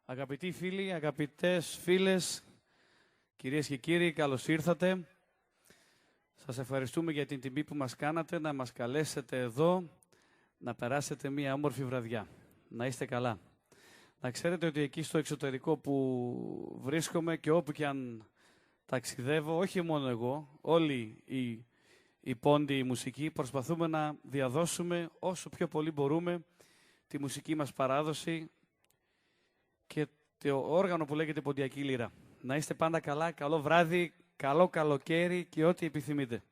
Αγαπητοί φίλοι, αγαπητές φίλες, κυρίες και κύριοι, καλώς ήρθατε. Σας ευχαριστούμε για την τιμή που μας κάνατε να μας καλέσετε εδώ, να περάσετε μία όμορφη βραδιά. Να είστε καλά. Να ξέρετε ότι εκεί στο εξωτερικό που βρίσκομαι και όπου και αν ταξιδεύω, όχι μόνο εγώ, όλοι οι πόντιοι μουσικοί, προσπαθούμε να διαδώσουμε όσο πιο πολύ μπορούμε τη μουσική μας παράδοση και το όργανο που λέγεται ποντιακή λύρα. Να είστε πάντα καλά, καλό βράδυ, καλό καλοκαίρι και ό,τι επιθυμείτε.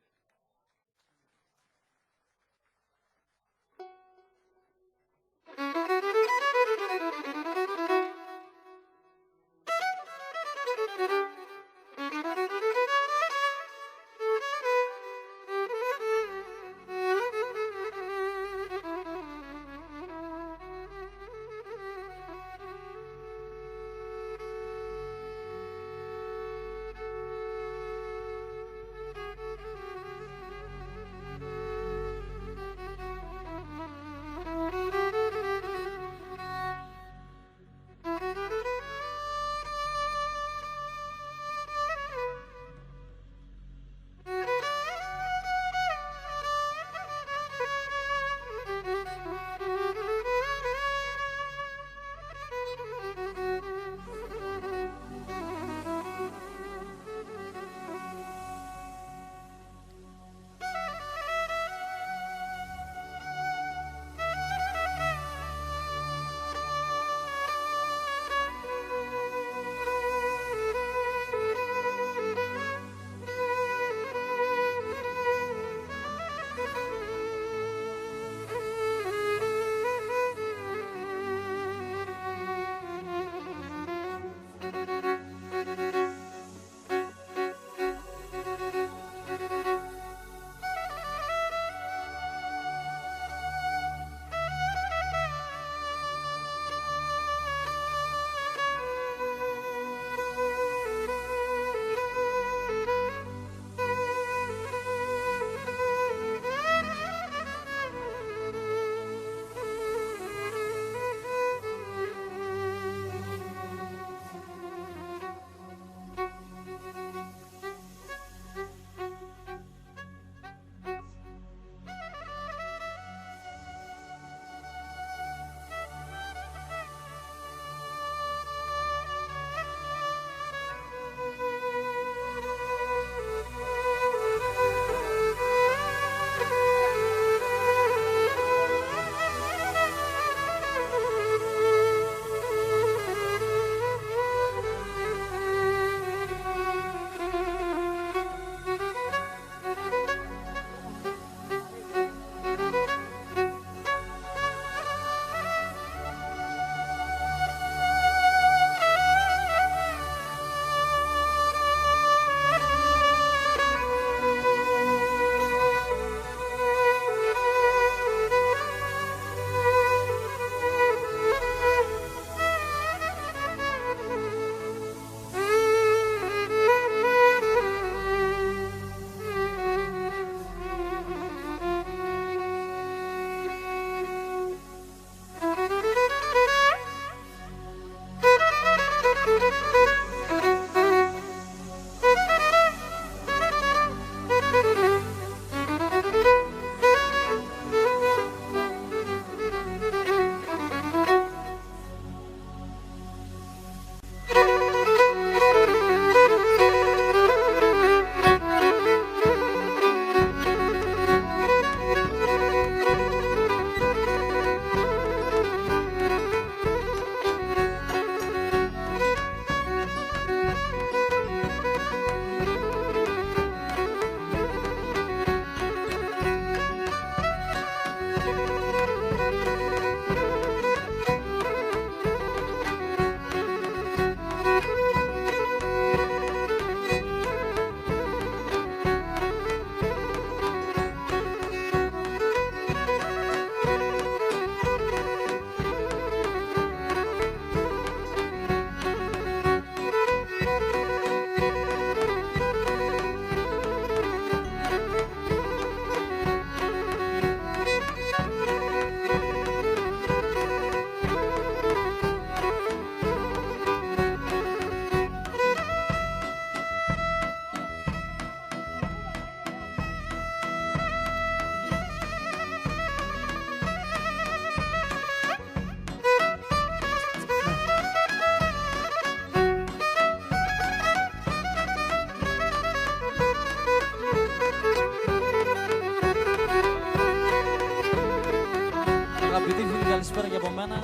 μένα.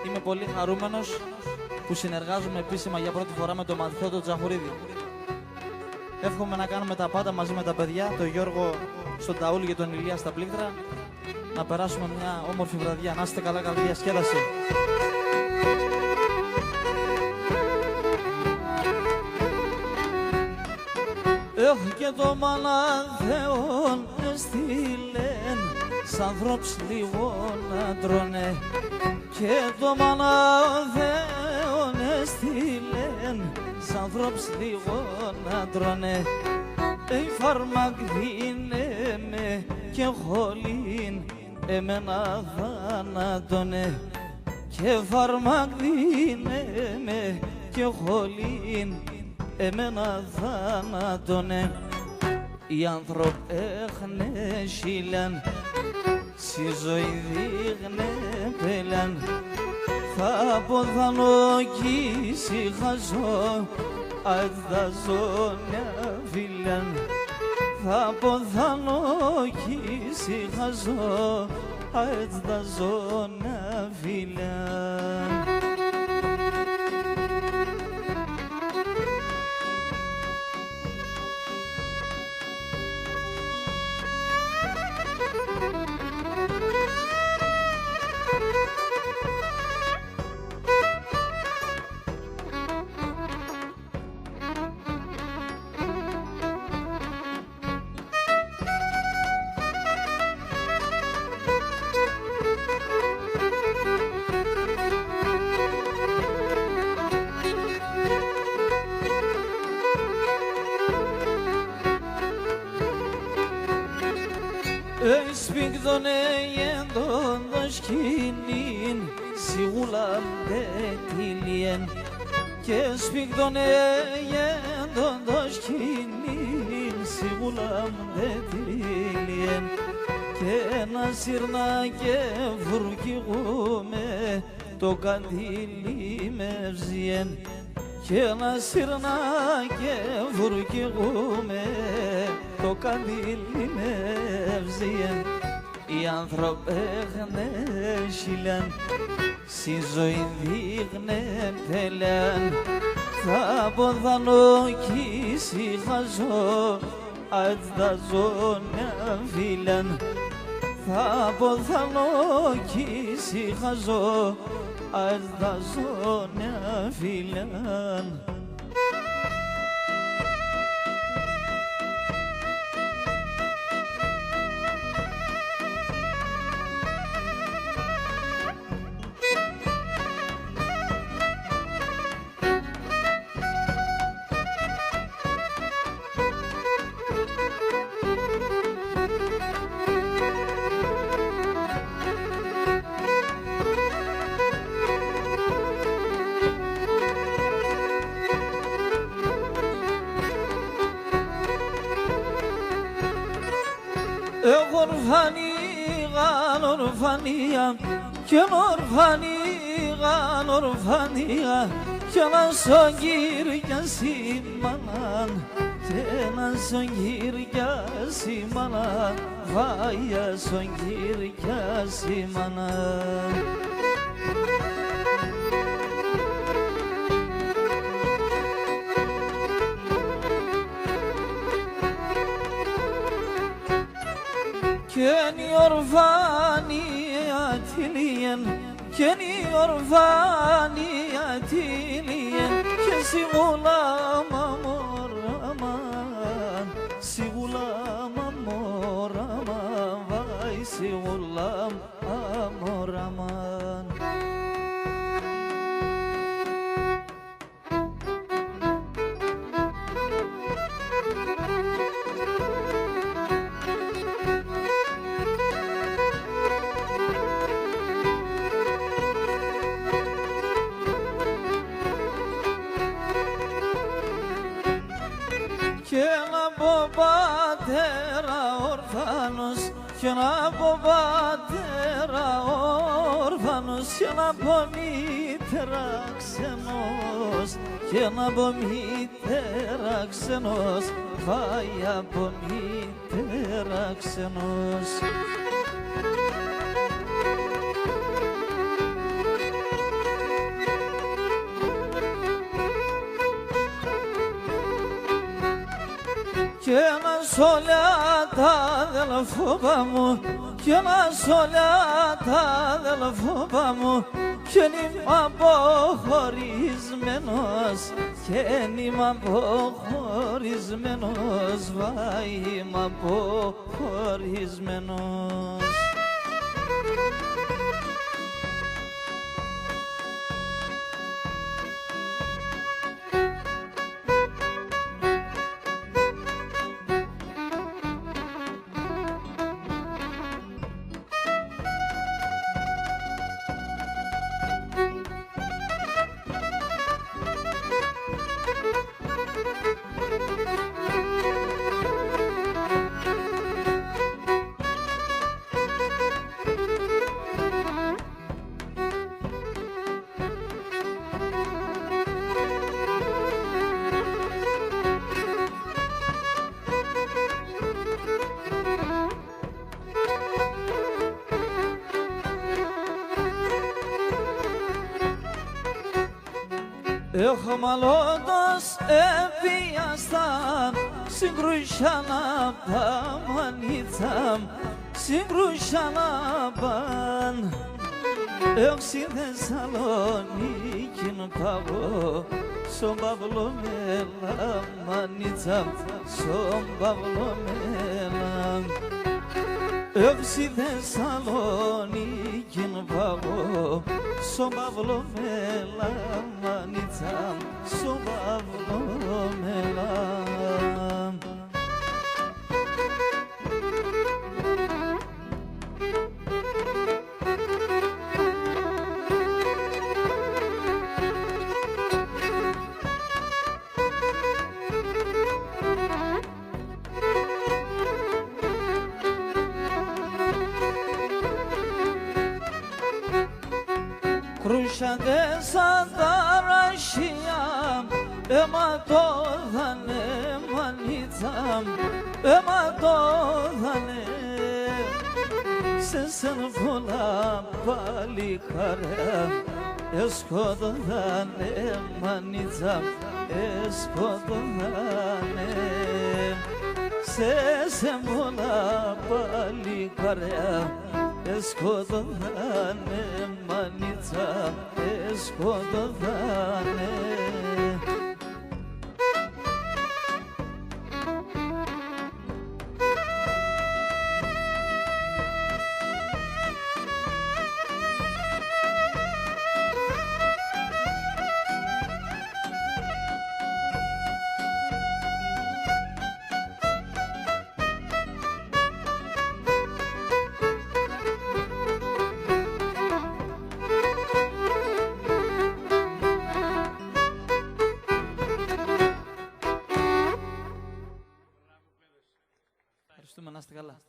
Είμαι πολύ χαρούμενος που συνεργάζομαι επίσημα για πρώτη φορά με τον Μαθιό τον Τζαχουρίδη. Εύχομαι να κάνουμε τα πάντα μαζί με τα παιδιά, τον Γιώργο στον Ταούλη και τον Ηλία στα πλήκτρα. Να περάσουμε μια όμορφη βραδιά. Να είστε καλά, καλή διασκέδαση. Και το μανάθεον έστειλεν σ' ανθρώπους λίγο να τρώνε. Και το μανάθεον έστειλεν σ' ανθρώπους λίγο να τρώνε. Η φάρμακ δίνε με και χολήν εμένα θάνατονε. Και φάρμακ δίνε με και χολήν εμένα θάνατονε. Οι άνθρωποι έχνε σίλαν, στη ζωή δείχνε πέλαν. Θα ποθανώ κι ησυχαζώ, αν θα ζω μια φίλαν. Θα ποθανώ κι ησυχαζώ, αν θα ζω μια φίλαν. Σπίγδωνε γέντον το σκηνήν, σιγούλα με τυλιέν. Και σπίγδωνε γέντον το σκηνήν, σιγούλα με τυλιέν. Και ένα σύρνα και βουρκηγούμε, το καντήλι με βζιέν. Και ένα σύρνα και βουρκηγούμε, το καντήλι με βζιέν. Οι άνθρωποι έχνε σίλαν, στη ζωή δείχνε πέλαν. Θα ποθανώ κι ησυχαζώ, αν θα ζω μια φίλαν. Θα ποθανώ κι ησυχαζώ, αν θα ζω μια φίλαν. Ορφανίγαν ορφανία κι ορφανίγαν ορφανία κι ένα σογγύρια σήμαναν και ένα σογγύρια σήμαναν βάια σογγύρια σήμαναν. Κι είναι η ορφανία τυλίεν, κι είναι η ορφανία τυλίεν. Και σιγουλάμα μοραμάν, σιγουλάμα μοραμάν, βάι σιγουλάμα μοραμάν. Κι ένα από πατέρα ορφάνος, κι ένα από πατέρα όρφανος, κι ένα από μήτερα ξενός, κι ένα από μήτερα ξενός, πάει από μήτερα ξενός. και να σ' τα αδελφόπα μου, και να σ' τα αδελφόπα μου, και είμαι αποχωρισμένος, και είμαι αποχωρισμένος, βάη είμαι αποχωρισμένος. Εχμαλώτος επίασταν, συγκρούσαν απ' τα μανίτσαμ, συγκρούσαν απ' Έχω στη Θεσσαλονίκη παγώ, στον Παύλο Μέλα, μανίτσαμ, στον Παύλο Μέλα. Έχω στη Θεσσαλονίκη παγώ, στον Παύλο Μέλα, μανίτσαμ, στον Παύλο Μέλα. Κρούσατε σαν τα ρασιά, αιματώδανε μανίτσαμ, αιματώδανε. Σε σεν πολλά παλικάρια, εσκοτώδανε μανίτσαμ, εσκοτώδανε. Σε σεν πολλά παλικάρια, εσκοτώδανε μανίτσαμ, εσκοτώδανε. Ευχαριστούμε, να είστε καλά.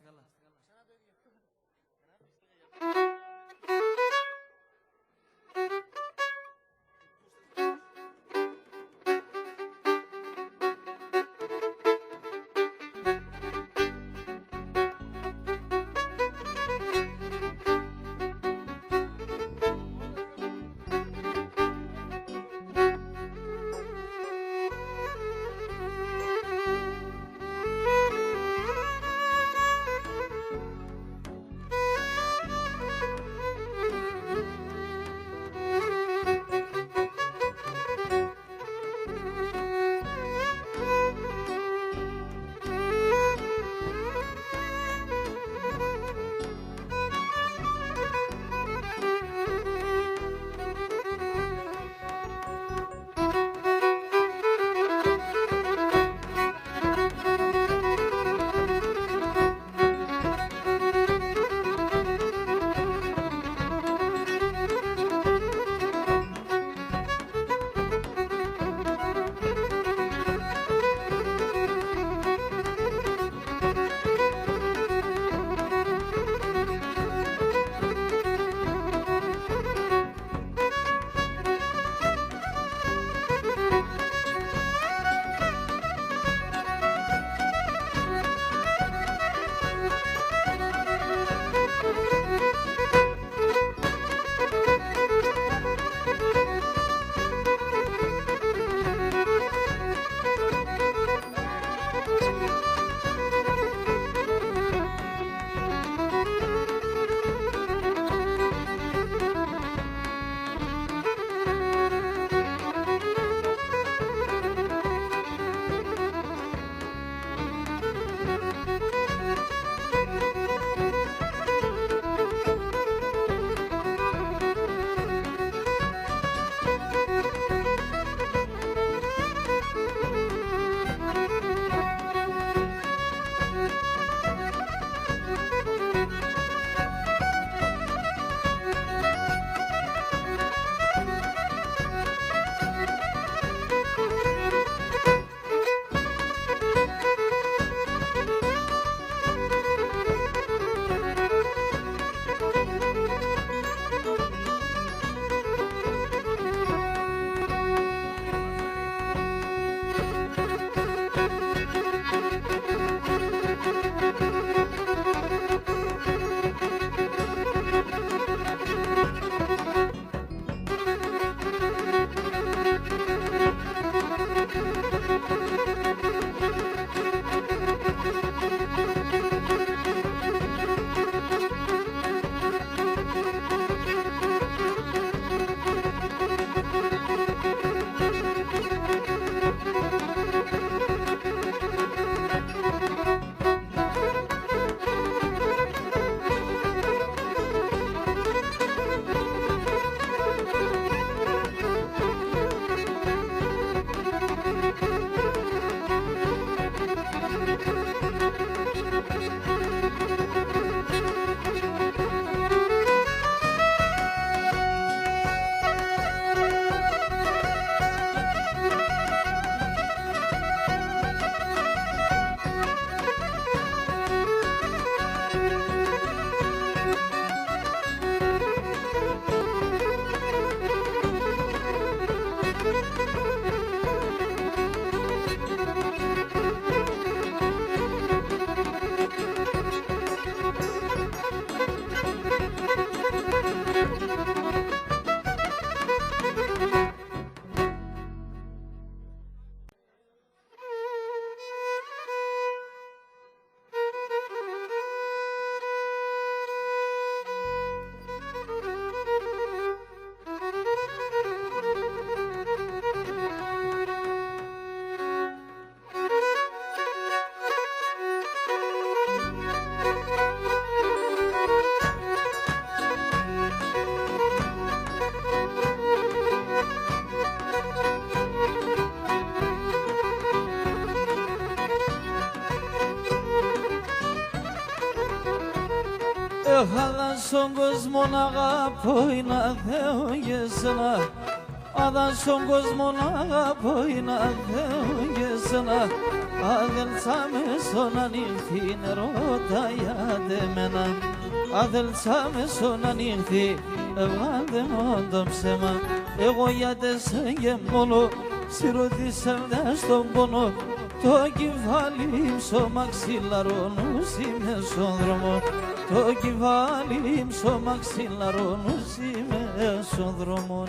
Adam son gözümün ağabeyine değilsene, adam son gözümün ağabeyine değilsene. Adel sami sonan iltiner odaya demena, adel sami sonan ilti evladım oldum sema. Egoya desengem bunu, sirodi sevdaştım bunu. Togi valim somaksilar onu sime sondromo. Togi valim somaksilar onu sime sondromo.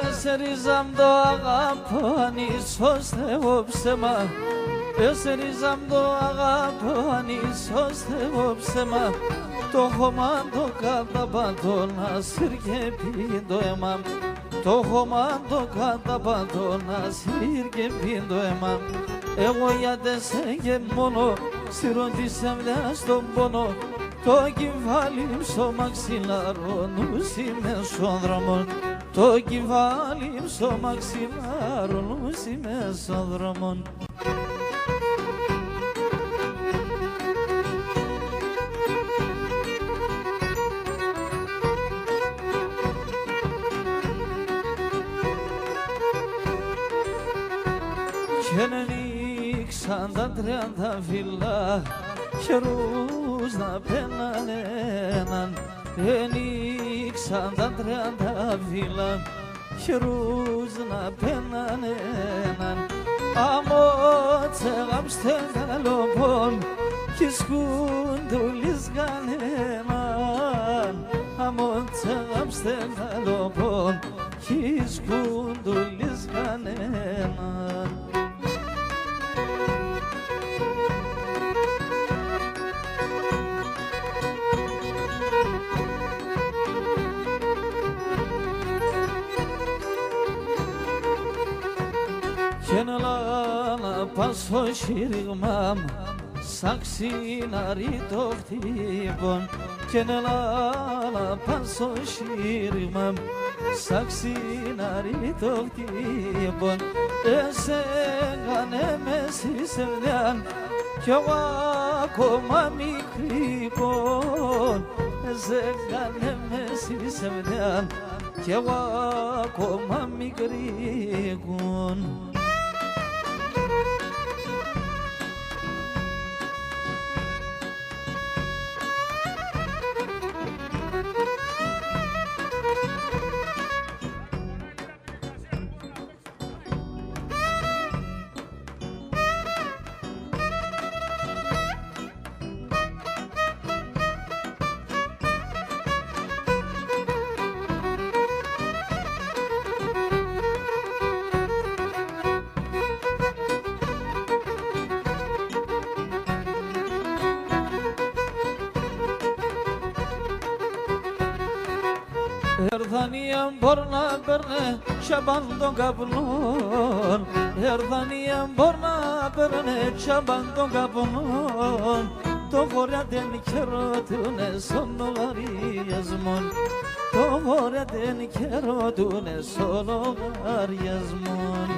Eserizam doğa pani soste opsema. Eserizam doğa pani soste opsema. Tohomando kadabadona sirge pindoemam. Tohomando kadabadona sirge pindoemam. Egoya desengem mono sirondi sevdaştom bono. Togi valim somaksilar onu sime sondramon. Togi valim somaksilar onu sime sondramon. Kenenik sanda trenta villa, Cheruz na penanenan. Kenenik sanda trenta villa, Cheruz na penanenan. Amot segam stengalopon, kiskundulis ganenan. Amot segam stengalopon, kiskundulis ganenan. Kenala paso şirgmam, saksinari tohtibon. Kenala paso şirgmam, saksinari tohtibon. Esenganemesi sevdan, keva koma mikribon. Esenganemesi sevdan, keva koma mikribon. Erdaniyem borna berne şaban gablon. Erdaniyem borna berne şaban gablon. Togoraden kerodune sonogari yazmon. Togoraden kerodune sonogari yazmon.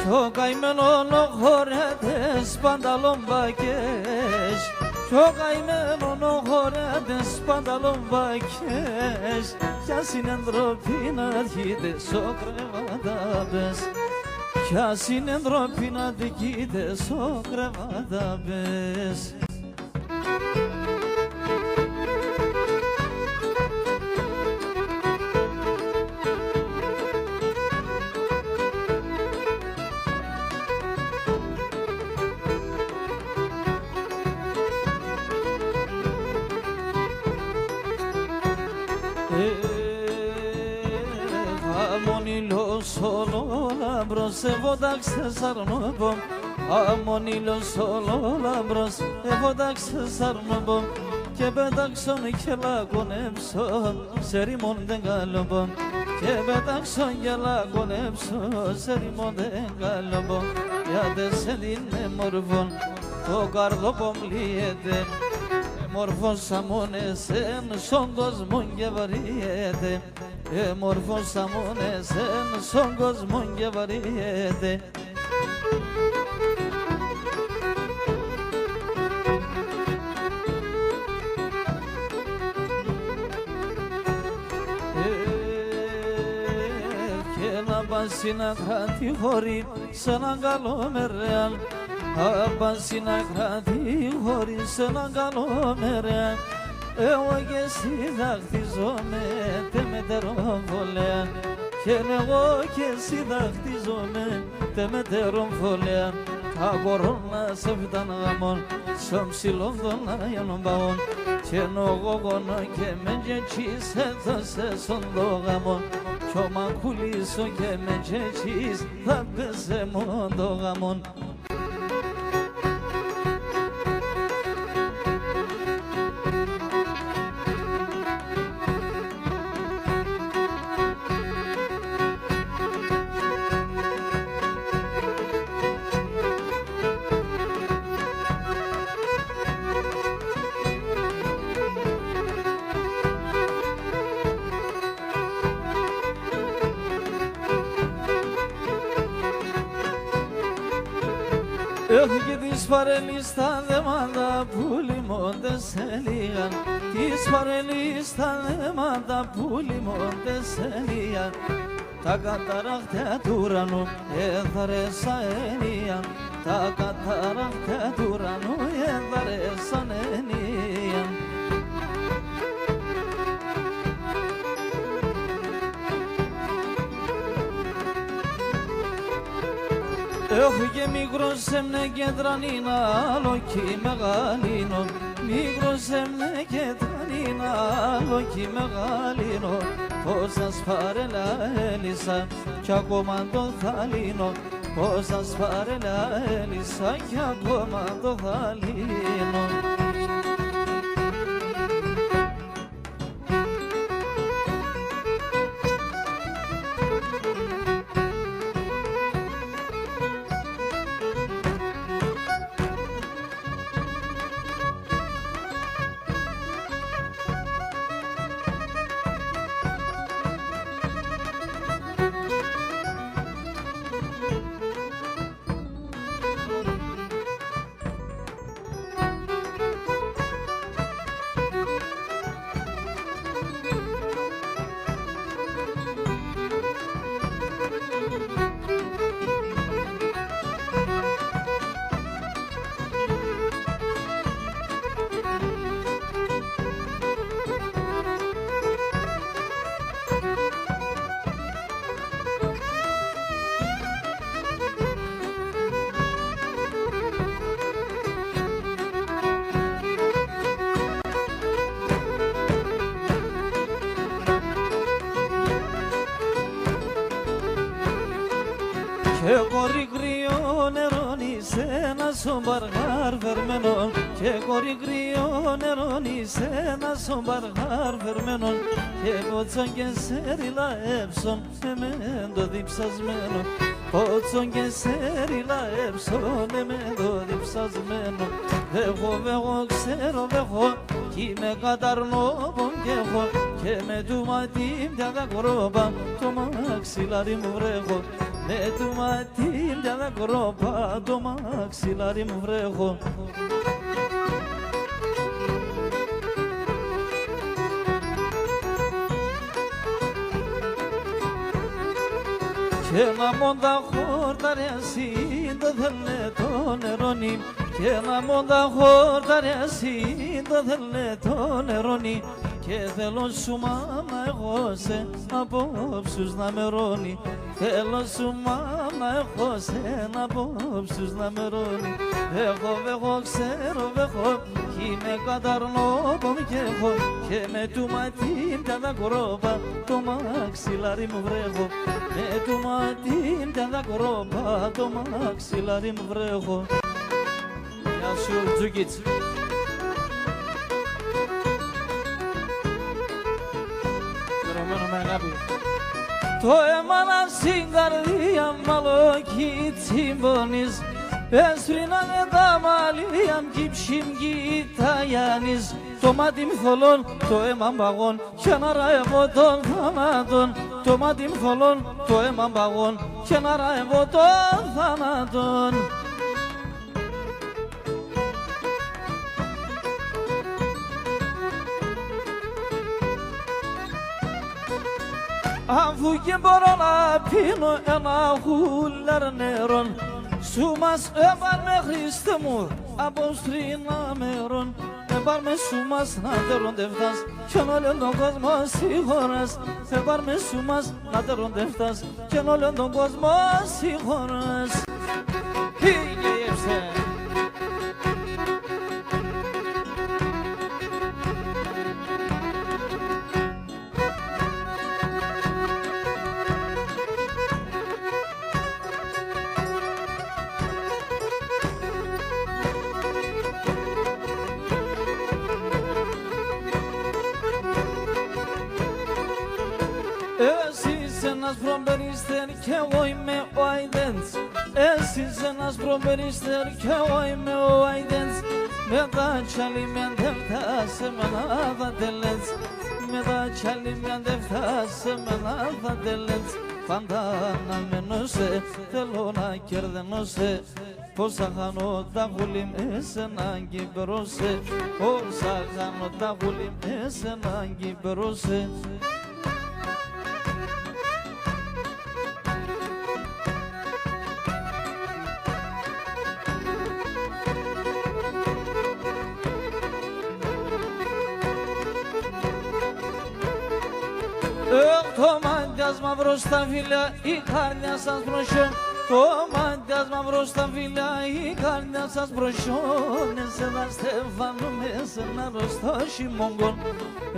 Çok aymen onu horedes pandalon bageş. Κι ο καημένον ο χορεύτες πανταλομβακές κι ας είναι ντροπή να αρχείτε ο κρεβατάπες κι ας είναι ντροπή να δικείτε ο κρεβατάπες. Αμονίλος όλο λαμπρός εβόταξε σαρνόμπο Αμονίλος όλο λαμπρός εβόταξε σαρνόμπο και πέταξον και λακωνέψω σε ρήμον δεν καλόμπο και πέταξον και λακωνέψω σε ρήμον δεν καλόμπο γιατί σε είναι μορφόν το καρδόπο μλύεται μορφός αμόνεσεν στον κόσμο και βαριέται μορφός αμόνεσεν στον κόσμο και βαριέται. Και να πας να κράτη χωρί σ' έναν καλό μερεάν πας να κράτη χωρί σ' έναν καλό μερεάν εγώ και εσύ δαχτίζομαι τε με τερομφολέα και εγώ και εσύ δαχτίζομαι τε με τερομφολέα τα κορώνα σε φτάν γαμών στον ψηλόν των Άγιον Παών και εγώ γονώ και με τζετσίς έδωσε στον το γαμών κι ο μακουλίσο και με τζετσίς θα πέσε μόνο το γαμών. Έχω και τις παρελείς τα δέματα που λιμώνται σε λίγαν τις παρελείς τα δέματα που λιμώνται σε λίγαν τα καταράχτια του ουρανού έδαρεσαν ενίαν τα καταράχτια του ουρανού έδαρεσαν ενίαν. Έχω και μικρός έμνε και τρανίνα, άλλο κι μεγαλίνο. Μικρός έμνε και τρανίνα, άλλο κι μεγαλίνο. Πώς σας παρέλα έλυσα κι ακόμα το θα λύνω. Πώς σας παρέλα έλυσα κι ακόμα το θα λύνω. Και κορί κρύο νερώνει σε ένα σομπαργάρ βερμένο και κορί κρύο νερώνει σε ένα σομπαργάρ βερμένο και πότσον και σέριλα έψον με το διψασμένο πότσον και σέριλα έψον με το διψασμένο εγώ ξέρω εγώ κι είμαι καταρνόπον κι έχω και με του ματήμια τα κορόπα το μαξιλάρι μου βρέχω με του ματήμια τα κορόπα το μαξιλάρι μου βρέχω. και ένα μόντα χορταρέσει το θέλε το νερόνι και ένα μόντα χορταρέσει το θέλε το νερόνι και θέλω σου μάνα εγώ σε απόψους να μερώνει θέλω σου μάνα εγώ σε απόψους να μερώνει εγώ ξέρω εγώ κι είμαι καταρνόπομ και έχω και με του ματίν τα κορόπα το μαξιλάρι μου βρέχω με του ματίν τα κορόπα το μαξιλάρι μου βρέχω. Γεια σου Τζούκιτς. Ρωμένο με αγάπη. Το έμανα στην καρδία μαλόκι τσιμπώνεις έσφρινανε τα μαλλιά μ' κύψιμ κοίταγιάνεις το μάτι μ' θολών, το αίμα μπαγών κι αναραεύω των θανάτων το μάτι μ' θολών, το αίμα μπαγών κι αναραεύω των θανάτων. Αφού και μπορώ να πίνω ένα χούλαρ νερόν σου μας έπαρμε Χριστέ μου από στρίνα μερών έπαρμε σου μας να τεροντευτάς κι όλον τον κόσμο συγχωράς έπαρμε σου μας να τεροντευτάς κι όλον τον κόσμο συγχωράς. Εσύ ένας προπερίστερ κι εγώ είμαι ο Άιντενς εσύ ένας προπερίστερ κι εγώ είμαι ο Άιντενς με τα τσάλι με αντεφτάσε με να θα τελέτς με τα τσάλι με αντεφτάσε με να θα τελέτς πάντα να μένωσε θέλω να κερδενώσε πως θα χάνω τα γουλή με σε έναν κυμπερώσε πως θα χάνω τα γουλή με σε έναν κυμπερώσε. Το μάντιας μαύρο στα φύλλα, η καρδιά σας προσιών. Το μάντιας μαύρο στα φύλλα, η καρδιά σας προσιών. Εσένα στεφάνουμε σε ένα ρωστό χειμώγκον.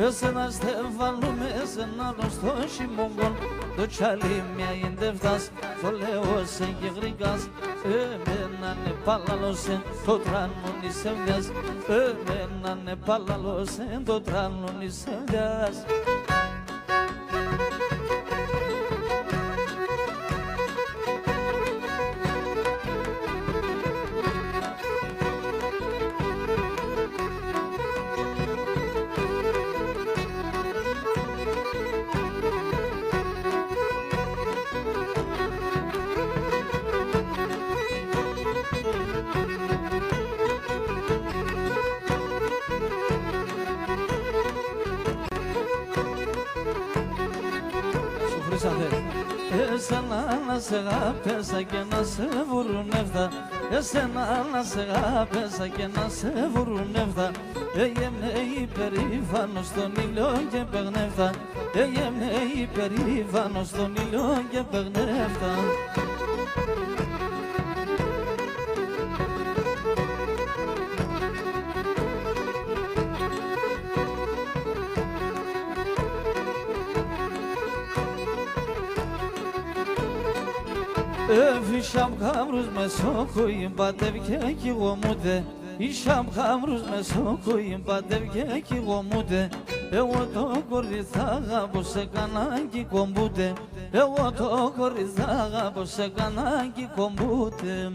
Εσένα στεφάνουμε σε ένα ρωστό χειμώγκον. Το τσάλι μια ιντευτάς, το λέω σε γεγρικάς. Εμένα ναι παλαλώσε το τράνον εις ευδιάς. Εμένα ναι παλαλώσε το τράνον εις ευδιάς. Εσένα να σε αγάπησα και να σε βουρουνεύτα. Εσένα να σε αγάπησα και να σε βουρουνεύτα. Έγεμνε υπερήφανος στον ήλιο και παιγνεύτα. Έγεμνε υπερήφανος στον ήλιο και παιγνεύτα. Φύσαμ χάμρους με σόκο πατεύκε κι εγώ μούτε. Φύσαμ χάμρους με σόκο πατεύκε κι εγώ μούτε. Εγώ το κορίτσι θα αγαπώ σε κανάκι κομπούτε. Εγώ το κορίτσι θα αγαπώ σε κανάκι κομπούτε.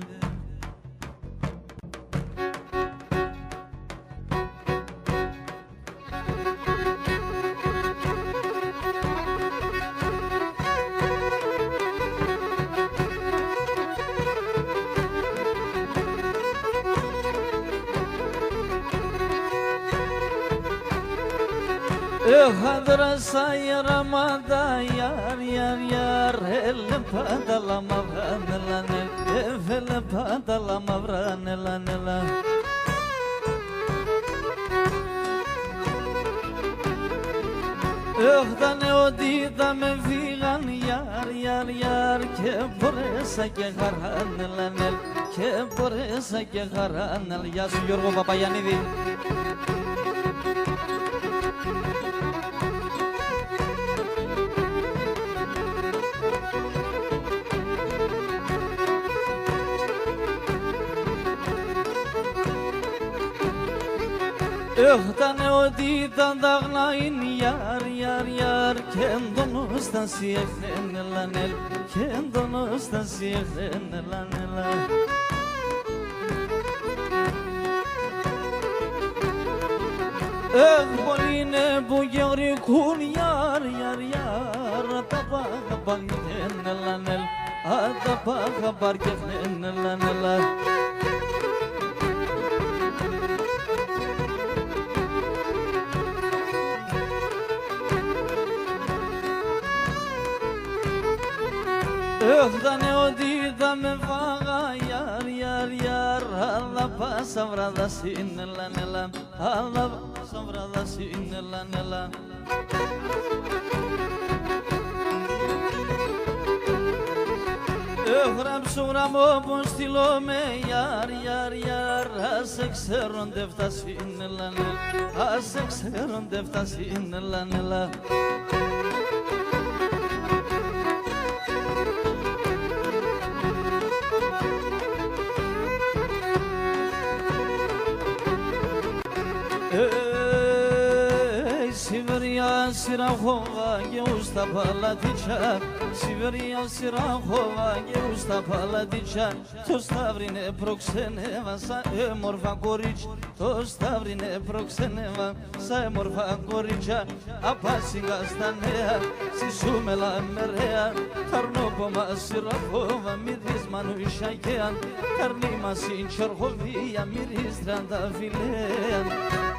Hadrasa yaramada yar yar yar el padalama vranelane el padalama vranelane Dane odida me vigan yar yar yar ke poresa ke haranelane ke poresa ke haranel Yasu Yorgo Papayanidi Dane odida dağlayın yar yar yar kendonuzdan siyeklenel kendonuzdan siyeklenel Boline bu yari kun yar yar yar Atapa kabar gelenel Atapa kabar gelenel Dane odida me vaga yar yar yar Allah pasavrada sinnelanela Allah pasavrada sinnelanela Gram suramo postilo me yar yar yar Asexeron devta sinnelanela Asexeron devta sinnelanela Siberia Sirahova Geusta Paladicha Siberia Sirahova Geusta Paladicha To stavrine proxeneva sa morva goric To stavrine proxeneva sa morva gorica Apasinga stanea Si sumela merea Tarnopoma Sirahova Miris manu ishaikean Tarnima sincherhovia Miris dranda filean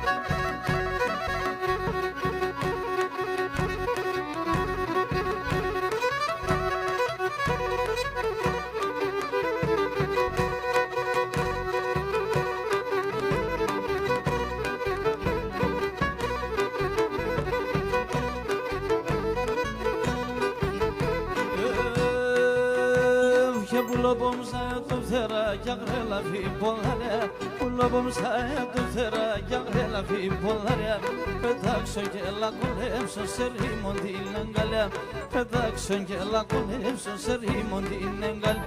Πουλόπομ σαν το φτερά κι αγρέλαβη πολλαρέα Πουλόπομ σαν το φτερά κι αγρέλαβη πολλαρέα Πετάξω και λακωνεύσω σε ρήμον την αγκαλιά Πετάξω και λακωνεύσω σε ρήμον την αγκαλιά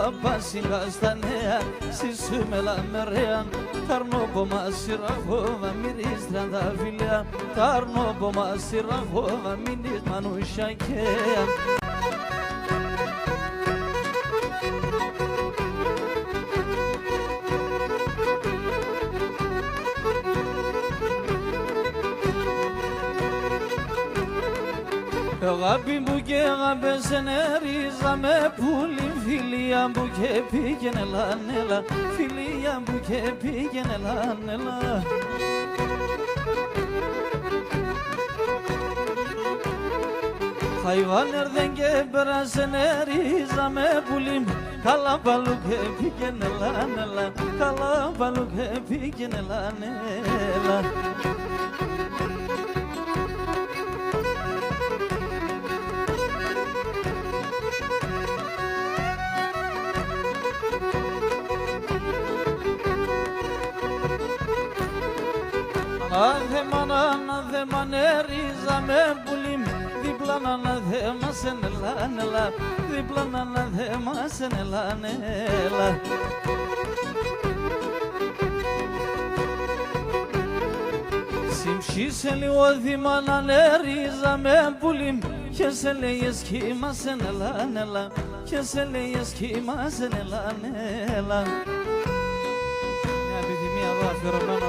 Απάσιγα στα νέα συσούμελα μερέα Ταρνόπομα σειραγώβα μυρίς τρανταφιλέα Ταρνόπομα σειραγώβα μυρίς μανουσιακέα Αγάπη μου και αγάπες ενερίζαμε πουλί φιλία μου και πήγαινε λανέλα φιλία μου και πήγαινε λανέλα Χαϊβάν έρδεν και πέρασε νερίζαμε πουλί μου καλά παλού και πήγαινε λανέλα καλά παλού και πήγαινε λανέλα Αναδέμα νερίζαμε πουλί δίπλα να αναδέμα σε νελάνελα δίπλα να αναδέμα σε νελάνελα Συμψή σε λίγο δήμα να νερίζαμε πουλί και σε λέει σχήμα σε νελάνελα και σε λέει σχήμα σε νελάνελα Μια επιθυμία εδώ αφιερωμένο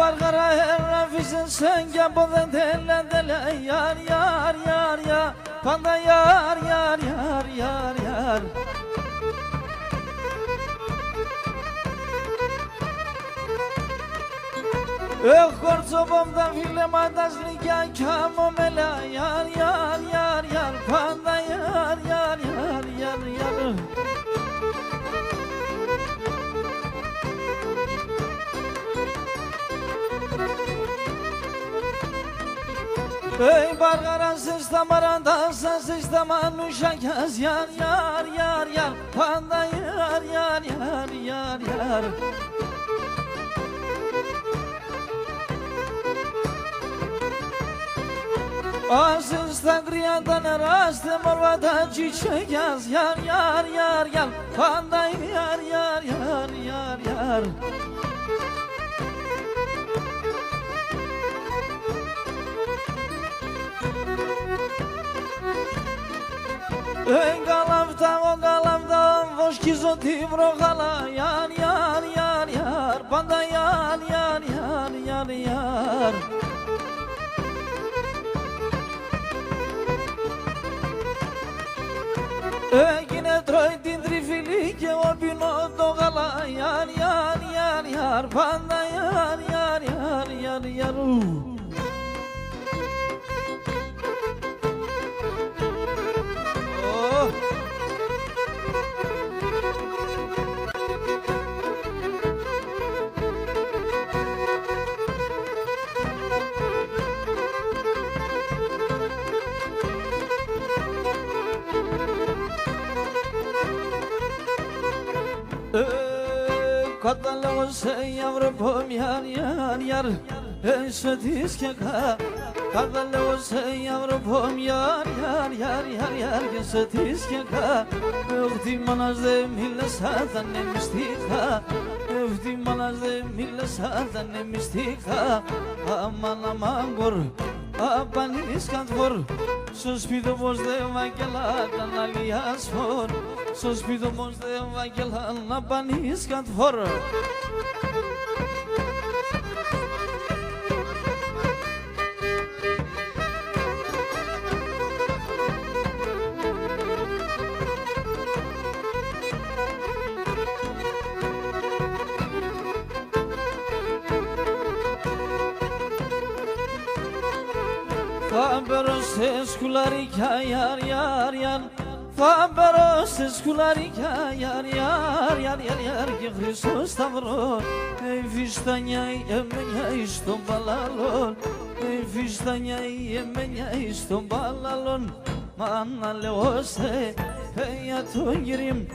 Παργαρά έφυσεν σέν κι από δεν τέλε τέλε Ιάρ, ιάρ, ιάρ, ιάρ πάντα yar yar yar yar yar. Korçobom da filmada zlikya kamomela yar yar yar yar panda yar yar yar yar yar. Ey bargaran sistamarandan sen sistamanuşa gez yar yar yar yar panda yar yar yar yar yar. Asistan kriyanda neraste morvada çiçeğez yar yar yar yar panda yar yar yar yar yar. Ey galavda o galavda voşkizo timro gala yar yar yar yar panda yar yar yar yar yar. Yine troydin trifili ke o bino do gala yar yar yar yar panda yar yar yar yar yar. Katalo se yavrum yar yar yar Eşediz ki katalo se yavrum yar yar yar yar yar Eşediz ki Evdi manazde mille sadan nemistika Evdi manazde mille sadan nemistika Aman aman gor Apan iskat gor Sospidamos de Evangela Canalias for Sospidamos de Evangela Apan iskat for Faberos escularica yar yar yar Faberos escularica yar yar yar yar yar Que Christos stavro Fistanhai emenhai stombalalon Fistanhai emenhai stombalalon Manna leose Heia tongirim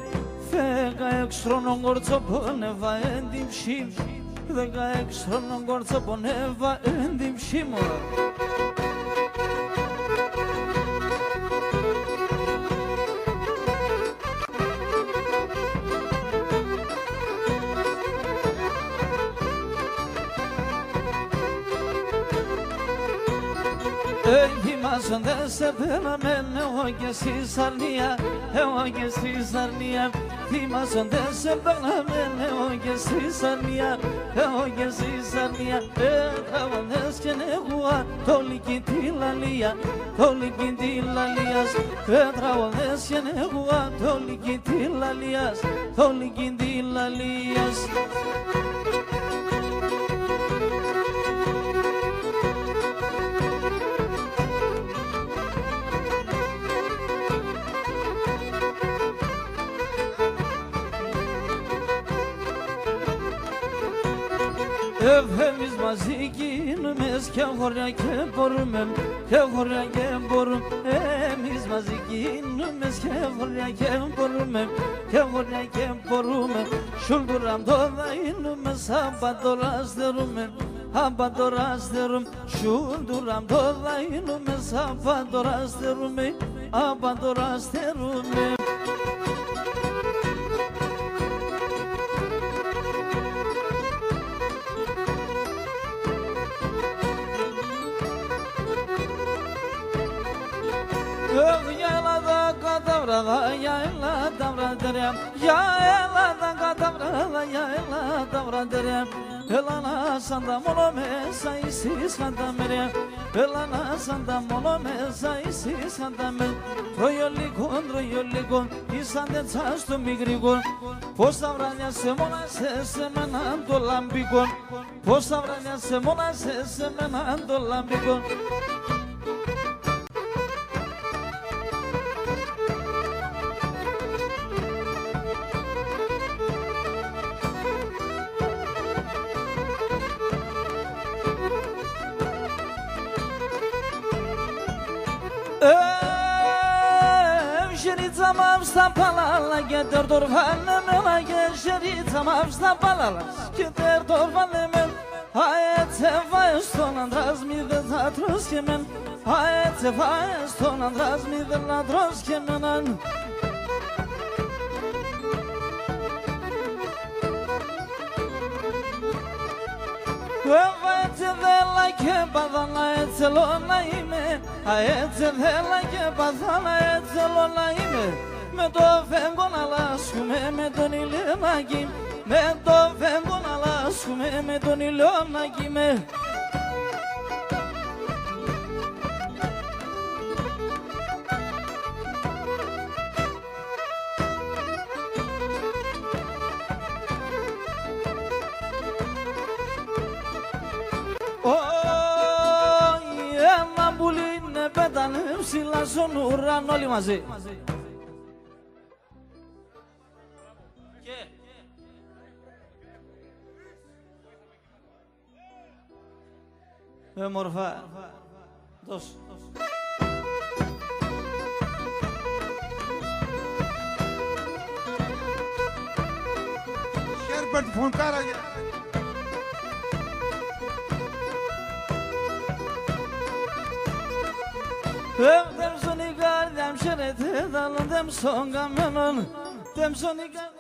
Fega extronon gortsopon Eva endim shim Fega extronon gortsopon Eva endim shim Himason de se pelamen o que si sarnia o que si sarnia Himason de se pelamen o que si sarnia o que si sarnia Travanes que negua toliquintilalia toliquintilalias Travanes que negua toliquintilalias toliquintilalias Hepimiz mazikinimiz ke horya ke borumem ke horya ke borum hepimiz mazikinimiz ke horya ke borumem ke horya ke borumem şulduram dolayınımız abadorazderum şulduram dolayınımız abadorazderum Yaylada kadavraga yayla davraderem Yaylada kadavraga yayla davraderem Elana sanda molome sayısız kadamerem έλα να σαν τα μόνο μέσα εσύ σαν τα με. Τρώει ο λίγο, ήσαν τετσά στο μικρικό. Πόσα βράδια σε μόνασε σε μέναν το λαμπικό. Πόσα βράδια σε μόνασε σε μέναν το λαμπικό. Şerica mavsta palala getir dorvaneme la şerica mavsta palala getir dorvaneme hayat sevay stonan razmi de zatros kemen hayat sevay stonan razmi de ladros kemenan Hayat vela ke badana etselona ime Hayat vela ke badana etselona ime Me to vengo na laskume me to nilemagi Me to vengo na laskume me to nilemagi me Πέτανε ψηλά στον ουρανό όλοι μαζί. Μορφά. Δώσ'. Herbert von Karajan. Dem sonigar dem şerete dalın dem songa menon dem sonigar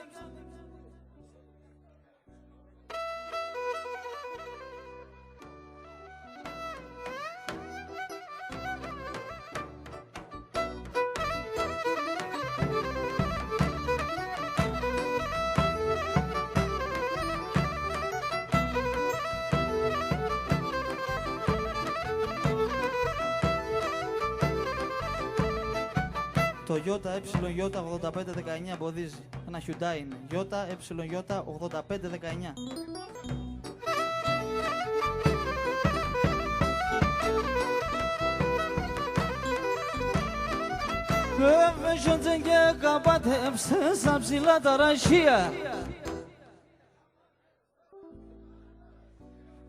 Το ΙΕ 8519 εμποδίζει. Ένα Hyundai είναι. ΙΕ 8519. Βέζονται και καπάτεψε στα ψηλά τα ραχεία.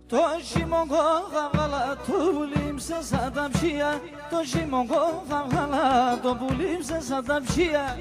Το χειμώνα θα βγάλα το πουλήμψε σαν τα ψία. Το χειμώνα θα βγάλα το πουλήμψε σαν τα ψία.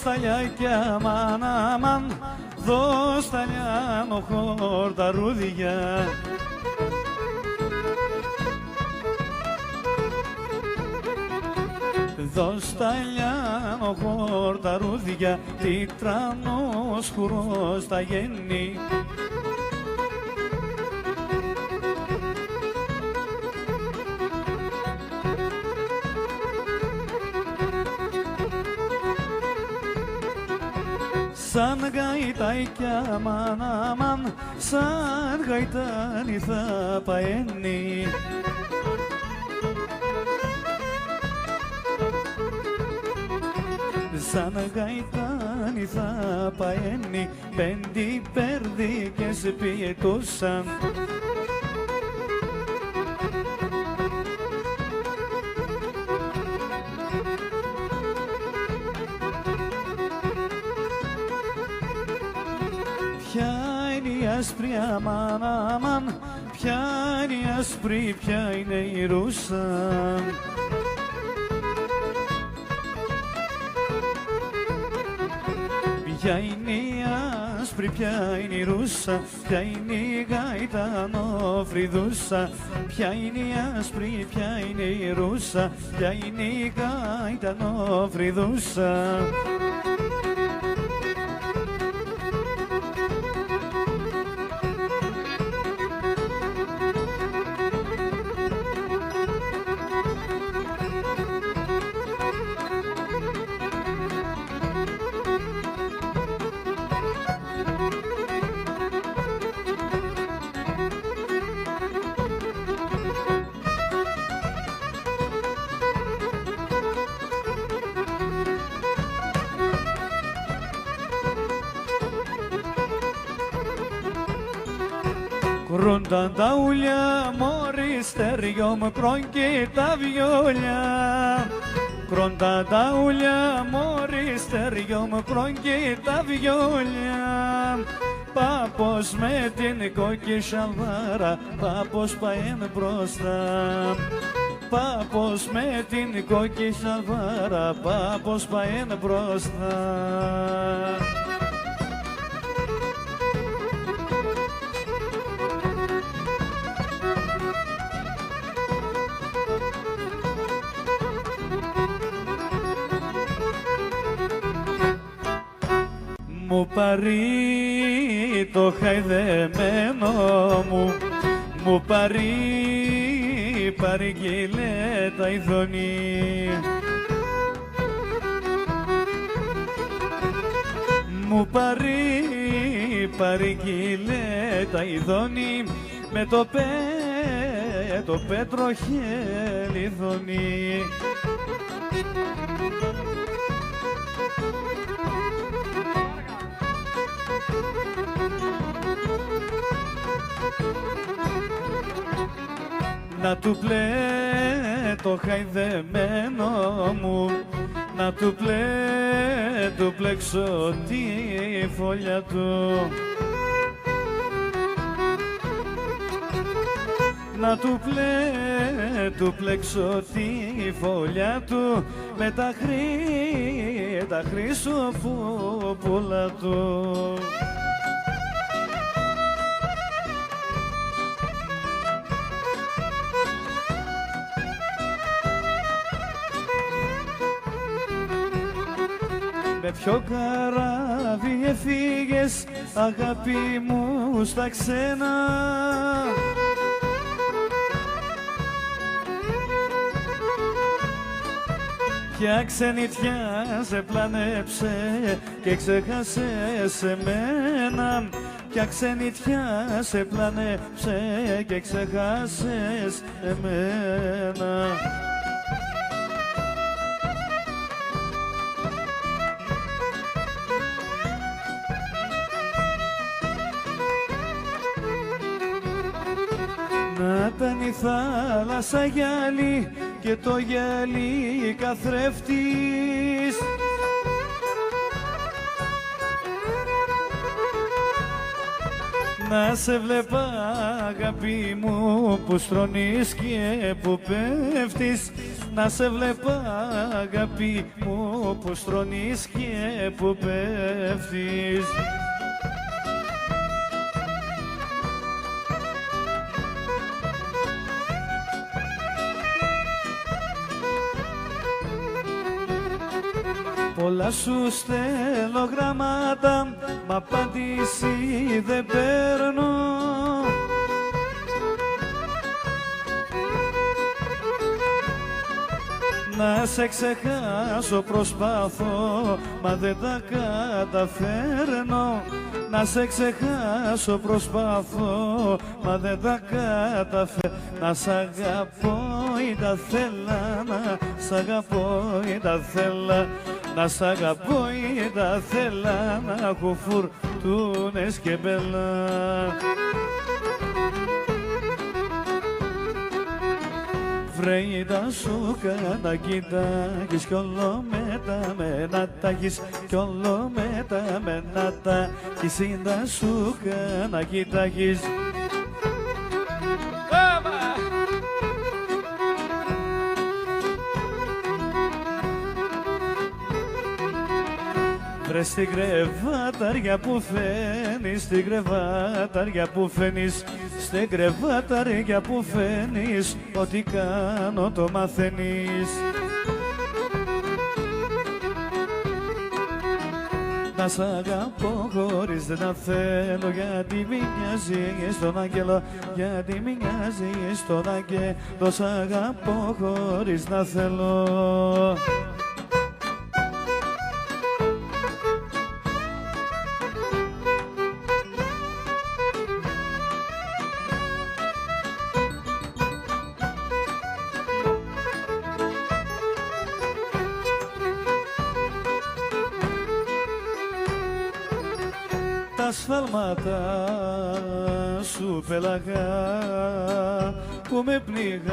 τα λιάκια αμάν αμάν, δώσ' τα λιάνο χορταρούδια. Δώσ' τα λιάνο χορταρούδια, τι τρανός χουρός τα γέννη. Σαν γαϊτάκια αμάν αμάν, σαν γαϊτάνι θα παένει. Σαν γαϊτάνι θα παένει, 5 πέρδικες πιετούσαν. Ποια είναι η άσπρη αμάν αμάν, ποια είναι η άσπρη, ποια είναι η ρούσα. Ποια είναι η άσπρη, ποια είναι η ρούσα, ποια είναι η γαϊτανοφριδούσα. Ποια είναι η άσπρη, ποια είναι η ρούσα, ποια είναι η γαϊτανοφριδούσα. Κρούνταν τα ούλια, μωρί στεριό μικρό και τα βιόλια. Κρούνταν τα ούλια, μωρί στεριό μικρό και τα βιόλια. Πάπος με την κόκκι σαλβάρα, πάπος παέν μπροστά. Πάπος με την κόκκι σαλβάρα, πάπος παέν μπροστά. Μου πάρει το χαϊδεμένο μου, μου πάρει παρήγγειλε τα ειδονή. Μου πάρει παρήγγειλε τα ειδονή, με το πέτρο χελιδονή. Να του πλέ το χαϊδεμένο μου, να του πλέξω τη φωλιά του. Να του πλέξω τη φωλιά του, με τα χρυσοπούλα του. Με ποιο καράβι έφυγες, αγάπη μου, στα ξένα? Ποια ξενιτιά σε πλανέψε και ξέχασες εμένα? Ποια ξενιτιά σε πλανέψε και ξέχασες εμένα? Να ήταν η θάλασσα γυάλι και το γυάλι καθρέφτης, να σε βλέπα αγάπη μου που στρώνεις και που πέφτεις, να σε βλέπα αγάπη μου, που στρώνεις και που πέφτεις. Πολλά σου στέλνω γραμμάτα, μα απάντηση δεν παίρνω. Να σε ξεχάσω προσπάθω, μα δεν τα καταφέρνω. Να σε ξεχάσω προσπάθω, μα δεν τα καταφέρνω. Να σ' αγαπώ ή τα θέλα, να σ' αγαπώ ή τα θέλα. Να σ' αγαπώ ή τα θέλα, να έχω φουρτούνες και μπέλα. Βρε είδα σου να κοιτάγεις κι όλο με να τα έχεις, κι όλο με να τα έχεις. Είδα σου να κοιτάγεις. Βρε στην κρεβάταρια που φαίνεις, στην κρεβάταρια που φαίνεις, στην κρεβάταρια που φαίνεις, ό,τι κάνω το μαθαίνεις. Να σ' αγαπώ χωρίς δεν τα θέλω, γιατί μη μοιάζει στον άγγελο, γιατί μη μοιάζει στον άγγελο. Σ' αγαπώ χωρίς να θέλω. Τα σφάλματα σου πέλαγα που με πνίγαν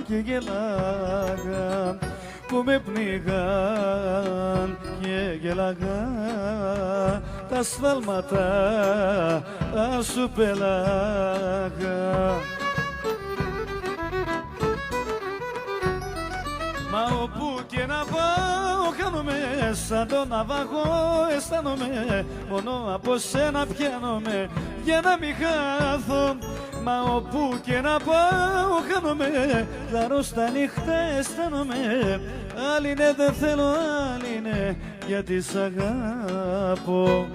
και γελάγαν, που με πνίγαν και γελάγαν. Τα σφάλματα σου πέλαγα. Μα όπου και να πάω χάνομαι, σαν τον ναυαγό αισθάνομαι, μόνο από σένα πιάνομαι για να μην χάθω. Μα όπου και να πάω χάνομαι, κλαρώ στα νύχτα αισθάνομαι. Άλλη είναι δεν θέλω, άλλη είναι γιατί σ' αγάπω.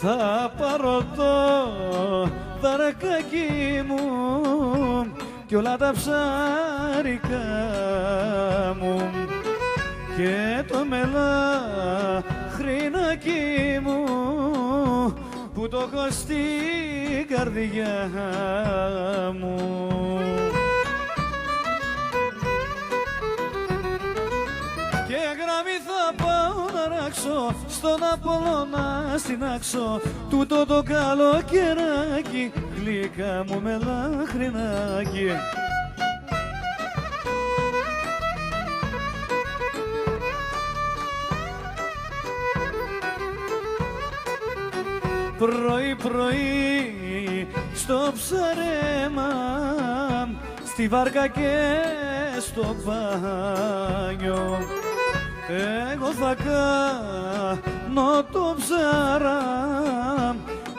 Θα πάρω το δαρακάκι μου κι όλα τα ψάρικα μου και το μελαχρινάκι μου που το έχω στην καρδιά μου. Και γραμμή θα πάω να ράξω, στον Απόλλωνα συνάξω, τούτο το καλοκαιράκι, γλυκά μου μελαχρινάκι. Πρωί πρωί στο ψαρέμα, στη βάρκα και στο μπάνιο, εγώ θα κάνω το ψαρά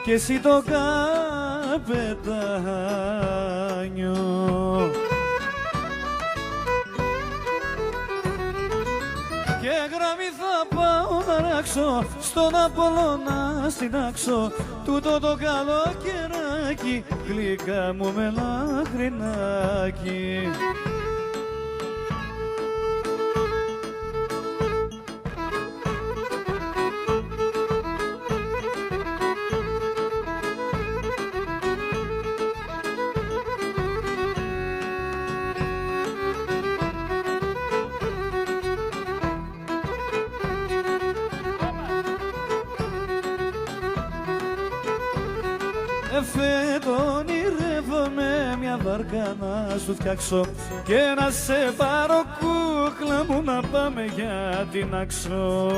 και εσύ το καπετάνιο. Και γραμμή θα πάω να ράξω, στον Απόλλωνα συνάξω, τούτο το καλοκαιράκι, γλυκά μου μελαχρινάκι. Εφέ το όνειρο μια βάρκα να σου φτιάξω και να σε πάρω κούκλα μου να πάμε για την Άξο.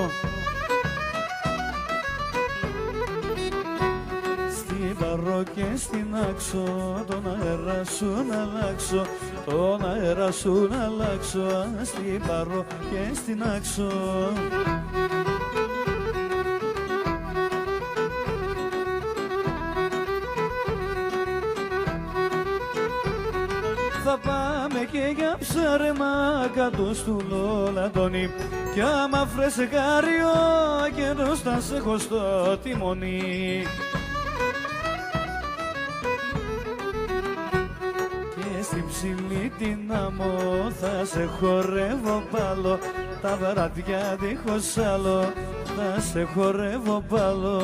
Στην Παρό και στην Άξο τον αέρα σου να αλλάξω, τον αέρα σου να αλλάξω, στην Παρό και στην Άξο. Θα πάμε και για ψάρεμα κάτω στου Λολαντώνη κι άμα φρεσκάριο καιρός θα σε έχω στο τιμόνι. Και στην ψηλή την άμμο θα σε χορεύω πάλο, τα βράδια δίχως άλλο θα σε χορεύω πάλο.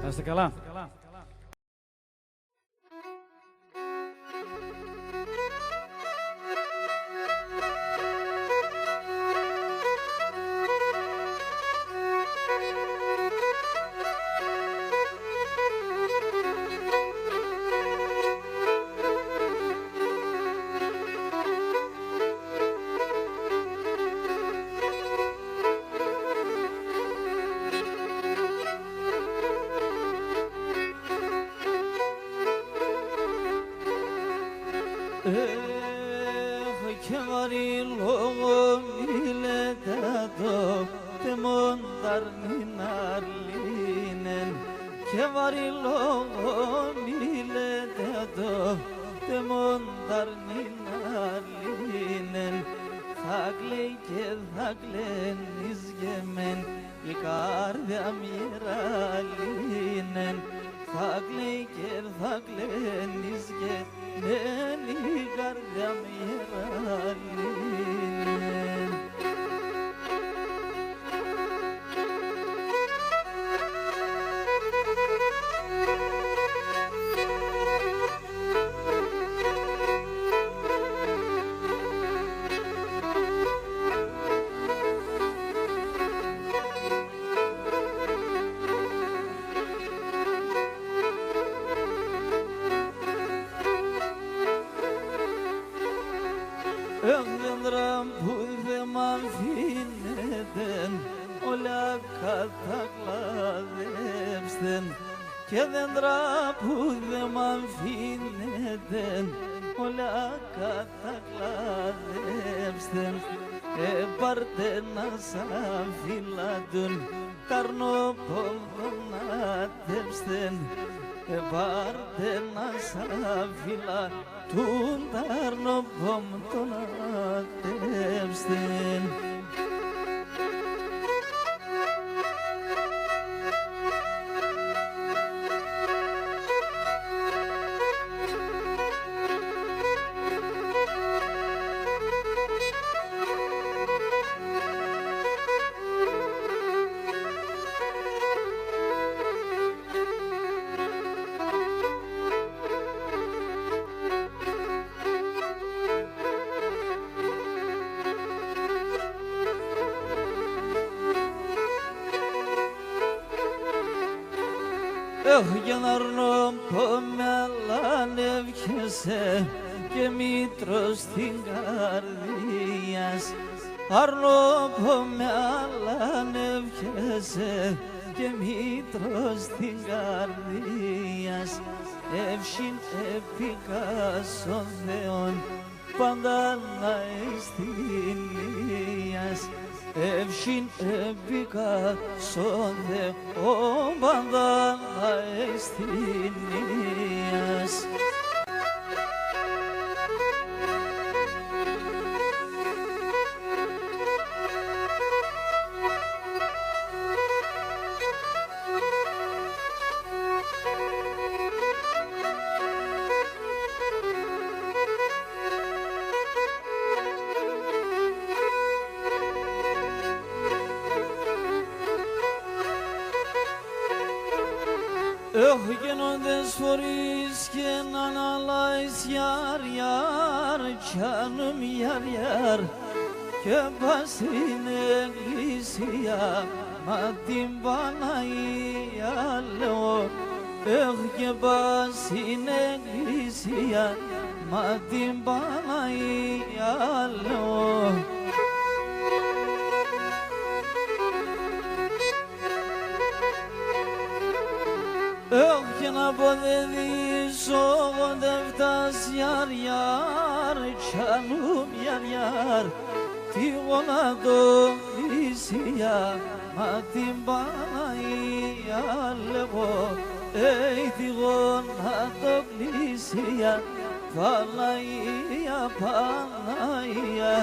Να είστε καλά. Και βαρύλο μιλέτα το τεμόν ταρνιναρλίνεν, και βαρύλο μιλέτα το τεμόν ταρνιναρλίνεν, θα κλαίει και θα κλαίνεις γεμέν η καρδιά μοιραλίνεν, θα κλαίει και θα κλαίνεις γεμέν η καρδιά μοιραλίνεν. Δέντρα που δε μ' αφήνετε όλα κατακλαδεύστε, και δέντρα που δε μ' αφήνετε όλα κατακλαδεύστε, πάρτε να σαν φυλάτουν καρνοποδονάτευστε, πάρτε να σαν φυλάτουν καρνοποδονάτευστε. Για να αρνώ με ανέβιεσαι και μήτρος στην καρδίας, αρνώ με ανέβιεσαι και μήτρος την καρδίας, εύσιν επικάσον Θεόν, πάντα να εστιλίας. Εύσιν επικάσον Θεόν, πάντα να εστιλίας. Γίνοντες φορείς και να αναλάεις γιάρ, τσάνουν γιάρ, και πας στην εκκλησία, μα την Παναγία λέω. Και πας στην εκκλησία, μα την Παναγία λέω. Και να αποδεδίσω γοντεύτας γιάρ, τσάνουν γιάρ, τη γονατοκρισία, μα την Παναγία λέγω. Τη γονατοκρισία, Παναγία, Παναγία.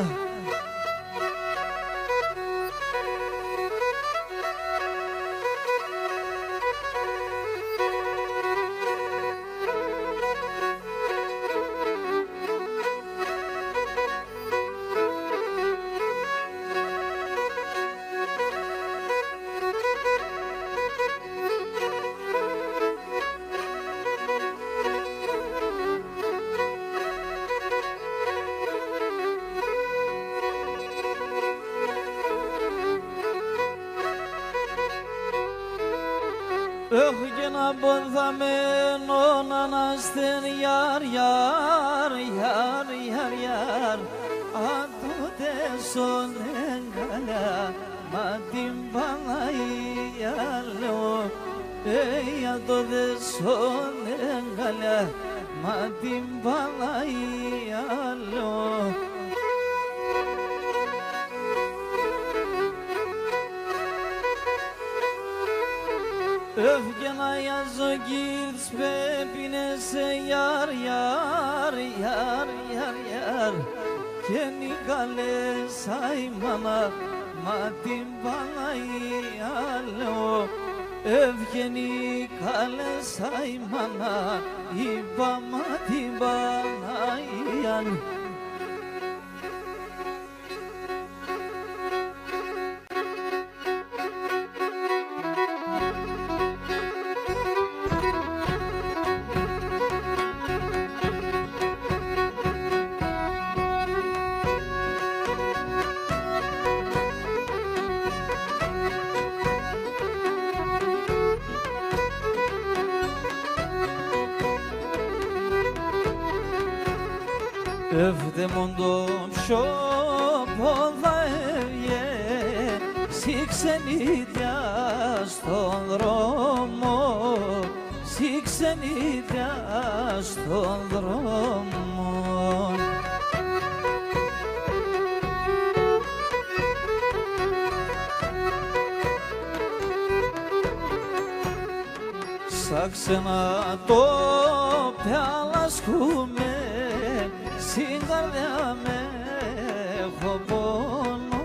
Έχω και να πονθαμένο να αναστεν γιάρ, αν τότε σον εγκαλιά, μα την Παναγία λέω. Αν τότε σον εγκαλιά, μα την Παναγία λέω. Εύγαινα για ζωγύρτς πέπινες σε γιάρ, και νικαλές η μάνα, μα την Παναγία λέω. Εύγαινη καλές η μάνα, είπα μα την Παναγία. Εύδαιμον πιο πόδα έβγε, σι ξενίτια στον δρόμο, σι ξενίτια στον δρόμο. Σαν ξένα τοπιά λασκούμε, στην καρδιά με έχω πόνο,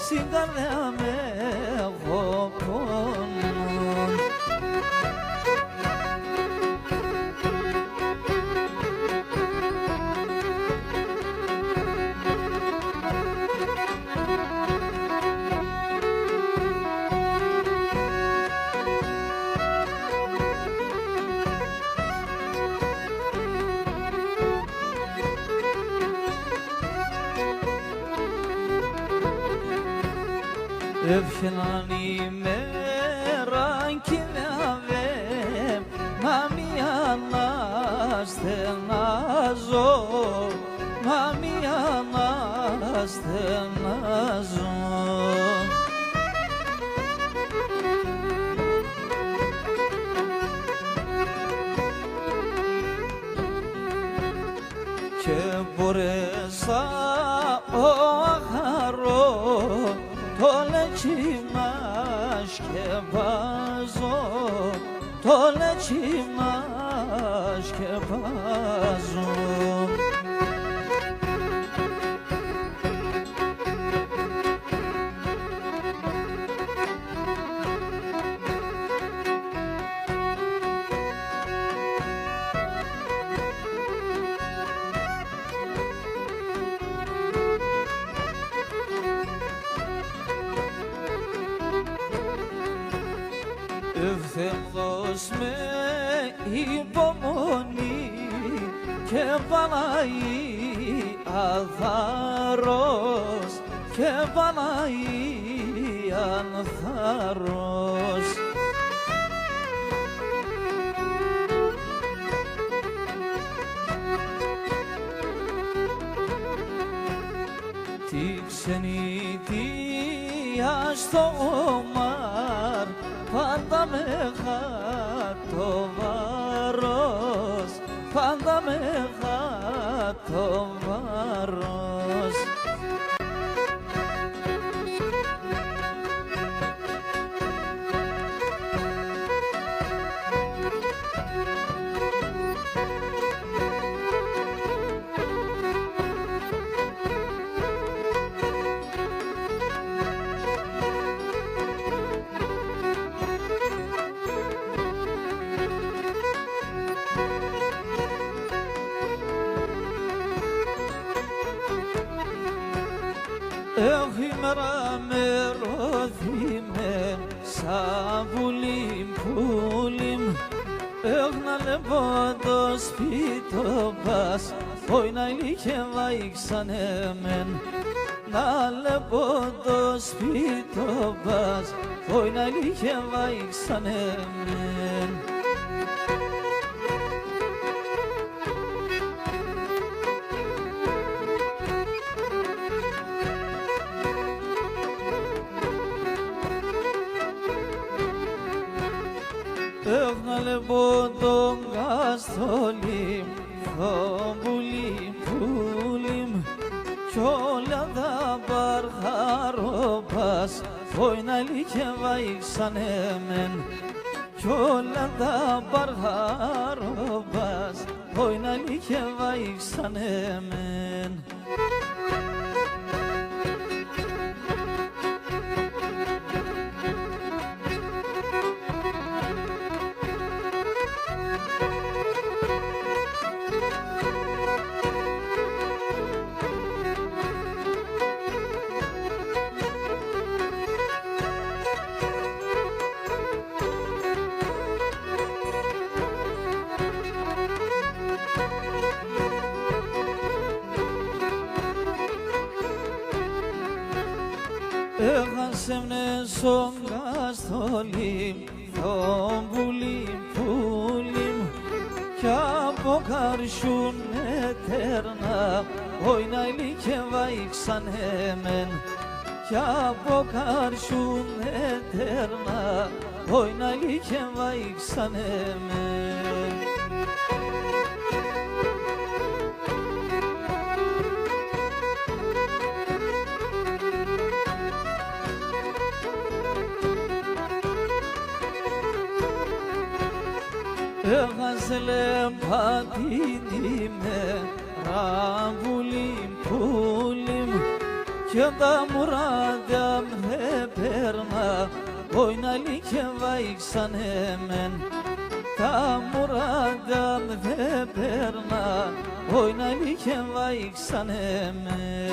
στην καρδιά με έχω πόνο. Εύχαιναν ημέρα κι δε να μη αναστενάζω, να μη αναστενάζω. μπορέσα ο χαρό το λέξιμα σκεπάζω, το λέξιμα σκεπάζω. Ευθέμβος με υπομονή και Παναγί αθάρρος και Παναγί ανθάρρος. Τη ξενιτία στο μάρ πάντα μεγά το βάρος, πάντα μεγά το βάρος. Ημέρα με ρώθημε σαν πουλί πουλίμ, να λεπώ το σπίτο πας, όι να ηλικεύα ήξανεμεν. Να λεπώ το σπίτο πας, όι να ηλικεύα ήξανεμεν. Έβγαλε τον καστόλι, το πουλί πουλίμ, κι όλα τα παρχαρόπας, όι να ηλικεύα ήξανεμεν. Κι όλα τα παρχαρόπας, όι να ηλικεύα ήξανεμεν. Έχασεμνε στον καστόλι, τον πουλί πουλίμ, κι από καρσούν ετερνά, όι να ηλικεύα ήξανεμεν. Κι από καρσούν ετερνά, όι να ηλικεύα ήξανεμεν. Έχασε λεμπατίνι με ραμπουλί πουλίμ, κι τα μουράδια με περνά, όι να ηλικεύα ήξανεμεν. Τα μουράδια με περνά, όι να ηλικεύα ήξανεμεν.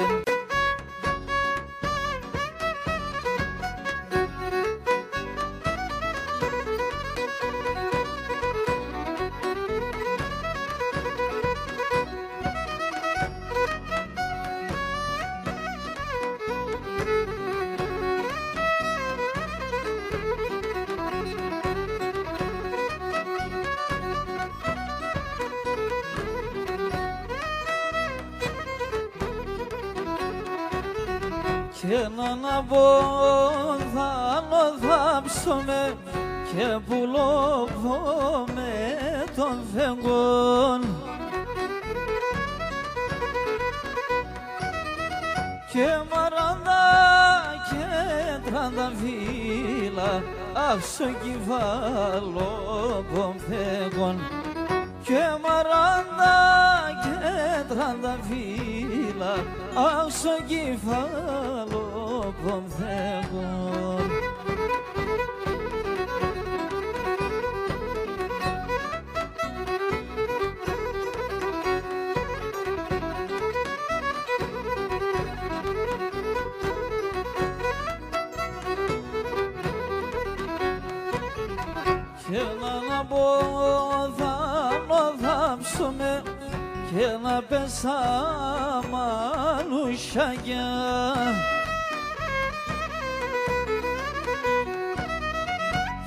Και έναν απόδαλο θάψομαι και πουλώβω με τον φεγγόν. και μαράντα και τρανταφύλλα αχ στο κεφάλο πομφέγων και μαράντα και τρανταφύλλα αχ στο κεφάλο πομφέγων. Και να μπω θα ψωμέ και να πέσα μαλουσάκια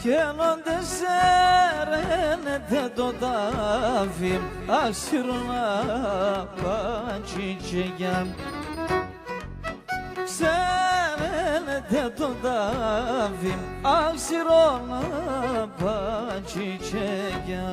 και να τεσσέρενετε το τάφι ασύρνα πατσιτσέγια ξέρετε το τάφι ασύρνα πατσιτσέγια.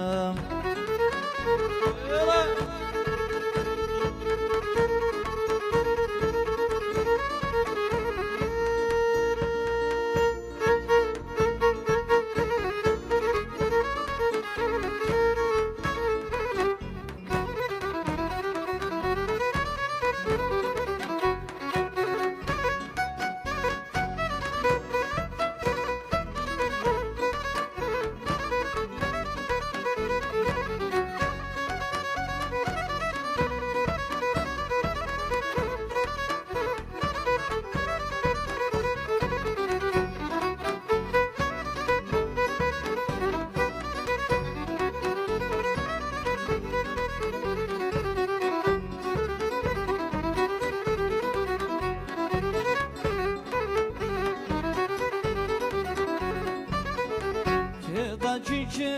Και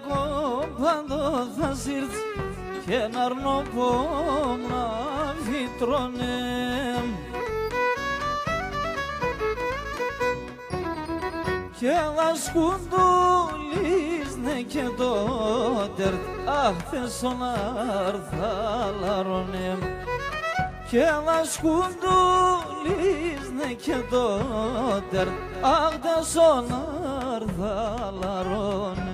κομπάντο θα σύρθ και να αρνοπώ να φυτρώνε και να σκουντούλισνε και το τερτ αχ θέσω να έρθα λαρώνε και να σκουντούλισνε και το τερτ αχ θέσω να έρθα λαρώνε.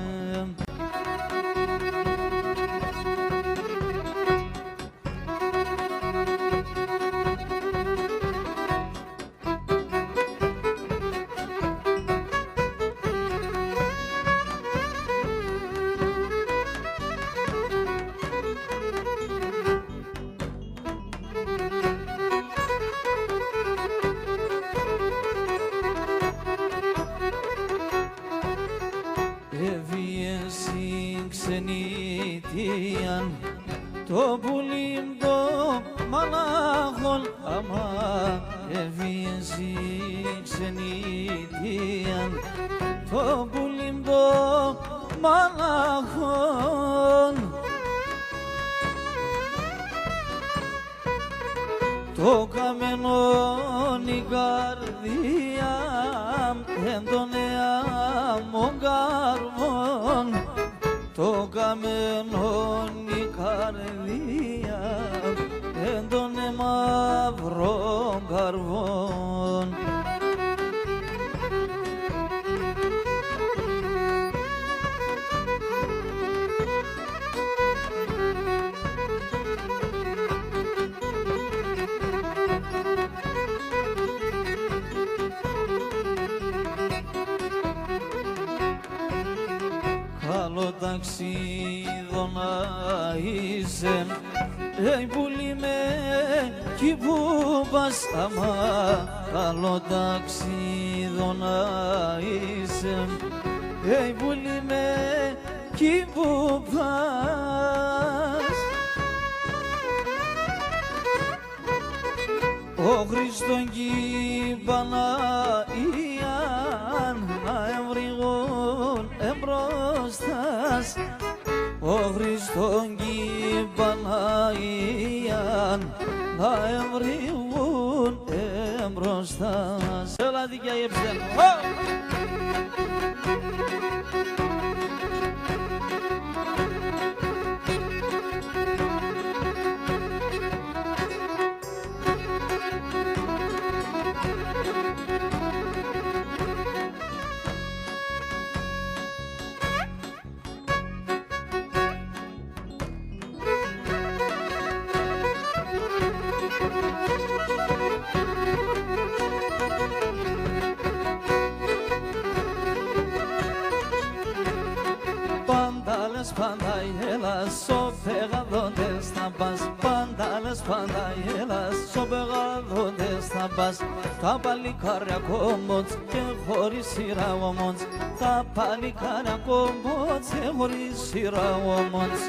Ξενιτίαν το πουλίμ το μανάχον αμά εβίεση ξενιτίαν το πουλίμ το μανάχον το καμενόν η καρδία εν τον εάμον καρμόν το καμενόν η καρδία εν τον μαύρον καρβόν. Καλό ταξίδο να είσαι, πουλί με κι που πας αμά. Καλό ταξίδο να είσαι, πουλί με κι που πας. Ο Χριστόν κι η Παναγία να εμβριγούν εμπροστάς. Ο Χριστόν κι η Παναγία να εμβριγούν εμπροστάς. Έλα δικιά η Εψέλ. λες πάντα γελάς, ο πεγαδόντες θα πας. Πάντα λες πάντα γελάς, ο πεγαδόντες θα πας. Τα παλικάρια κόμποτς και χωρίς σειρά όμως. Τα παλικάρια κόμποτς και χωρίς σειρά όμως.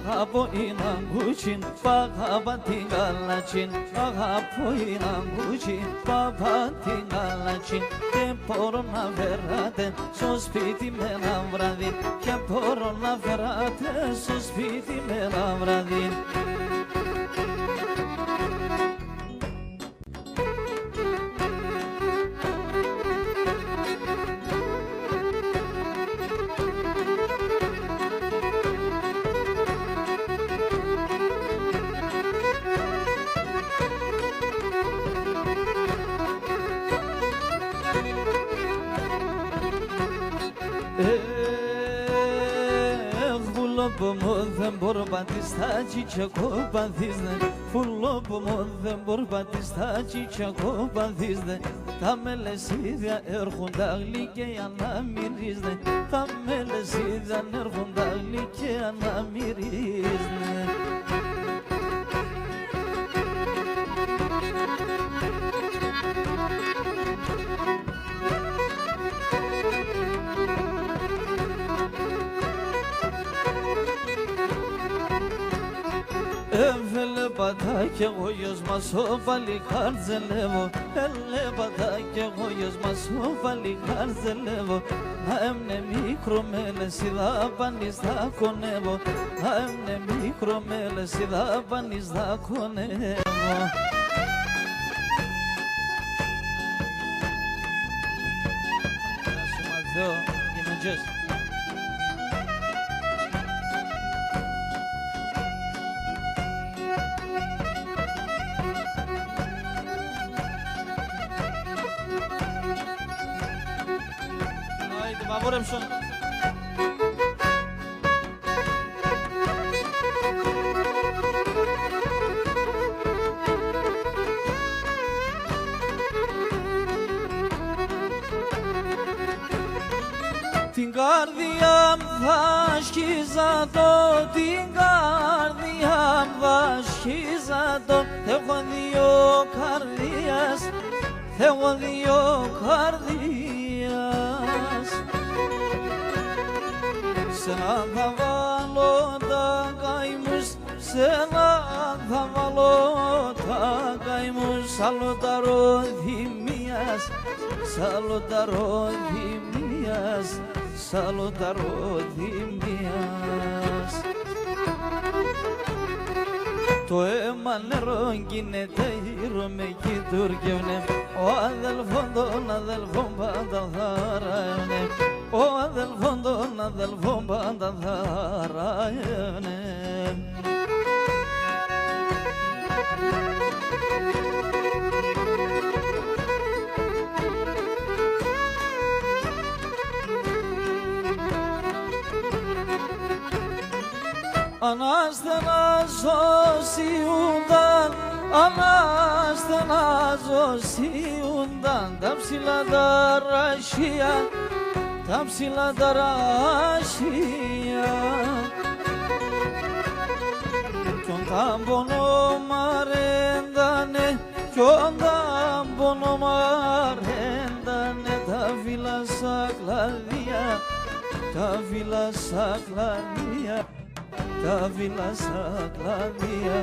Αγαπώ είναι αγκούτσιν, παγάπα την καλατσιν. Αγαπώ είναι αγκούτσιν, παγάπα την καλατσιν. Και μπορώ να βεράτε στο σπίτι με ένα βράδυ. Και μπορώ να βεράτε στο σπίτι με ένα βράδυ. Δεν μπορώ πατιστάκι και κοπανθίζne. Φουλόπο μου δεν μπορώ πατιστάκι και κοπανθίζne. Τα μελεσίδια έρχονται γλυκαία να μυρίζne. Τα μελεσίδια έρχονται γλυκαία να μυρίζne. Έλεπατα κι εγώ γιος μας ο παλικάρ ζελεύω. Έλεπατα κι εγώ γιος μας ο παλικάρ ζελεύω. Να έμνε μικρό μέλες η δάπανης θα κονεύω. Να έμνε μικρό μέλες η δάπανης θα κονεύω. Θεό και με τζες. Παπορέμψον. Την καρδιά μου θα σκίζα το, την καρδιά μου θα σκίζα το. Έχω δύο καρδιάς, έχω δύο καρδιάς. Σένα θα βάλω τα καημούς, σένα θα βάλω τα καημούς. Σ' τα ροδιμίας, σ' τα ροδιμίας, σ' τα ροδιμίας. Το αίμα νερό γίνεται γύρω με κοιτουργεύνε. Ο αδελφόν των αδελφών πάντα θα ραεύνε. Ο αδελφόν των αδελφών πάντα θα ραεύνε. Αναστενάζω σιούνταν, αναστενάζω σιούνταν. Τα ψηλά τα ρασιά, τα ψηλά τα ρασιά. Κι όντα πόνο μαρέντανε, κι όντα πόνο μαρέντανε. Τα φύλλα σαν κλαδιά, τα φύλλα σαν κλαδιά, τα φύλλα σαν κλαδιά.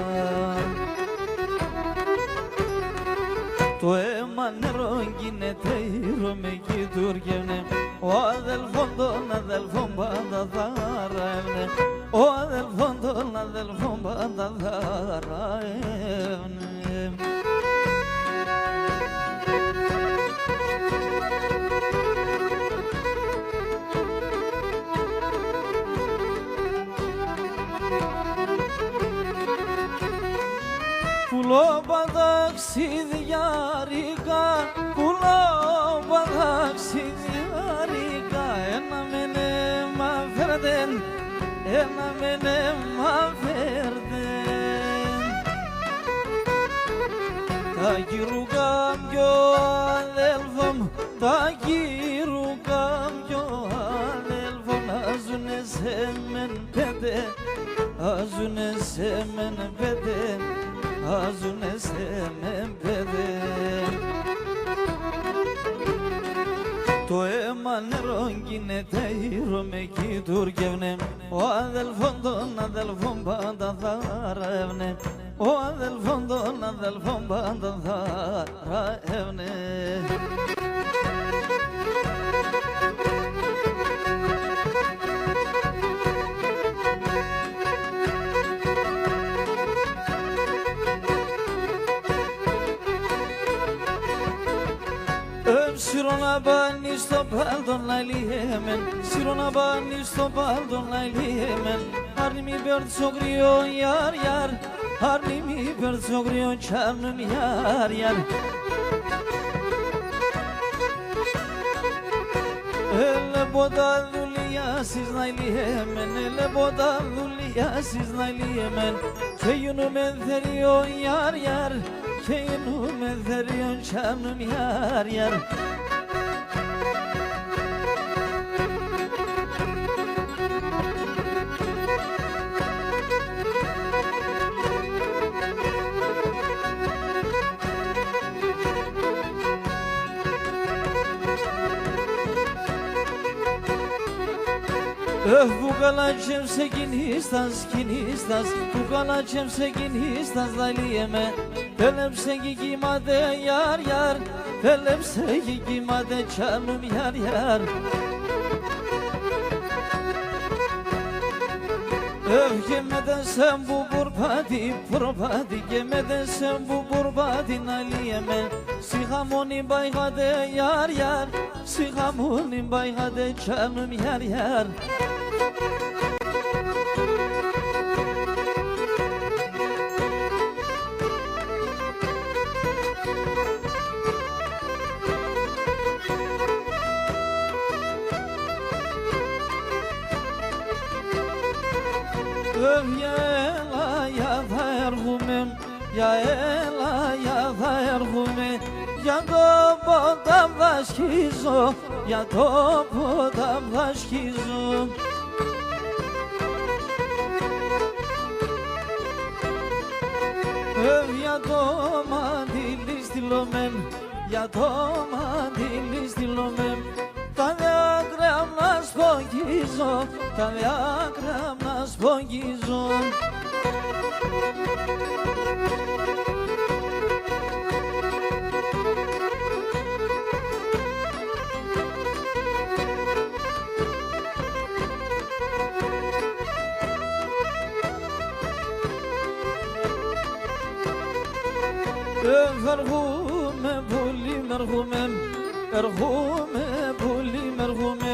Το αίμα νερό γίνεται γύρω με κοιτουργεύνε. Ο αδελφόν των αδελφών πάντα θα ραεύνε. Ο αδελφόν των αδελφών πάντα θα ραεύνε. ένα μενέμα φέρδεν. Τα γυρουκάμιο αδέλφο μου, τα γυρουκάμιο αδέλφο μου, άζουνε σε μεν πέντε, άζουνε σε μεν πέντε, άζουνε σε μεν πέντε. Το αίμα νερό γίνεται ήρωμε κι τουρκεύνε, ο αδελφόν των αδελφών πάντα θα ρεύνε, ο αδελφόν των αδελφών πάντα θα ρεύνε. Σύρω να πάνει στο πάντον να λιέμεν, σύρω να πάνει στο πάντον να λιέμεν. Άρνη μη περτσο γρίο ιάρ ιάρ, άρνη μη περτσο γρίο τσάρνουν ιάρ ιάρ. Έλε ποτα δουλειάσεις να λιέμεν, έλε ποτα δουλειάσεις να λιέμεν. Και γίνουμε θεριό ιάρ ιάρ, και γίνουμε θεριό τσάρνουν ιάρ ιάρ. Που καλάτσεμ σε κινήστας, κινήστας, που καλάτσεμ σε κινήστας δαλίεμαι. Πέλεψε κι κοιμάται ιάρ ιάρ, πέλεψε κι κοιμάται τσάνουν ιάρ ιάρ. Και μετά σε μπουμπουρπάτι, προπάτι, και μετά σε μπουμπουρπάτι να λύεμαι. Σιχαμόνι μπαϊγάτε ιάρ ιάρ, σιχαμόνι μπαϊγάτε τσάνουν ιάρ ιάρ. Για έλα, για θα έρχομαι, για έλα, για θα έρχομαι. Για το ποτά βασχίζω, για το ποτά βασχίζω. Για το μαντήλι στυλωμέν, για το μαντήλι στυλωμέν. Τα διάκρα να σπογγίζω, τα διάκρα να σπογγίζω. Έρχομαι πολύ, έρχομαι, έρχομαι πολύ, έρχομαι.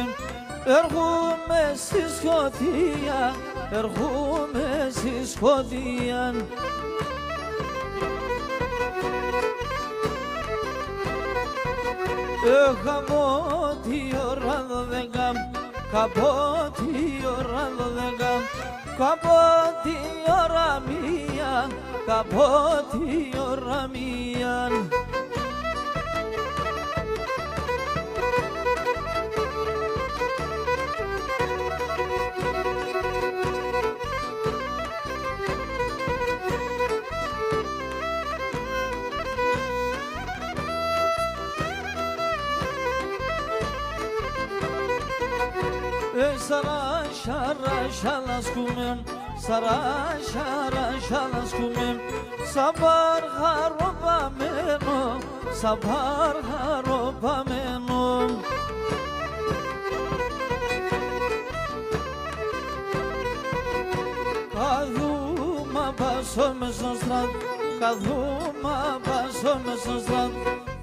Έρχομαι στη Σκωτία, έρχομαι στη Σκωτία. Καμπότη ώρα 12, καμπότη ώρα 12, καμπότη ώρα 1, καμπότη ώρα 1. Σαρά şara şalas kumem, sara şara şalas kumem. Sabar haroba meno, sabar haroba meno. Kaduma baso meson strat, kaduma baso meson strat.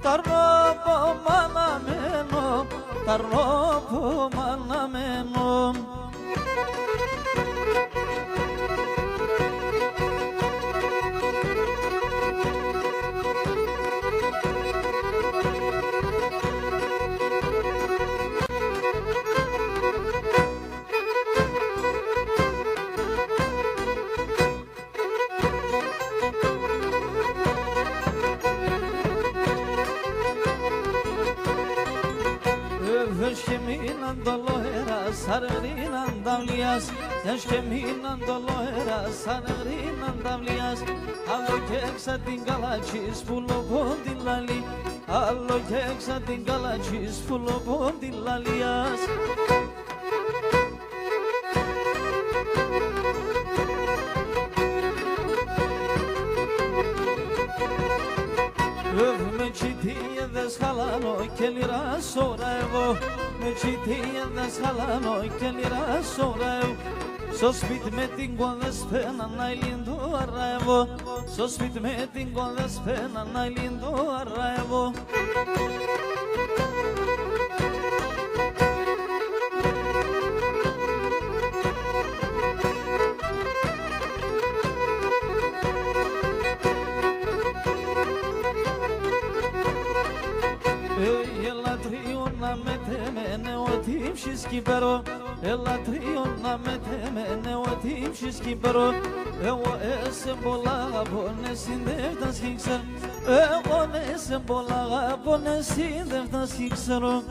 Tarnopo manameno, tarnopo manameno. doloeras argrinan davlias Eşkeminan doloeras argrinan davlias Άλλο και έξα την καλατσίς που λοπών την λαλή Άλλο και έξα την καλατσίς που λοπών την λαλιάς Με τσιτίες χαλάνω και λιρά σωρεύω Με τσιτίες χαλάνω και λιρά σωρεύω Στο σπίτι με την κοδεσπένα να λίντο αρραεύω Στο σπίτι με την κοδεσπένα να λίντο αρραεύω Ελατριώνα με τέμενε ότι ψησκυπερό Ελατριώνα με τέμενε ότι ψησκυπερό Εγώ σε πολλά αγάπωνε συνδεύτας κι ξέρω Εγώ σε πολλά αγάπωνε συνδεύτας κι ξέρω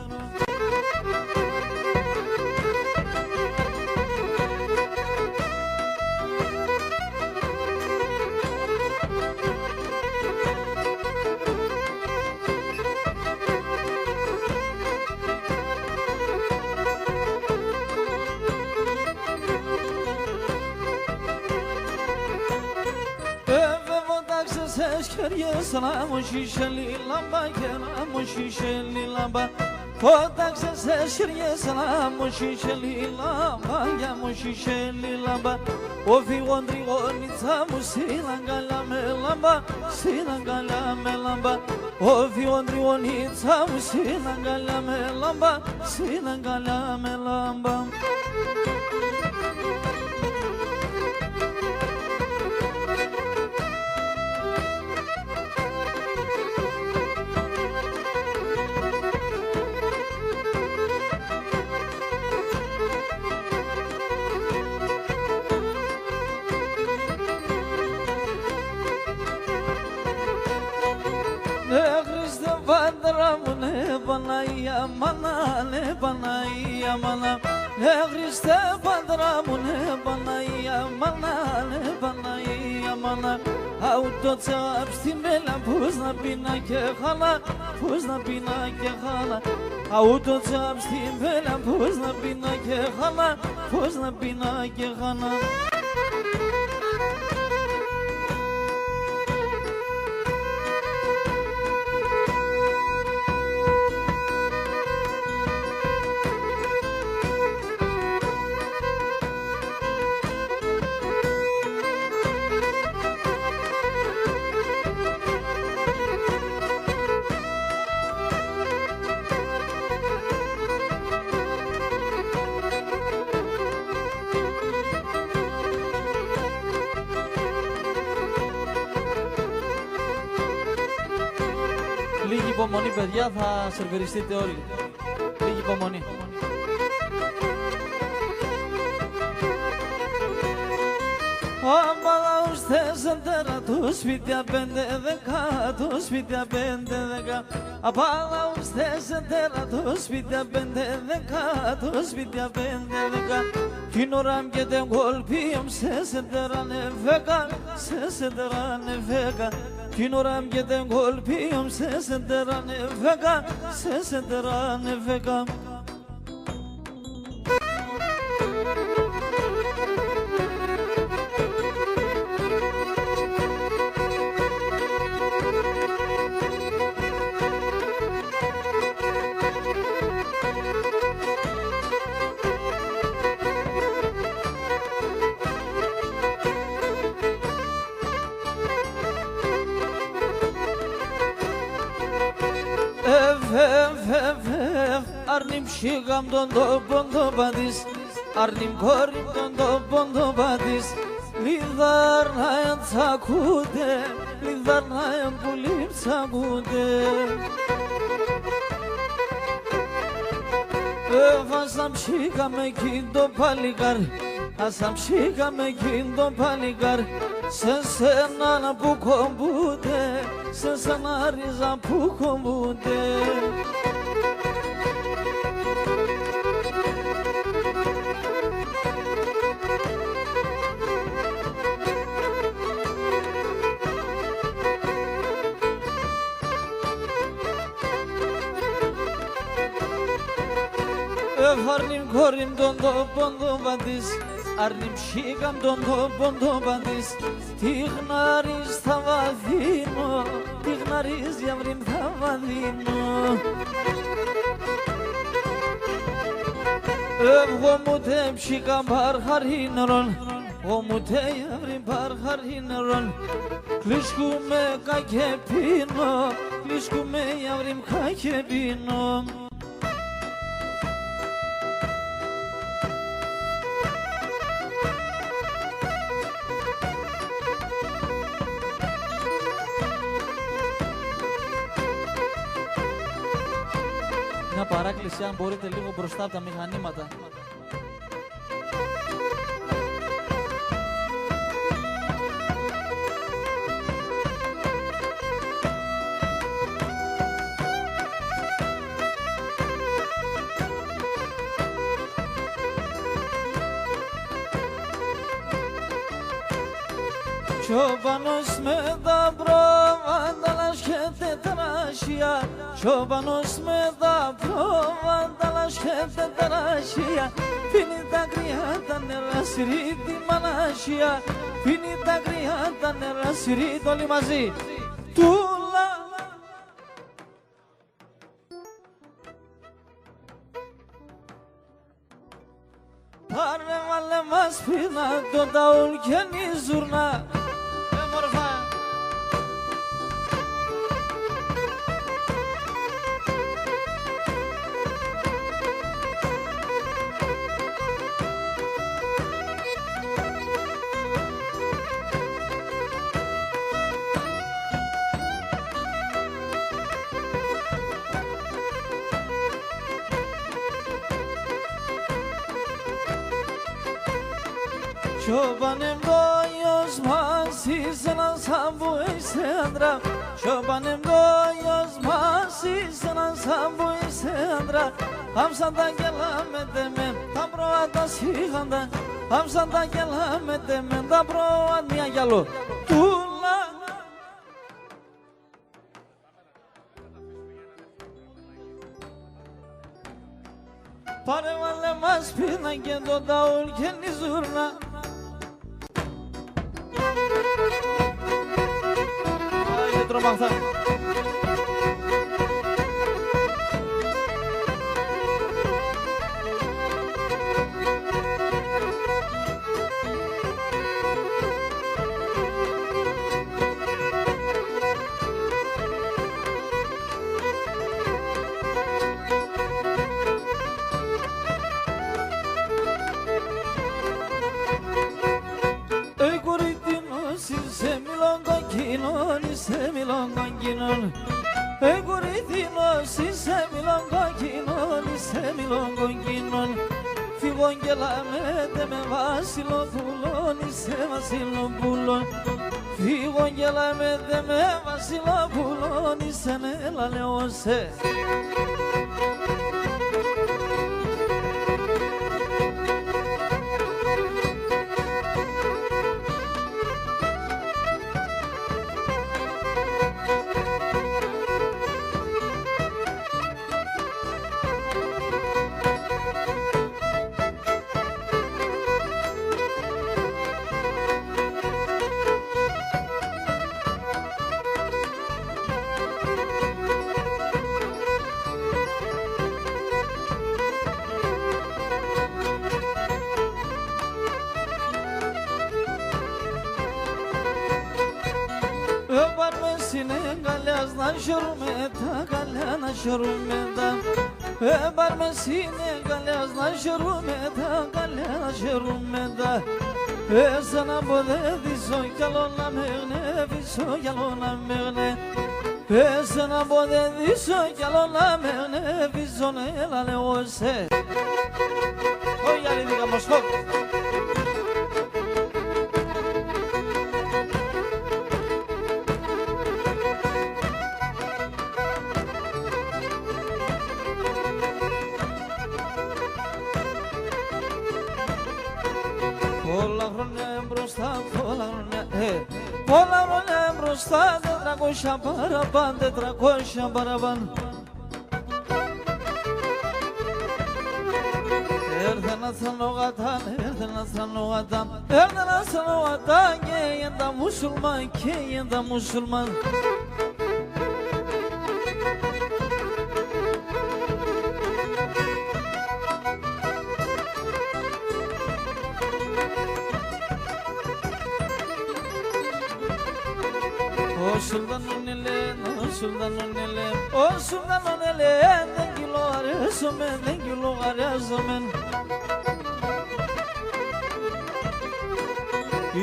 Χεριές να μου σիշελει λάμπα και να μου σիշελει λάμπα Φώταξε σε χεριές να μου σիշελει λάμπα και μου σիշελει λάμπα Ο φυγόν τριγώνιτσα μου συναγκαλιά με λάμπα Συναγκαλιά με λάμπα Ο φυγόν τριγώνιτσα μου συναγκαλιά με λάμπα Συναγκαλιά με λάμπα Πάντρα μου ναι Παναγία μάνα, ναι Παναγία μάνα Χριστέ πάντρα μου ναι Παναγία μάνα, ναι Παναγία μάνα Αούτο τσάπ στην μέλα πώς να πίνα και χάλα Πώς να πίνα και χάλα Αούτο τσάπ στην μέλα πώς να πίνα και χάλα Πώς να πίνα και χάλα Λίγη υπομονή παιδιά, θα σερβιριστείτε όλοι. Λίγη υπομονή. Άμα ουστές εντέρα του σπίτια 5-10, του σπίτια 5-10 Απάλα ουστές εντέρα του σπίτια 5-10, του σπίτια 5-10 Την ώρα και την κολπίεμ σε σεντεράνε φέκα, σε σεντεράνε φέκα Την ώρα και την κολπίεμ σε σεντεράνε φέκα, σε σεντεράνε φέκα Arnim şigam don do bondo badis Arnim korim don do bondo badis Lidar nayan sakude Lidar nayan bulim sakude Asam şigam ekin do paligar Asam şigam ekin do paligar Sen senana bu kombude Sen sana rizam bu kombude Εφάρνιμ κόριμ τον τόπον το παντής, άρνιμ σίγαμ τον τόπον το παντής. Τι γνωρίς θα βαδίνω, τι γνωρίς διαβρίμ θα βαδίνω. Εγώ μου τε ψήκαμ παρχαρίνερον, εγώ μου τε διαβρίμ παρχαρίνερον. Κλίσκουμε κάκε πίνω, κλίσκουμε διαβρίμ κάκε πίνω. Μια παράκληση αν μπορείτε λίγο μπροστά από τα μηχανήματα. Κι ο Πανός με τα πρόβατα λασχέται τεράστια, κι ο Πανός με τα πρόβατα λασχέται τεράστια. Πίνει τα κρυά τα νερά σιρή τη μανάσια, πίνει τα κρυά τα νερά σιρή όλοι μαζί. Τούλα. Πάρε βάλε μας πίνα το ταούλ και η ζουρνά. Κι ο πανεμπόιος μας είσαι ένας άμπου είσαι άντρα, κι ο πανεμπόιος μας είσαι ένας άμπου είσαι άντρα. Άμψαν τα γελά με τεμέν, τα πρόβατα σύγχαντα, άμψαν τα γελά με τεμέν, τα πρόβατα μια γυαλό. Τούλα. Πάρε βάλε μας πίνα και το ταούλ και η ζουρνά. Τρομαχθά. Είσαι μιλογκοκκίνον, είσαι μιλογκοκκίνον. Κορίθινος, είσαι μιλογκοκκίνον, είσαι μιλογκοκκίνον. Φύγον και λαμέτε με βασιλοπούλον, είσαι βασιλοπούλον. Φύγον και λαμέτε με βασιλοπούλον, είσαι με λαλεώσε. Συνεγαλιάς να χαιρούμε τα καλιά να χαιρούμε τα. Πάρμε συνεγαλιάς να χαιρούμε τα καλιά να χαιρούμε τα. Σαν να ποδεύησω κι άλλο να με γνεύησω κι άλλο να με γνεύησω. Σαν να ποδεύησω κι άλλο να με γνεύησω έλα λέω σε. Όχι άλλη δίκα μοσχό. Πολλά χρόνια μπροστά, πολλά χρόνια μπροστά, 400 παραπάνω, 400 παραπάνω. Hasan Ogatan, Erden Hasan Ogatan, Erden Hasan Ogatan, Keyenda Müslüman, Keyenda Müslüman. O sultanın ele, o sultanın ele, o sultanın ele, dengilo arasumen, dengilo arasumen.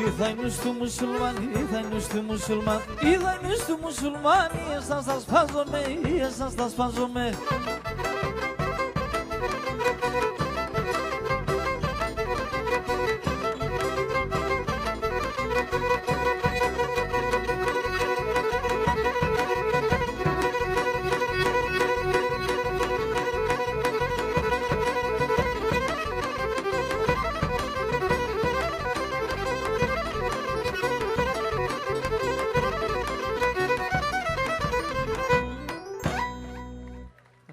İzay nüstü Müslüman, İzay nüstü Müslüman, İzay nüstü Müslüman, İyesans das fazome, İyesans das fazome.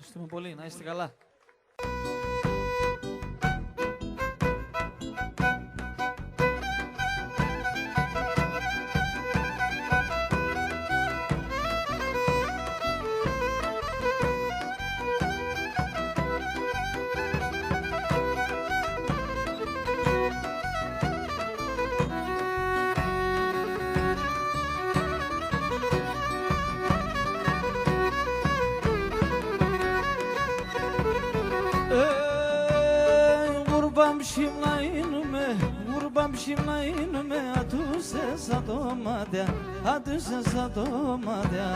Ευχαριστούμε πολύ, να είστε καλά. Gurbam şimlayinme, atu sesa domadea, atu sesa domadea.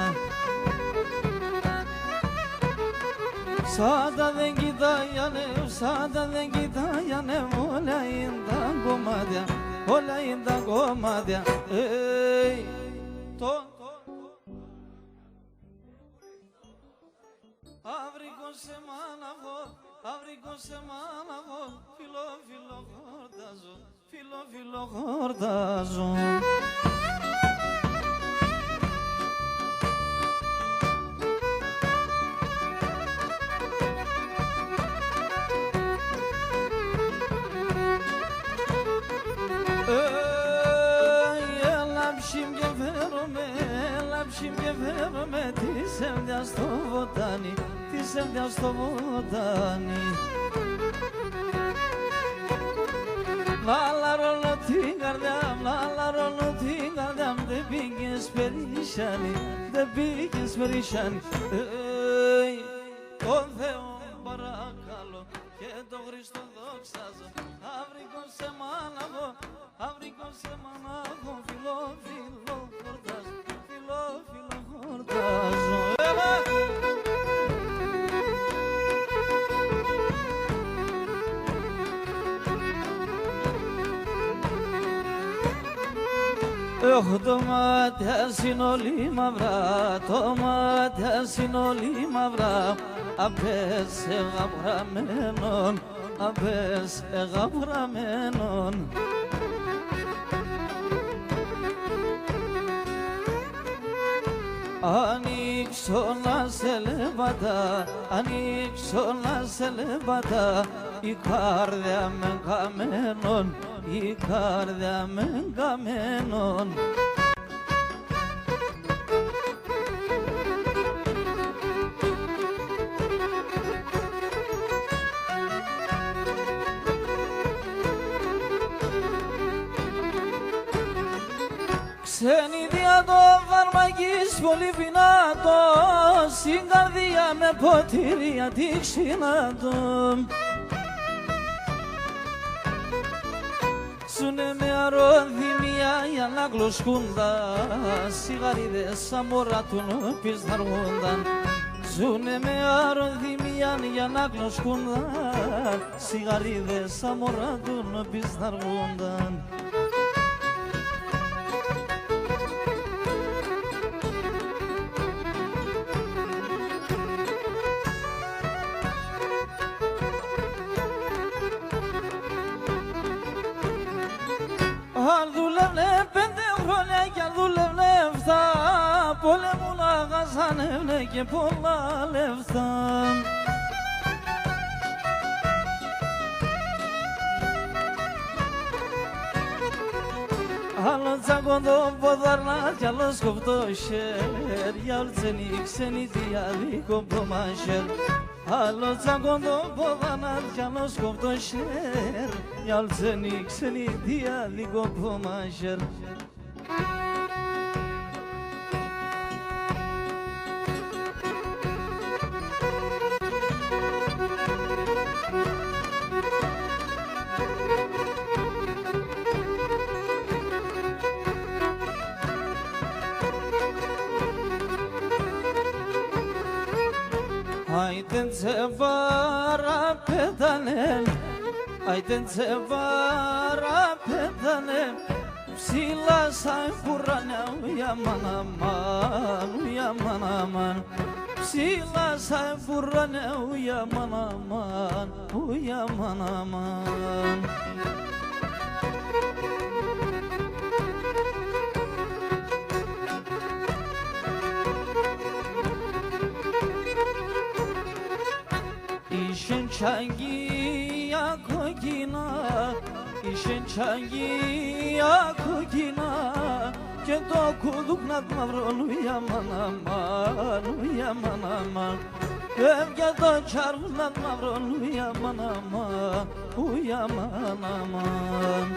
Sada dengi dayane, sada dengi dayane, olayindan gomadea, olayindan gomadea. Ey, ton. Avrikon semana vo, avrikon semana vo, filo filo gordazo, filo filo gordazo. Elapşim geferme, tisem de sto vodani, tisem de sto vodani. Lalarolo tingardam, de bigis perişani, de bigis perişani. Ey, τον Θεό παρακαλώ και τον Χριστό δόξαζω. Αυρικό σε μάναβο, αυρικό σε μάναβο, φιλό, φιλό, χορτάζω, φιλό, φιλό, χορτάζω. Έχω το μάτια συνολή μαυρά, το μάτια συνολή μαυρά. Απες εγαβραμένον, απες εγαβραμένον. Ανοίξω να σε λεβατά, ανοίξω να σε λεβατά. Η καρδιά με καμένον, η καρδιά με καμένον. Ξενιδία το φαρμακής πολύ δυνατό, στην καρδιά με ποτήρια δείξινατο. Σουνε με αρρώδημια οι αναγλωσκούνταν, σιγαρίδες σαν μωρά του νοπής θαργούνταν. Ζουνε με αρρώδημια οι αναγλωσκούνταν, σιγαρίδες σαν μωρά του νοπής θαργούνταν. Αν δούλευνε 5 χρόνια κι αν δούλευνε 7, πολέμουν αγαζάνευνε και πολλά λεφτά. Άλλο τσακοντό ποδαρνά κι άλλο σκοπτό χέρ, για ορτσενή ξενή διάδικο προμάχερ. Άλλο τσακοντό ποδαρνά κι άλλο σκοπτό χέρ, για ορτσενή ξενή διάδικο προμάχερ. Aydın sevara pedalem, aydın sevara pedalem. Sila say Kur'an'a uyaman aman, uyaman aman. Sila say Kur'an'a uyaman aman, uyaman aman. İşin çangiya kogina, işin çangiya kogina. Ke dokuduk nadmavron uyaman aman, uyaman aman. Evge doçar nadmavron uyaman aman, uyaman aman.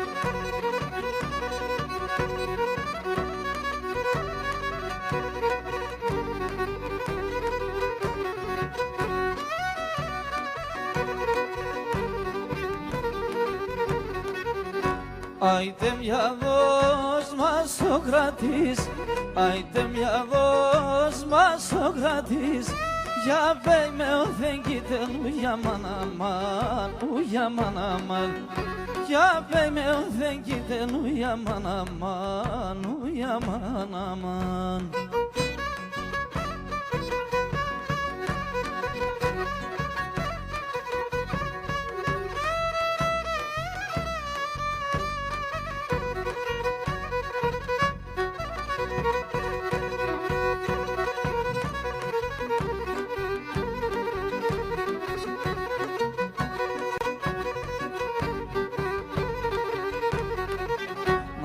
Aydem Yavuzma Sokratis, aydem Yavuzma Sokratis. Ya beyme öfen giden uyaman aman, uyaman aman. Ya beyme öfen giden uyaman aman, uyaman aman.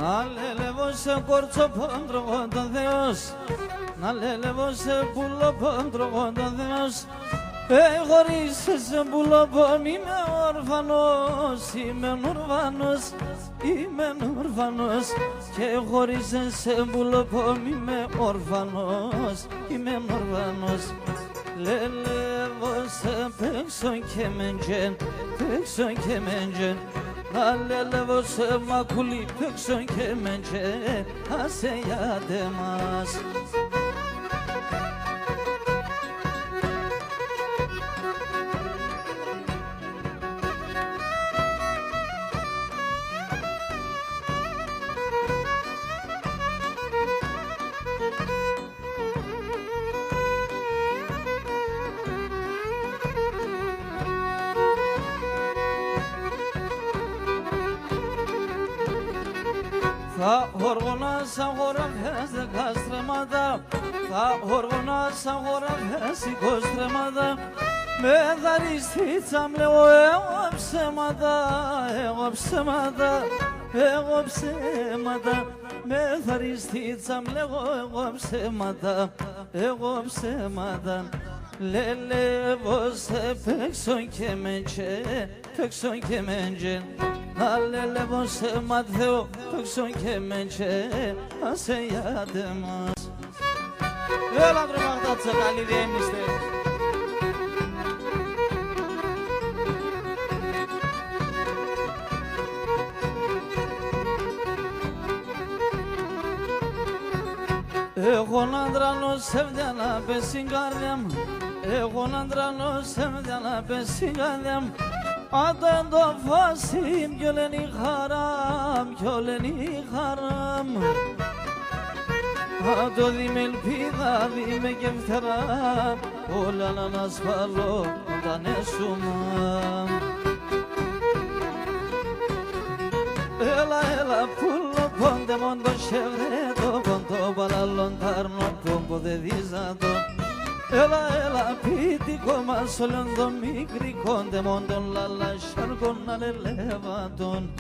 Να λελεύωσε κόρτσο πόντρογο το Θεός, να λελεύωσε πουλο πόντρογο το Θεός. Χωρίς σε πουλοπό είμαι ορφανός, είμαι ορφανός, είμαι ορφανός. Και χωρίς σε πουλοπό είμαι ορφανός, είμαι ορφανός. Λελεύωσε παίξω και μεντζεν, παίξω και μεντζεν. Να λελεύωσε μακουλή παίξω και μεντζεν, άσε γιάτε μας. Θα οργωνάσα χωραφές δεκάστρεματα, θα οργωνάσα χωραφές οικοστρεματα. Με δαριστήτσα μλέω εγώ ψέματα, εγώ ψέματα, εγώ ψέματα. Με δαριστήτσα μλέω εγώ ψέματα, εγώ ψέματα. Λελεύω σε παίξω και μεντζε, παίξω και μεντζε. Να λελεύω σε Ματθαίο, παίξω και μεντζε, άσε γιάτε μας. Έλα τρομακτάτσα, καλή διέμιστε. Εγώ να ντρανώ σε να πες στην καρδιά μου, εγώ να ντρανώ σε να πες στην καρδιά μου. Αν δεν το φάσει ποιο λένε η χαρά, ποιο λένε η χαρά μου. Αν το δει με ελπίδα, δει με και φτερά, όλα να ανασφαλώ όταν έσουμα. Έλα, έλα, πουλο πόντε μόντο σεβρέτο, πόντο παλαλοντάρνο, πόμπο δε δίζατο. Έλα, έλα, πίτικο μας όλον το μικρή κόντε μόντον λαλά σαρκον αλελεύατον.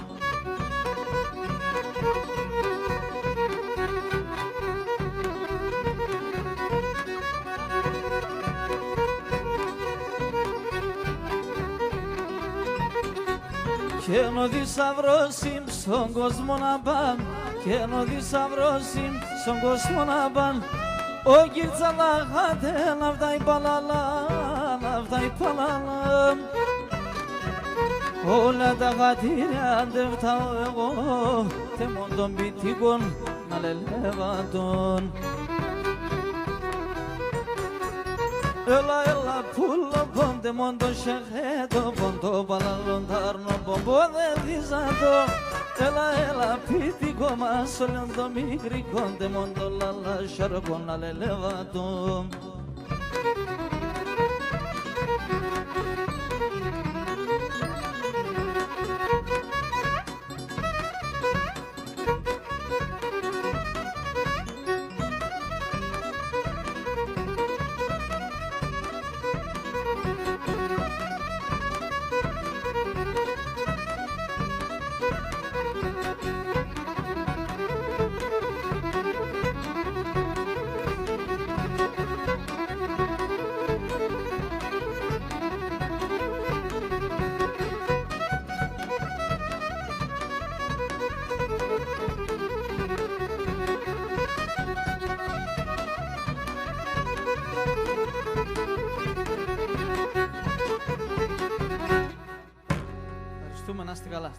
και ενώ θησαυρός είμαι στον κόσμο να παν, και ενώ θησαυρός είμαι στον κόσμο να παν, ο κύρτσα να χάτε να φτάει παλαλά, να φτάει παλαλά. Όλα τα χατήρια δεν φτάω εγώ, τε μόνο των πιτικών να λελεύατον. Έλα πουλο πόντε μόνο το σεχέτο, πόντο παλαλόν τάρνο πομπό δεν δίζατο. Έλα πιτικό μας όλον το μικρικό, τε μόνο το λαλά σαρκό να λελεύατον. Ευχαριστούμε, να είστε καλά.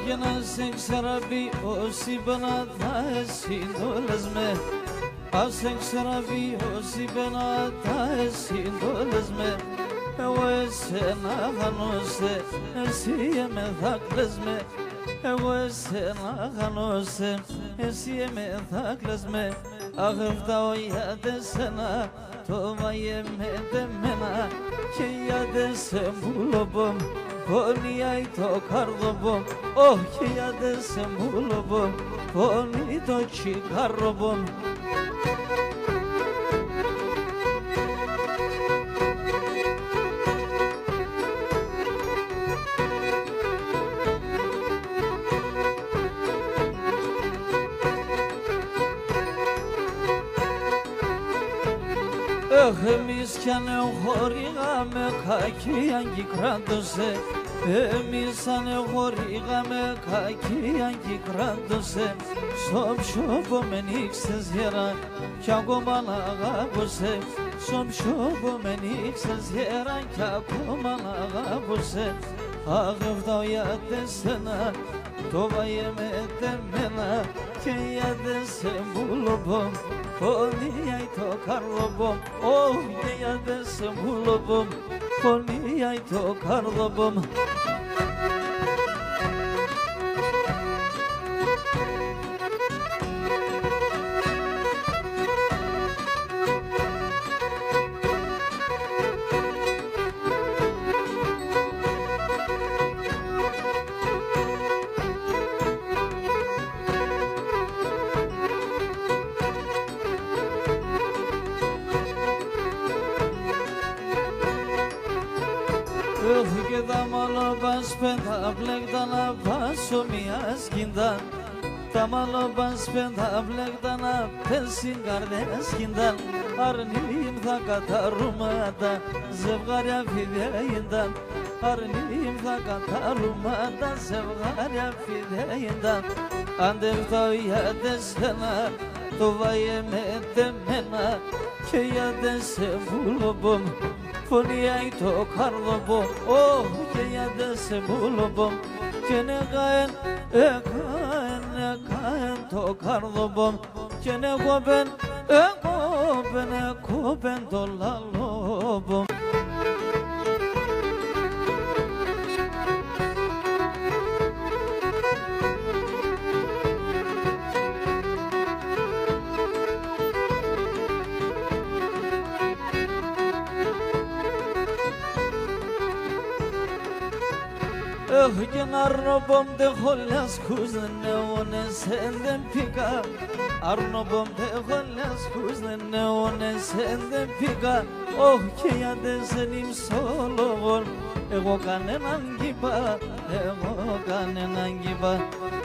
Για να σε ξαραβεί όσοι πένα θα εσύ δόλες με, ας σε ξαραβεί όσοι πένα θα εσύ δόλες με. Εγώ εσένα χανώσε, εσύ με θα κλαις με. Εγώ εσένα χανώσε, εσύ με θα κλαις με. Αχ φτάω για τεσένα, το βαγε με τεμένα, και για τεσέ μπουλοπομ. Πονιάει το καρδοπομ, όχι για τεσέ μπουλοπομ, πονεί το τσικαροπομ. Εμείς κι ανεχωρήγαμε κακίαν κι κράτωσε, εμείς ανεχωρήγαμε κακίαν κι κράτωσε. Στο ψιόπο με νίξες γερά κι ακόμα να αγάπωσε, στο ψιόπο με νίξες γερά κι ακόμα να αγάπωσε. Αχ φτάω για τεσένα, το βαγε με τεμένα, και για τεσέ μπουλοπομ. Πονιάει το καρδοπομ, όχι για τεσέ μπουλοπομ, πονιάει το καρδοπομ. Και τα μαλόπας πενταπλέκτα να πάσω μια σκηντα, τα μαλόπας πενταπλέκτα να πέσει καρδιά σκηντα. Αρνήμ θα καταρρούμε τα ζευγάρια φιδέιντα, αρνήμ θα καταρρούμε τα ζευγάρια φιδέιντα. Αν δεν φτάω για τεσένα, το βαγε με τεμένα, και για τεσέ μπουλοπομ. Πονιάει το καρδοπομ, όχι για τεσέ μπουλοπομ, και νεκαέν το καρδοπομ, και νεκόπεν το λαλόπομ. και να ροπόμτε χολιάς κούζνεώνες εντεν πήκα αρνοπόμτε χολιάς κούζνεώνες εντεν πήκα όχι και γιατί δεν ημσόλογον εγώ κανέναν κύπα εγώ κανέναν κύπα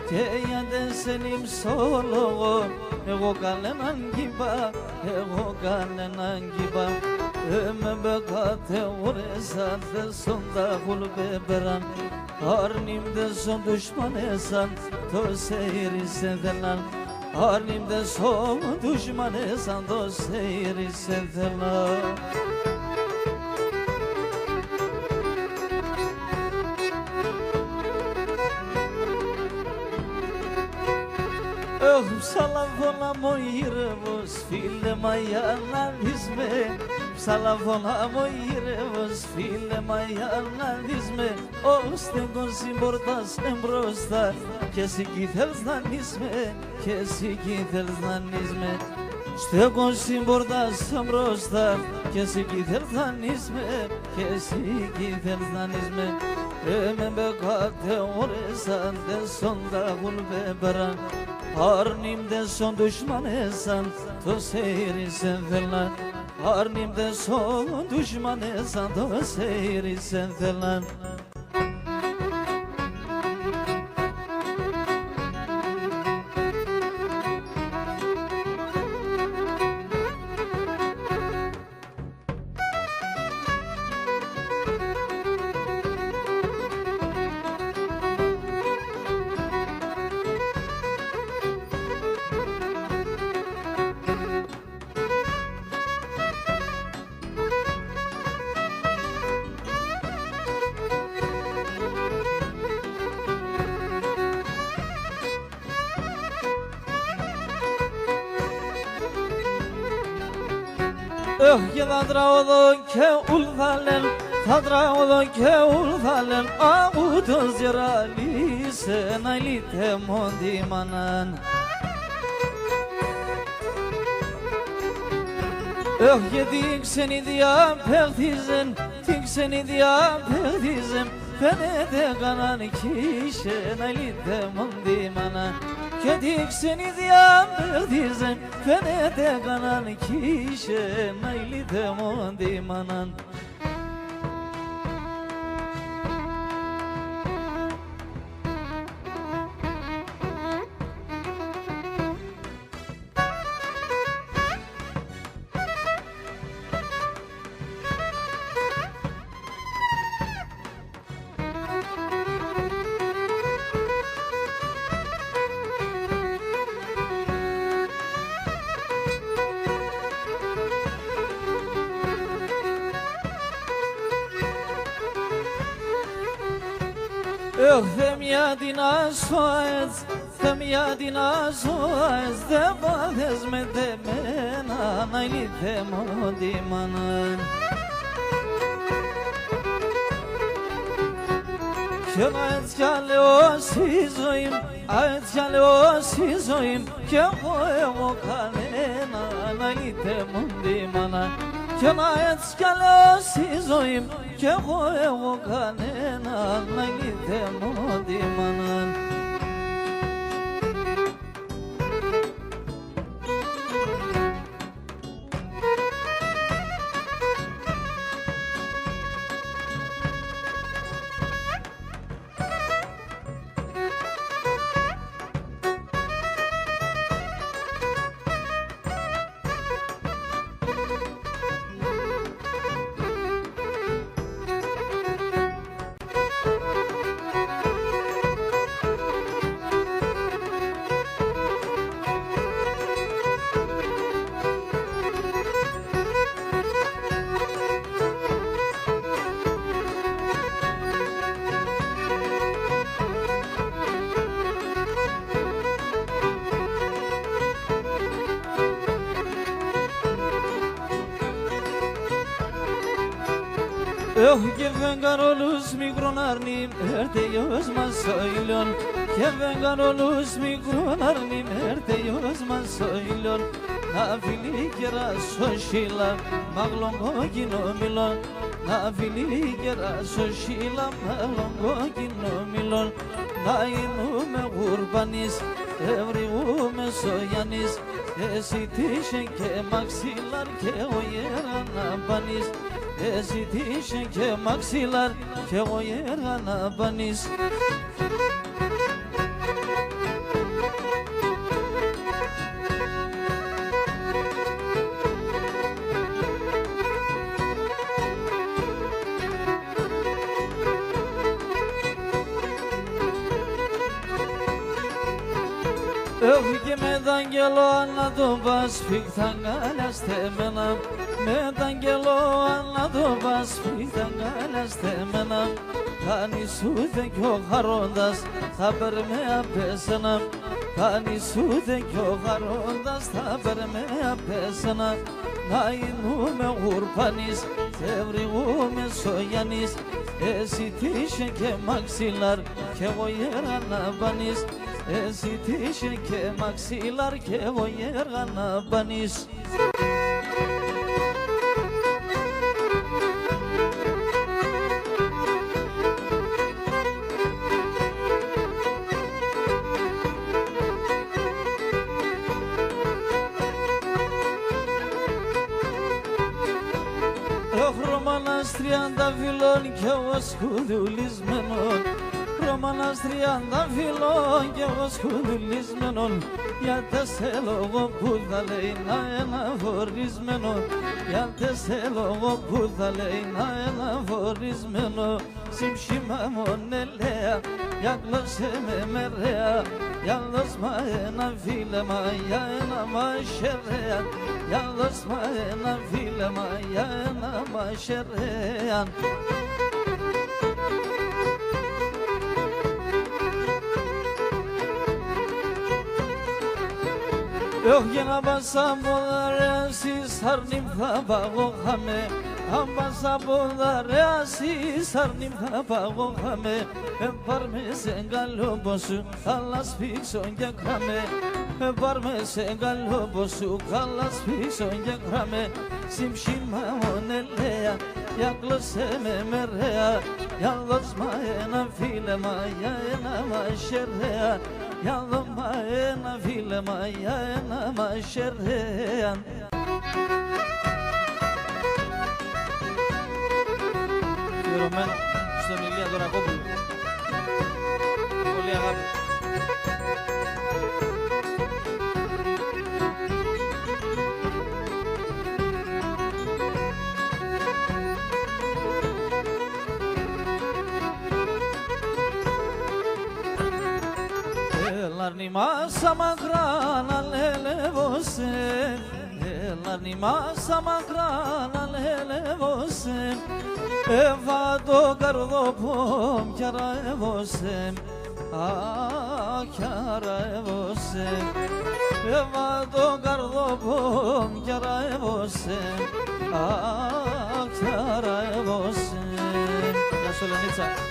και γιατί δεν ημσόλογον εγώ κανέναν κύπα εγώ κανέναν κύπα με μπεκάτε ώρεσαν δεν σον τα χουλπέπεραν Arnim de son düşmanesan to seyri sedelan Arnim de son düşmanesan to seyri sedelan Ψαλαβώνα μου ήρευος φίλε μαγιά να δεις με Ψαλαβώνα μου ήρευος φίλε μαγιά να δεις με Ώστε τον συμπορτάς εμπρόστα και εσύ κι θέλεις να νεις με και εσύ κι θέλεις να νεις με Στέκον συμπορτάς εμπρόστα και εσύ κι θέλεις να νεις με και εσύ κι θέλεις να νεις με με μπεκάτε ώρες αν δεν σον τα γουλβέμπεραν Arnim de son düşmanesan to seyri sevelan Arnim de son düşmanesan to seyri sevelan Και θα τραγωδώ και ουλθαλεν, θα τραγωδώ και ουλθαλεν από το ζεράλι σε ένα ηλίτε μοντίμαναν. Και την ξενιδιά πέλθιζεν, την ξενιδιά πέλθιζεν φαίνεται κανάν κι σε ένα ηλίτε μοντίμαναν. Και την ξενιδιά πέλθιζεν φαίνεται κανάν κι σε ένα ηλίτε μοντίμαναν. Θεμιά την ασφαέτς, θεμιά την ασφαέτς δεν πάθες με τεμένα να ηλίθε μοντίμαναν. Και έτσι κι αλλιώς η ζωή μου, έτσι κι αλλιώς η ζωή μου κι εγώ κανένα να ηλίθε μοντίμαναν. Και έτσι κι αλλιώς η ζωή μου κι εγώ κανένα να ηλίθε μοντίμαναν. Έχω και φεγγαρόλους μικρόν αρνήν, έρτε γιος μας ο ήλιον και vengan όλους μικρόν αρνημέρτειος μας ο ήλιον να φιλεί κεράσω σύλλα μαγλον κόκκινο μιλόν να φιλεί κεράσω σύλλα μαγλον κόκκινο μιλόν να γίνουμε γουρμπανείς ευρυγούμε σογιανείς εσύ τύχε και μαξιλάρ και ο γεραναμπανείς εσύ τύχε και μαξιλάρ και ο γεραναμπανείς Έχω και με τ' αγγελό να το πας φύγ' αγκαλιάστε μένα με τ' αγγελό να το πας φύγ' αγκαλιάστε μένα κάνεις ούτε κι ο χαρώντας θα περνέ απ' εσένα κάνεις ούτε κι ο χαρώντας θα περνέ απ' εσένα να γίνουμε γουρπανείς και βρυγούμε σογιανείς εσύ τύχε και μαξιλάρ και εγώ γεραναμπανείς εσύ τύχε και μαξιλάρ και εγώ γεραναμπανείς Ρωμανάς 30 φυλών κι εγώ σκουδουλισμένον Ρωμανάς 30 φυλών κι εγώ σκουδουλισμένον γιατί σε λόγο που θα λέει να ένα φορισμένο γιατί σε λόγο που θα λέει να ένα φορισμένο Συμψήμα μονελέα για γλώσσε με μερέα για δώσμα ένα φίλεμα για ένα μαχαιρέα για δώσμα ένα φίλεμα για ένα μαχαιρέα Όχι να πας από δαρέσεις αρνήμ θα παγώχαμε αν πας από δαρέσεις αρνήμ θα παγώχαμε πάρμε σε γκαλόπο σου καλά σπίξω και κράμε πάρμε σε γκαλόπο σου καλά σπίξω και κράμε Συμψήμα μονελέα για γλώσσε με μερέα για δώσμα ένα φίλεμα για ένα μαχαιρέα για δώμα ένα φίλεμα για ένα μαχαιρέα Αφιερωμένο στον Ηλία Δωρακόπουλο Πολύ αγάπη Ελάρνημα μακρά να λελεύωσε Ελάρνημα μακρά να λελεύωσε Έβα το καρδόπο κι αραεύωσε κι αραεύωσε Έβα το καρδόπο κι αραεύωσε κι αραεύωσε Γεια σου Λενίτσα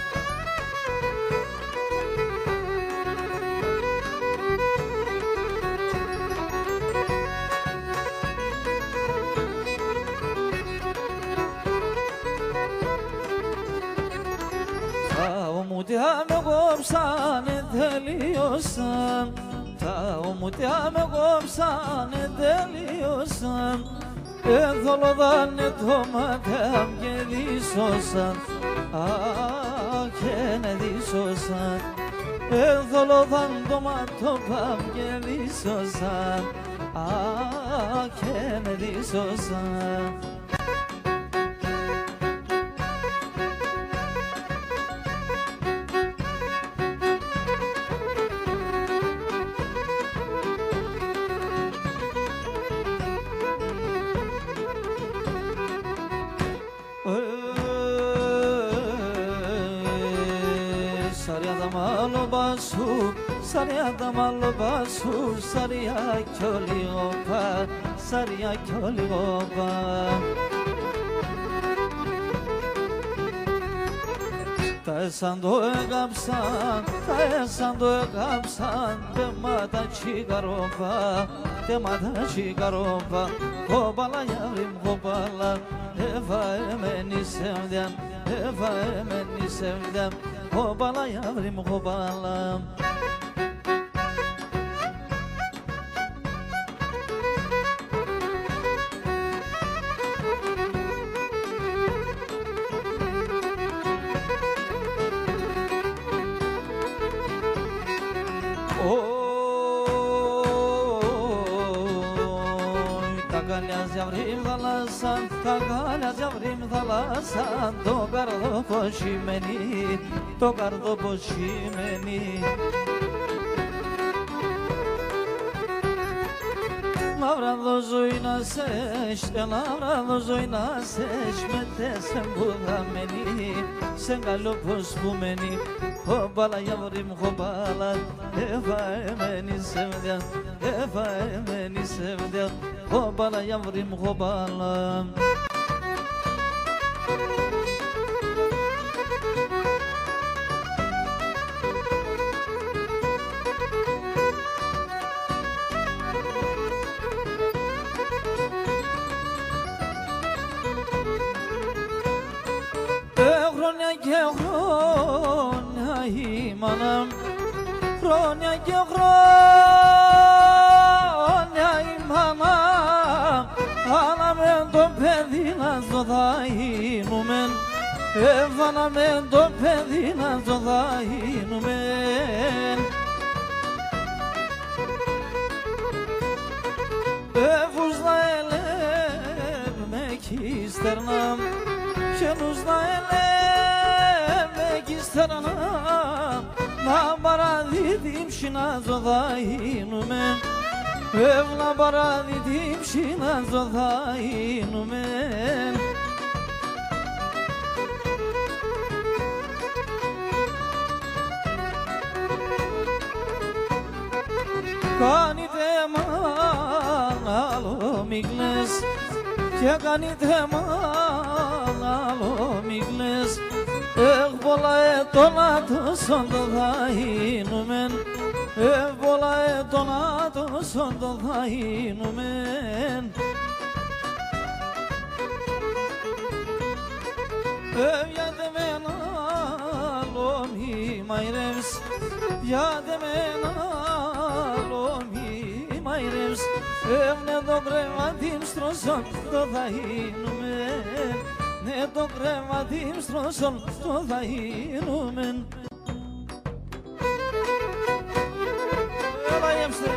ομούτια με κόψανε τελείωσαν Τα ομούτια με κόψανε τελείωσαν Εθολοδάνε το ματέα και δίσωσαν και ναι δίσωσαν Εθολοδάν το ματόπαμ και δίσωσαν και ναι δίσωσαν Σαριά μαλοπάσου, σαριά κι ολιγόπα, σαριά κι ολιγόπα Τα εσάν το έκαψαν, τα εσάν το έκαψαν, τέματα τσικαρόβα, τέματα τσικαρόβα, χοπάλα γιαύριμ χοπάλα, έβα εμένη σεμδιάν, έβα εμένη σεμδιάν, χοπάλα γιαύριμ χοπάλα. Τα γάλια ζεύριμ θάλασσαν, το καρδοποσημένη, το καρδοποσημένη. Λαύρα δω ζωή να σες, λαύρα δω ζωή να σες, με τέσσερ μπουδαμένη, σε καλό πως που μένει. Χοπάλα γιαύριμ χοπάλα, έβα εμένη σεμδιά, έβα εμένη σεμδιά, χοπάλα γιαύριμ χοπάλα. Χρόνια και χρόνια ήμανα, χρόνια και χρόνια ήμανα, αλλά με το παιδί να ζω θα ήμουμεν, έβανα με το παιδί να ζω θα ήμουμεν. Εύους να ελέμε κι στερνά, ποιονους να ελέμε κι στερνά, να παραδίδυμψη να ζω θα ήμουμεν, εύνα παραδίδυμψη να ζω θα ήμουμεν. Κάνετε μαν άλλο μη κλαις, και κάνετε μαν άλλο μη κλαις, έχ πολλά έτονα τόσον το θα είνομεν, έχ πολλά έτονα τόσον το θα είνομεν. Γιατί με ένα άλλο μη μαϊρεύς, γιατί με ένα άλλο μη μαϊρεύς, έβνε το κρεβάτι στρώσον το θα είνομεν, ναι το κρεβάτι στρώσον το θα είνομεν. Έλα γέμστε!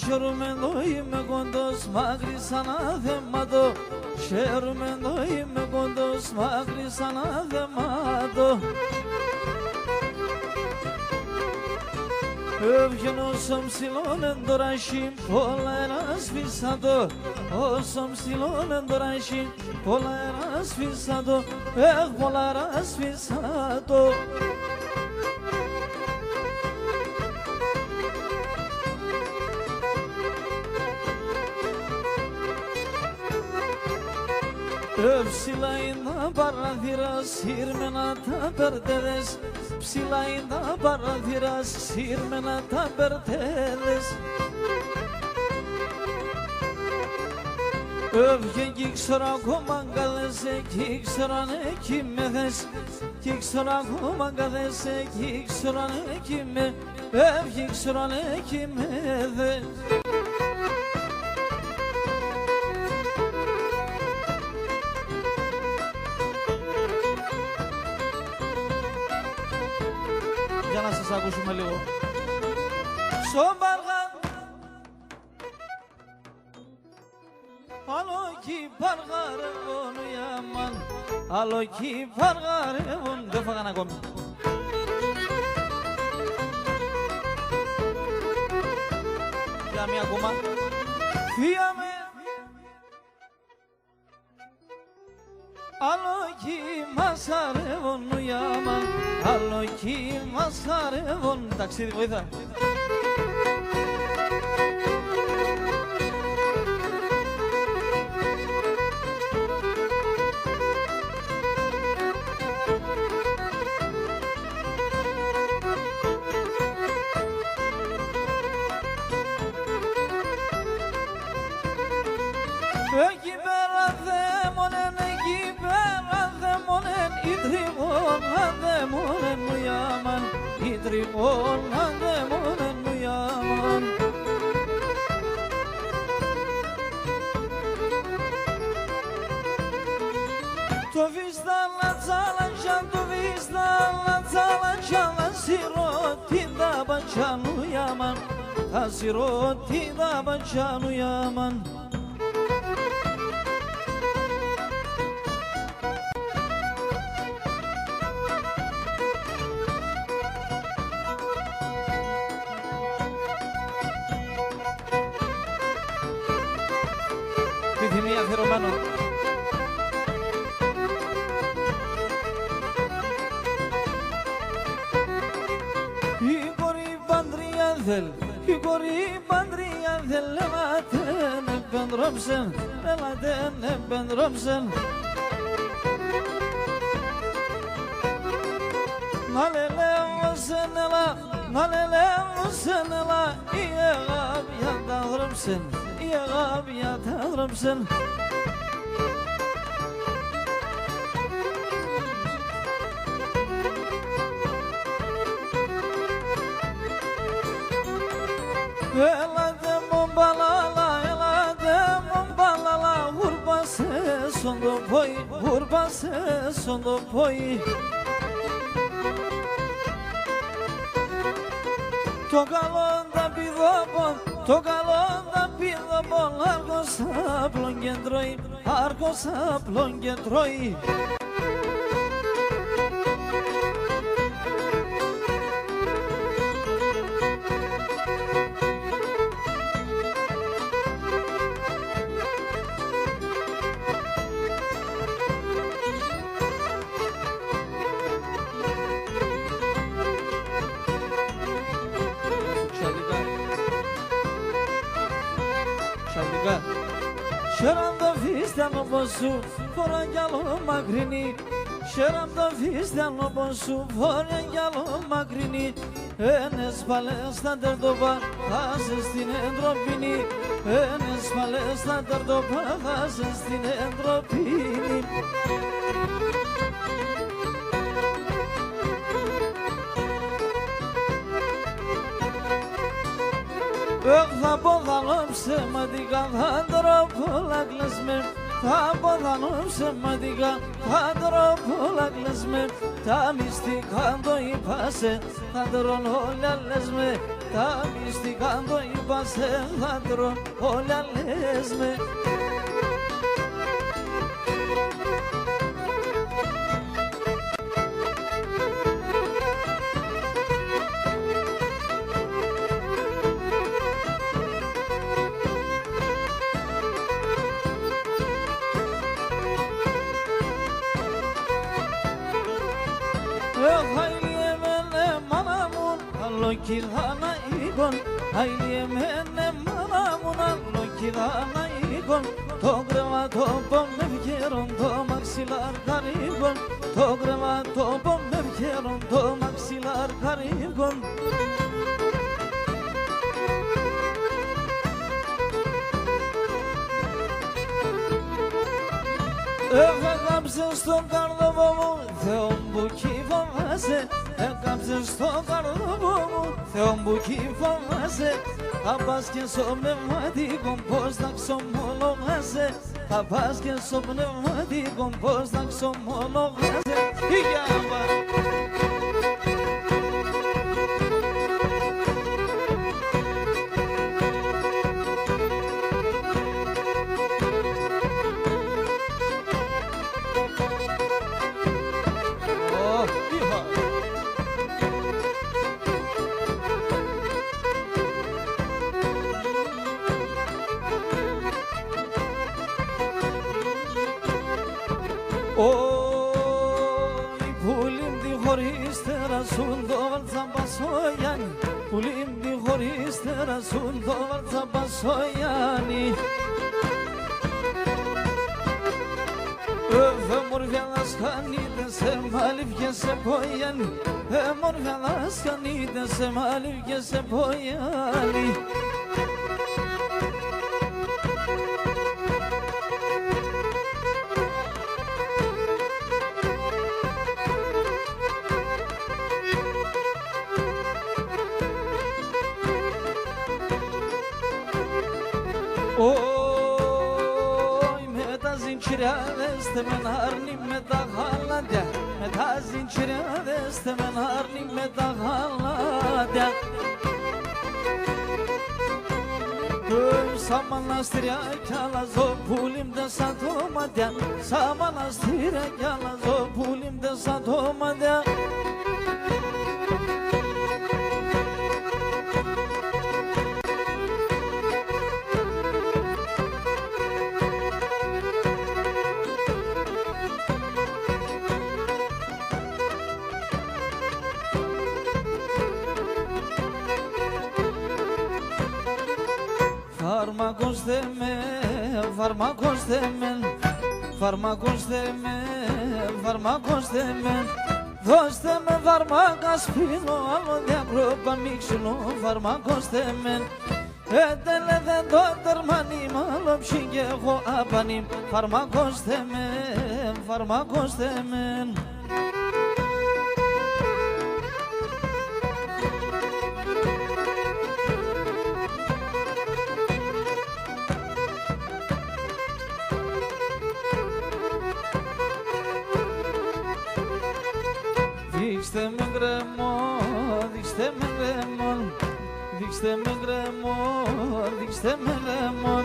Χαίρομαι εδώ είμαι κοντός, μακρύς ανάθεματο, χαίρομαι εδώ είμαι κοντός, μακρύς ανάθεματο. Έβγαινε όσο ψηλόν εν το ράχι, πολλά εράσφισατο, όσο ψηλόν εν το ράχι, πολλά εράσφισατο, έχ πολλά εράσφισατο. Ψηλά είναι τα παραθυρά, σύρμενα τα περτέδες, ψηλά είναι τα παραθυρά, σύρμενα τα περτέδες. Έβγαινε κι ήξερα ακόμα αγκαδέσαι, κι ήξεραν εκεί με δες, κι ήξερα ακόμα αγκαδέσαι, κι ήξεραν εκεί με, έβγαινε ήξεραν εκεί με δες. Για να σας ακούσουμε λίγο. Σομπαργά άλλο κι παργαρεύουν οι αμάν, άλλο κι παργαρεύουν. Δεν φάγαν ακόμη. μία ακόμα. Θεία με, άλλο κι μας αρεύουν ουιάμαν, άλλο κι μας αρεύουν. Ταξίδι βοήθα. Εκεί πέρα δαίμονεν, εκεί πέρα δαίμονεν, οι τριγών αδαίμονεν μου ιάμαν, οι τριγών αδαίμονεν μου ιάμαν. Το βίσταλα τσάλαντζαν, το βίσταλα τσάλαντζαν, ασυρώ την ταμπαντζάνου ιάμαν, ασυρώ την ταμπαντζάνου ιάμαν. Επιθυμία αφιερωμένο. Η κορή παντρία θέλ, η κορή παντρία θέλ, έλατε να πεντρόψεν, έλατε να πεντρόψεν. Να λελεύωσεν έλα, να λελεύωσεν έλα, η αγάπη τα δρόψεν, η αγάπη τα δρόψεν. Έλατε μου μπαλάλα, έλατε μου μπαλάλα, ουρπάσες το πόη, ουρπάσες το πόη. Το καλό τα πηδόπον, το καλό τα πηδόπον, άρκος απλόν και τρώει, άρκος απλόν και τρώει. Şeram da fistan o bosu, foran yalo magrini. Şeram da fistan o bosu, foran yalo magrini. Enes palestan derdoba, hazes din endropini. Enes palestan derdoba, hazes din endropini. Θα ποδανώ ψεματικά, θα τροπούλα κλασμέ. Θα ποδανώ ψεματικά, θα τροπούλα κλασμέ. Τα μυστικά το είπασε, θα τρώνε όλα λες με. Τα μυστικά το είπασε, θα τρώνε όλα λες με. Lokilana igon, aile mene manamunan. Lokilana igon, to greva to bombe vjeron, to maxilar karigon. To greva to bombe vjeron, to maxilar karigon. Έκαψε στον καρδόβο μου, Θεό μου κι φοβάσαι. Έκαψε στον καρδόβο μου, Θεό μου κι φοβάσαι. Θα πας και στο πνευματικό, πώς θα ξομολογάσαι. Θα πας και στο πνευματικό, πώς θα ξομολογάσαι. Όι πουλίμ τη χωρίστερα σου το βαλτσαμπασόγιάνι, πουλίμ τη χωρίστερα σου το βαλτσαμπασόγιάνι. Μορφιάδας χανείτε σε μάλιβ και σε πογιάνι, μορφιάδας χανείτε σε μάλιβ και σε πογιάνι. Zincirades temen arni me ta haladya, me ta zincirades temen arni me ta haladya. Sa manastira kyalazo pulim de satomadya, sa manastira kyalazo pulim de satomadya. Φάρμακος Θεέ, φάρμακος Θεέ, φάρμακος Θεέ, φάρμακος Θεέ. Δώστε με φάρμακα σπίνω, άλλο διακρόπα μίξινο, φάρμακος Θεέ. Έτελε δεν το τερμανί, μάλλον ψή και έχω απανί, φάρμακος Θεέ, φάρμακος Θεέ. Δείξτε με γκρεμό, δείξτε με γκρεμό, δείξτε με γκρεμό, δείξτε με γκρεμό.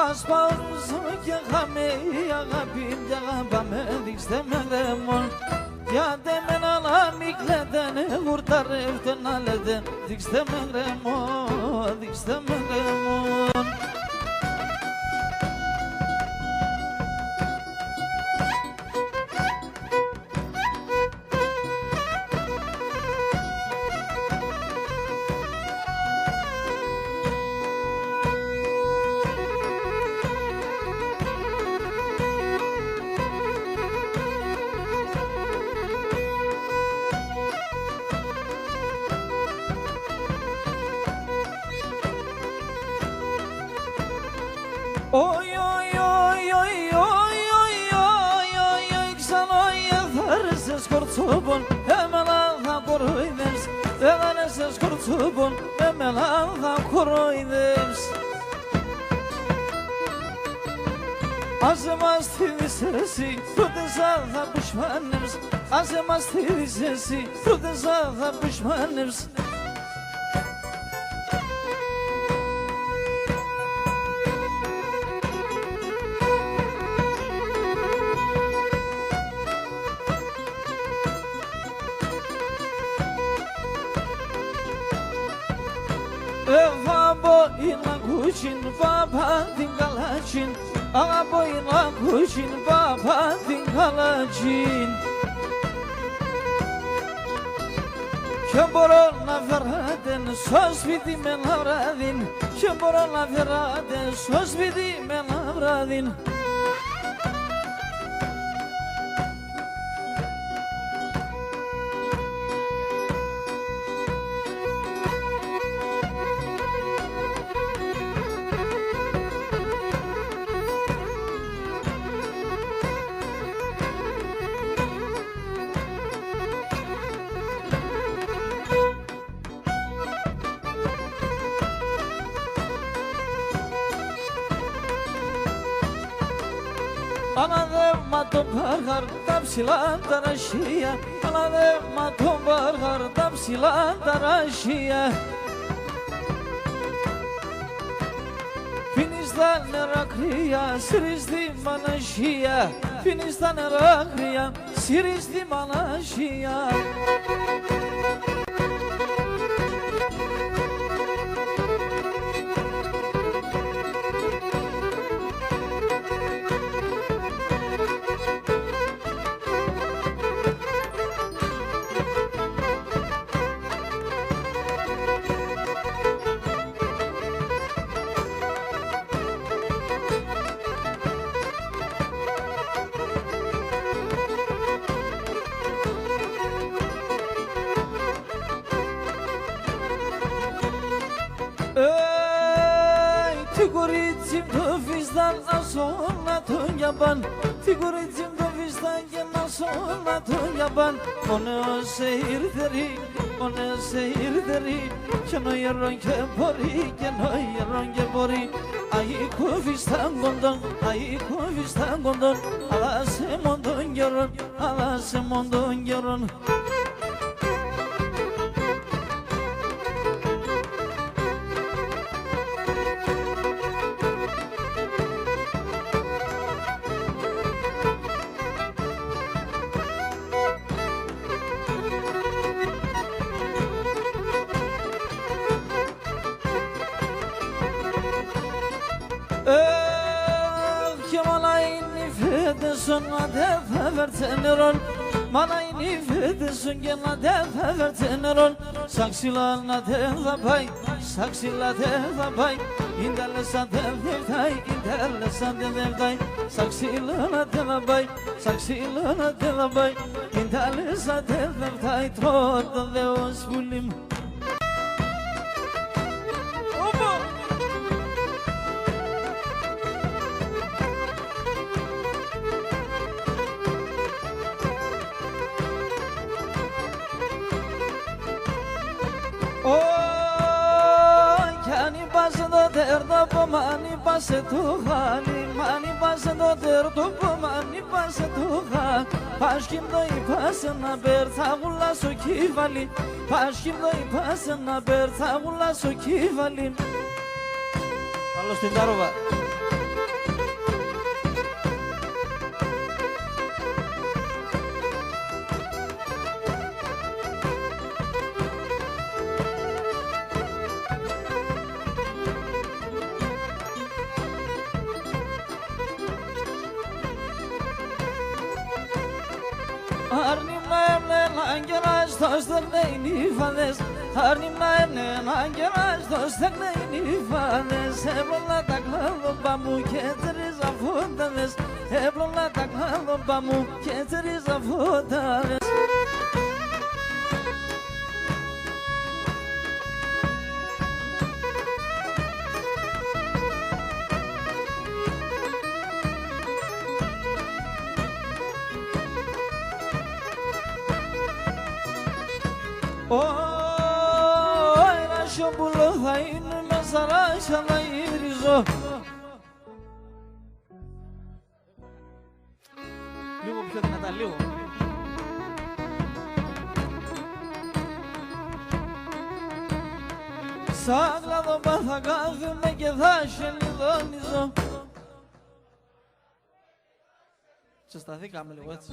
Ας παρούσα και χάμε η αγάπη και αγαπάμε, δείξτε με γκρεμό. Γιατί με να μην κλαίτε, γουρταρεύτε να λέτε, δείξτε με γκρεμό, δείξτε με γκρεμό. Όι, όι, όι, όι, όι, όι, όι, όι, όι, ξανά εθάρεσαι σκορτσούπον, εμένα θα κοροϊδεύς, εθάρεσαι σκορτσούπον, εμένα θα κοροϊδεύς. Άσε μας τι δεις εσύ, τότε σαν θα πουσμάνευς, άσε μας τι δεις εσύ, τότε σαν θα πουσμάνευς. Boyuna kuşun baba dingalacın, ağa boyuna kuşun baba dingalacın. Şemborona verden söz vidime lavradin, şemborona verden söz vidime lavradin. Αναδεύμα το μπαργαρ τα ψηλά τα ρασία, αναδεύμα το μπαργαρ τα ψηλά τα ρασία. Πίνεις τα νερά κρύα, σύρεις τη μανασία, πίνεις τα νερά κρύα, σύρεις τη μανασία. κορίτσι το φιστάν ασώνα τον γιαμπάν. Τι κορίτσι το φιστάν και να σώνα τον γιαμπάν. Ο νέος σε ήρθερη, ο νέος σε ήρθερη. Και νοηρόν και μπορεί, και νοηρόν και μπορεί. Αϊκού φιστάν κοντών, αϊκού φιστάν κοντών. Αλλά σε μοντών καιρών, αλλά σε μοντών καιρών. Να δεν θα βέρτσε νερόν, μα να είναι οι φέτες σου και να δεν θα βέρτσε νερόν. Σαν ξύλα να δεν θα πάει, σαν ξύλα δεν θα πάει. Είναι τα λες αν δεν φτάει, είναι τα λες αν δεν φτάει. Σαν ξύλα να δεν θα πάει, σαν ξύλα να δεν θα πάει. Είναι τα λες αν δεν φτάει, τρώω το Θεό σπουλί μου. Μάνι πάσε το χάλι, μάνι πάσε το τέρτο, μάνι πάσε το χάλι. Πάσχυμ το είπασε να μπέρ, θα γουλάσω κύβαλι. Πάσχυμ το είπασε να μπέρ, θα γουλάσω κύβαλι. Καλώς την Τάροβα. Στο στεγνέιν οι φάδες, άρνημα εμένα και στο στεγνέιν οι φάδες. Έπλωνα τα κλάδοπα μου και τρίζα φώταδες, έπλωνα τα κλάδοπα μου και τρίζα φώταδες. Ένα σιωπουλό θα είναι με σαράσια να γυρίζω. Λίγο πιο δυνατά, λίγο. Σαν κλαδοπά θα κάθομαι και θα σελιδόνιζω. Ξεσταθήκαμε λίγο έτσι.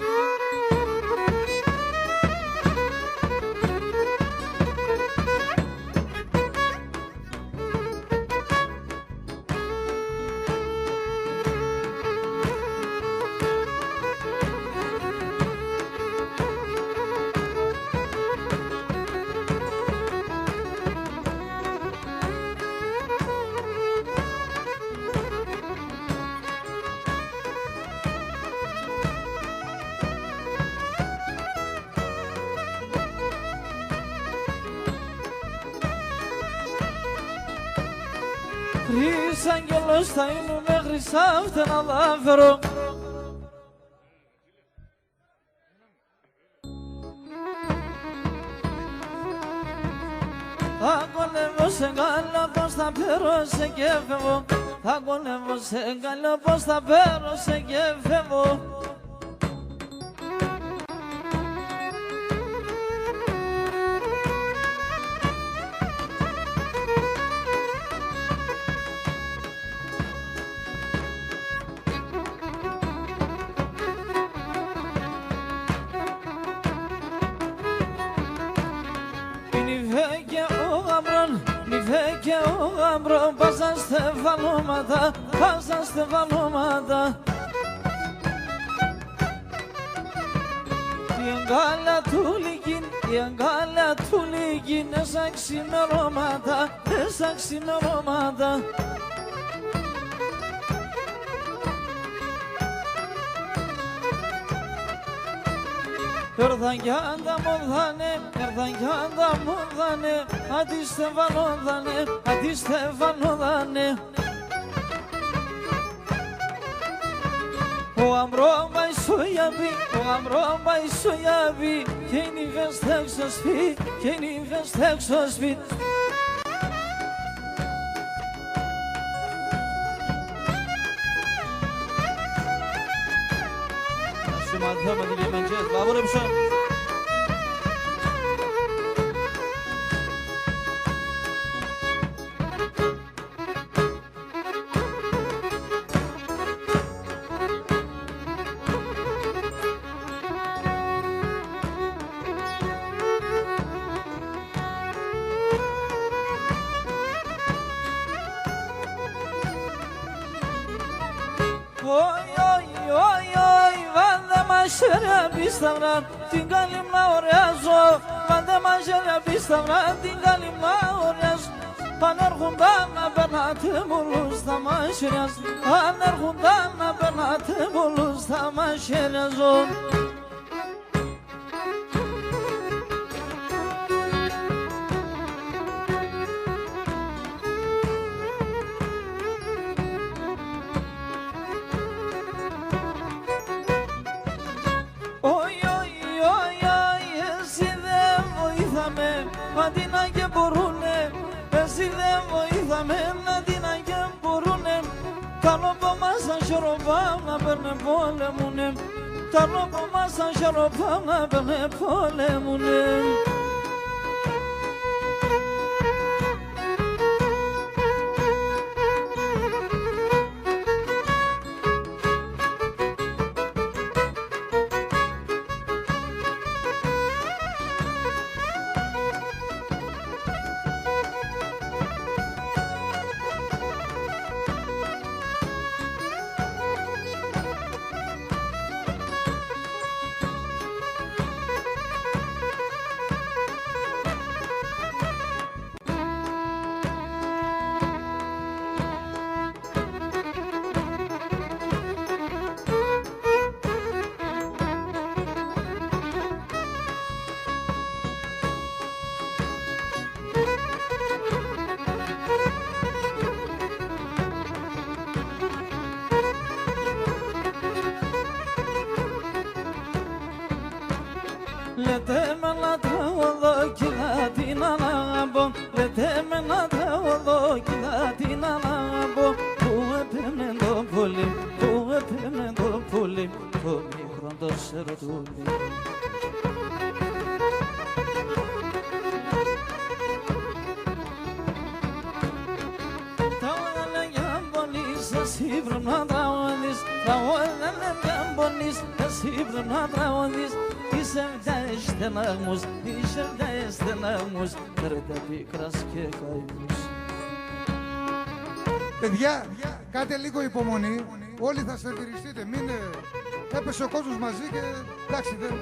Χρύς αγγελός θα είμαι χρυσά φτερά θα φέρω. Θα κονεύω σε γκάλα πως θα πέρωσε και φεύγω. Θα κονεύω σε γκάλα πως θα πέρωσε και φεύγω. Νιφέ και ο γαμπρό πάσα στεφαλώματα, πάσα στεφαλώματα. Η αγκάλια του λυγίν, η αγκάλια του λυγίν, σαν ξημερώματα, σαν ξημερώματα. Έρθαν κι αν τα μοδάνε, έρθαν κι αν τα μοδάνε, αντίστεφανόδανε, αντίστεφανόδανε. O amro vai soyabi, o amro vai soyabi, quem investe seus filhos, quem investe seus filhos. Şu madhama dilemeneceğiz, baburum şu. Bistavran, την καλή μνα ωρεάζω. Πάντε μαγέλια bistavran, την καλή μνα ωρεάζω. Αν έρχονταν να περνάτε μόλους θα μας χαιρεάζω. Αν έρχονταν να περνάτε μόλους θα μας χαιρεάζω. Να παίρνε πόλεμουνε, τα λόγω μας σαν σιωροπά να παίρνε πόλεμουνε. Λέτε με να τραγωδώ κι να την ανάγκω. Λέτε με να τραγωδώ κι να την ανάγκω. Πού έπαιρνε το πολύ, πού έπαιρνε το πολύ, το μικρό το σερωτούλι. Τα όλα για μπονείς, εσύ πρέπει να τραγωδείς. Τα όλα για μπονείς, εσύ πρέπει να τραγωδείς. Είσαι ναγμούς, είσαι ναγμούς, τρέτε πίκρας και καημούς. Παιδιά, κάντε λίγο υπομονή, όλοι θα σερβιριστείτε, μην έπεσε ο κόσμος μαζί και εντάξει δεν...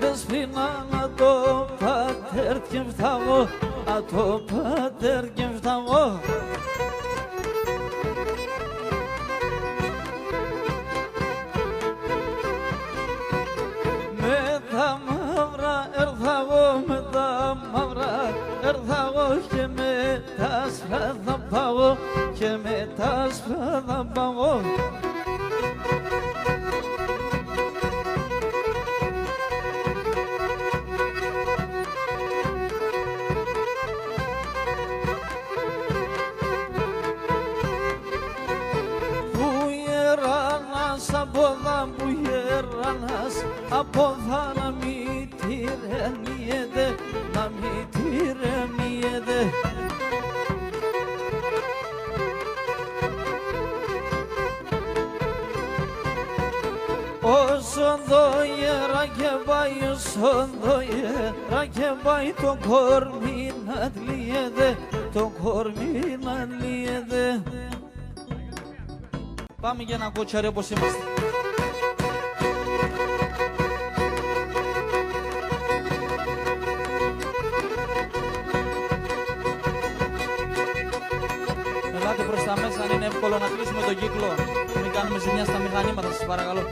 Δεσποινα το πατέρ και φταγώ, το πατέρ και φταγώ. Με τα μαύρα έρθαγω, με τα μαύρα έρθαγω και με τα άσπρα θα πάω, και με τα άσπρα θα πάω. Από θα να μη τυραννιέται, να μη τυραννιέται. Όσο δόιερα και πάει, όσο δόιερα και πάει, το κορμί να τλιέται, το κορμί να τλιέται. Πάμε για ένα κότσαρι όπως είμαστε. εύκολο να κλείσουμε τον κύκλο. Μην κάνουμε ζημιά στα μηχανήματα, σας παρακαλώ.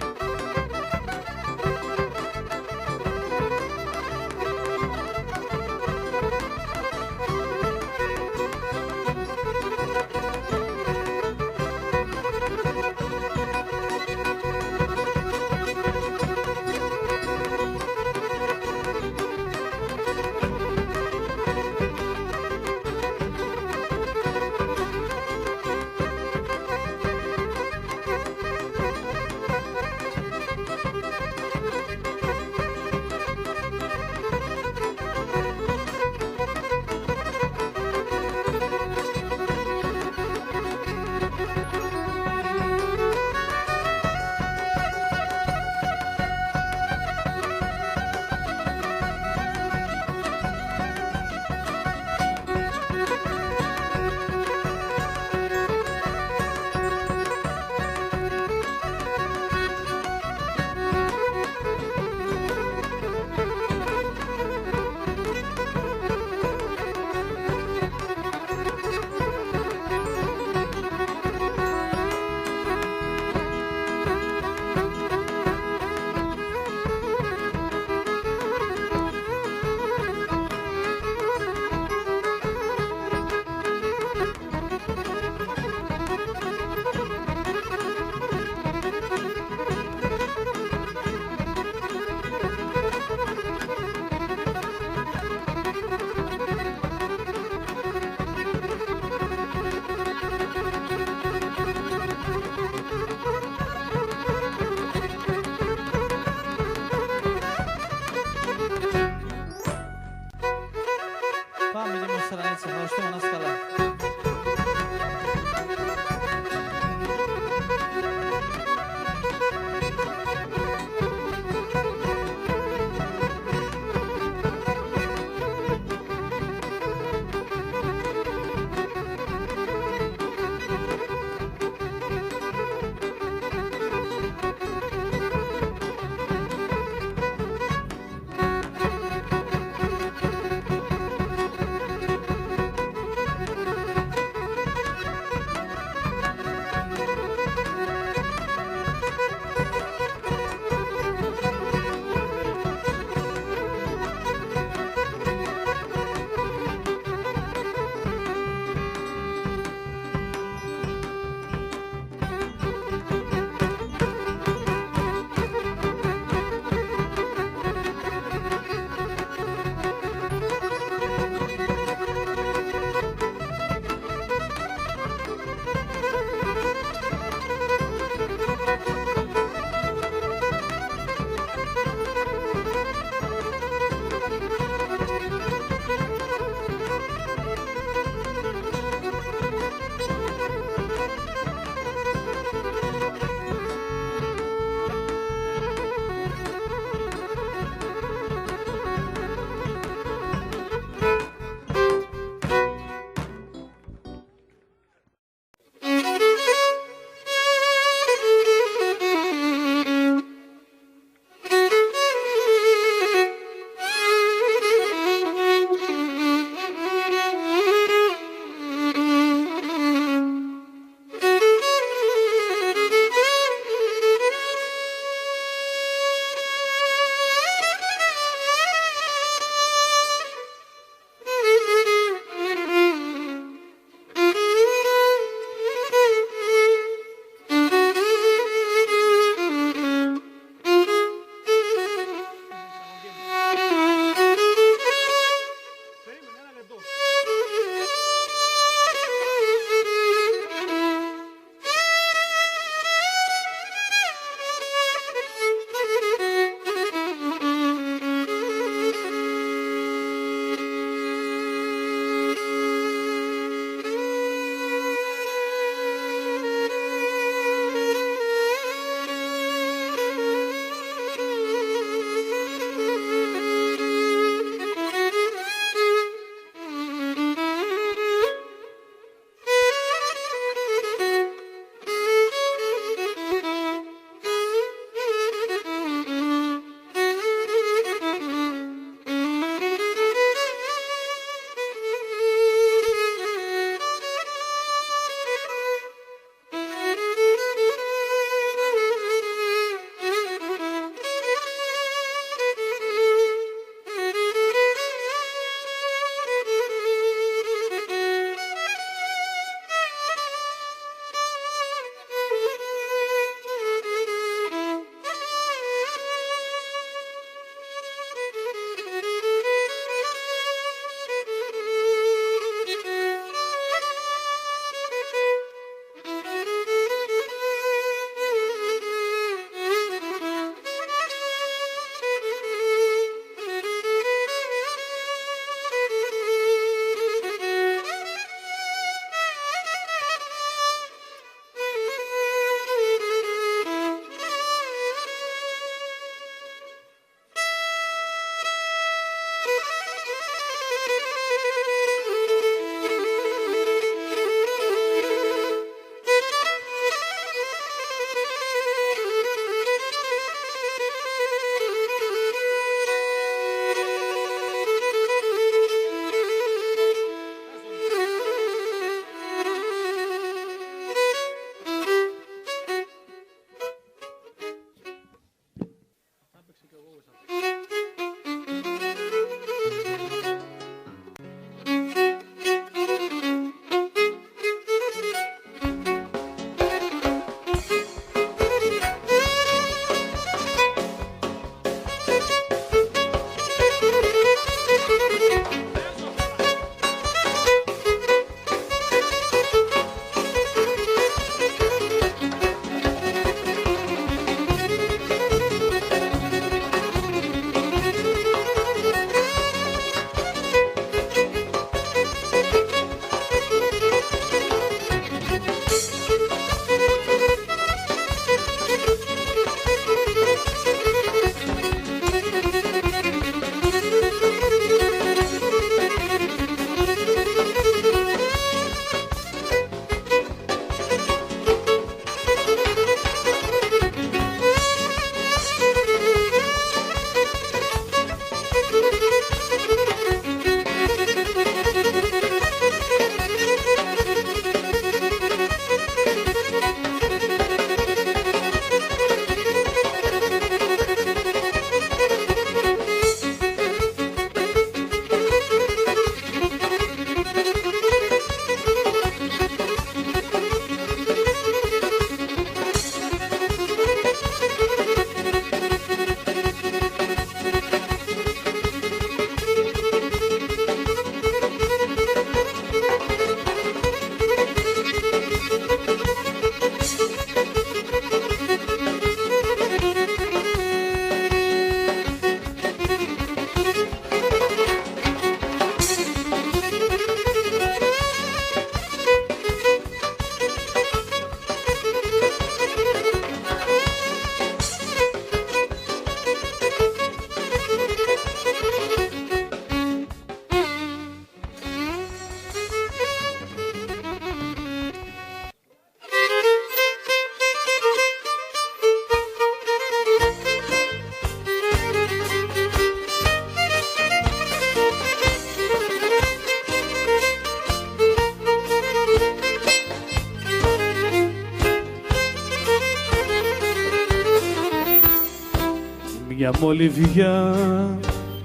μια μολυβιά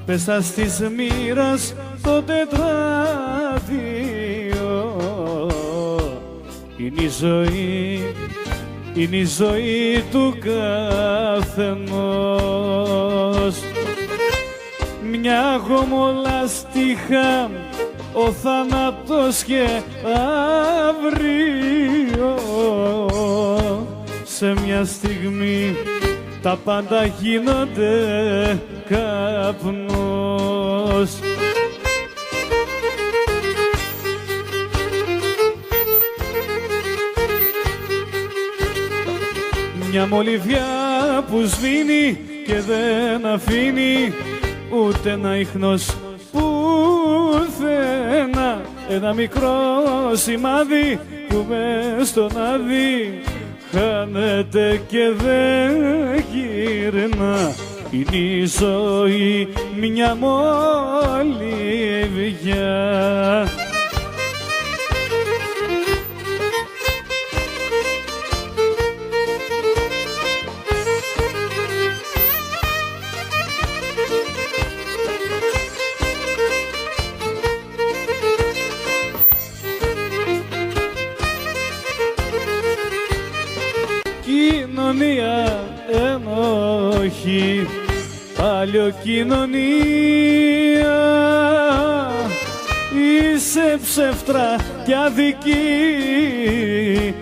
πέσα της μοίρας το τετράδιο. Είναι η ζωή, είναι η ζωή του καθενός. Μια γομολαστιχά ο θάνατος και αύριο. Σε μια στιγμή τα πάντα γίνονται καπνός. Μια μολυβιά που σβήνει και δεν αφήνει ούτε ένα ίχνος πουθενά. Ένα μικρό σημάδι που μες στον άδει χάνεται και δεν γυρνά. Είναι η ζωή μια μολυβιά. Κοινωνία, ενοχή, παλιοκοινωνία. Είσαι ψεύτρα κι αδική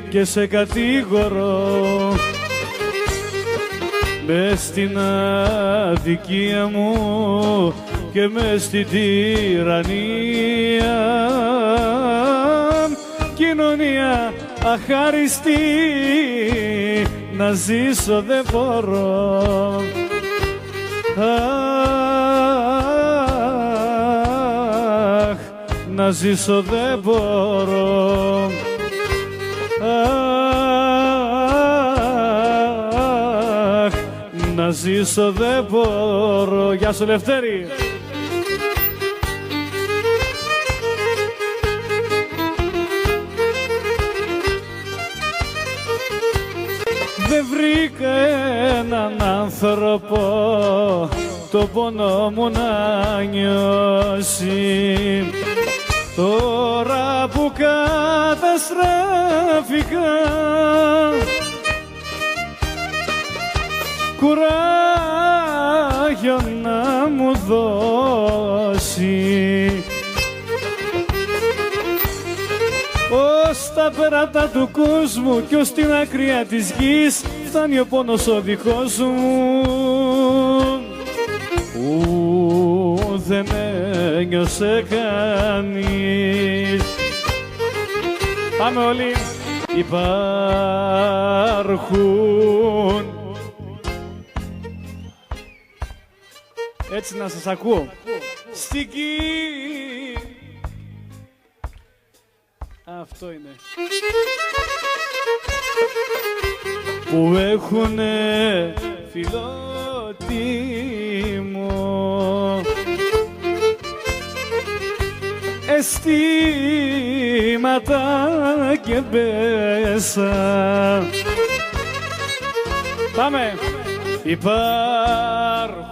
και σε κατηγορώ. Μες στην αδικία μου και μες στην τυραννία. Κοινωνία αχάριστη, να ζήσω δεν μπορώ. Αχ, να ζήσω δεν μπορώ. Αχ, να ζήσω δεν μπορώ. Γεια σου Λευτέρη. Δεν βρήκα έναν άνθρωπο το πόνο μου να νιώσει. Τώρα που καταστράφηκα κουράγιο να μου δώσει. Ως τα πέρατα του κόσμου κι ως την ακριά της γης φτάνει ο πόνος ο δικός μου. Δεν ένιωσε κανείς. Πάμε όλοι. Υπάρχουν. Έτσι να σας ακούω. Στην γη. Αυτό είναι. Που έχουνε φιλότιμο αισθήματα και μπέσα. Πάμε. Υπάρχουν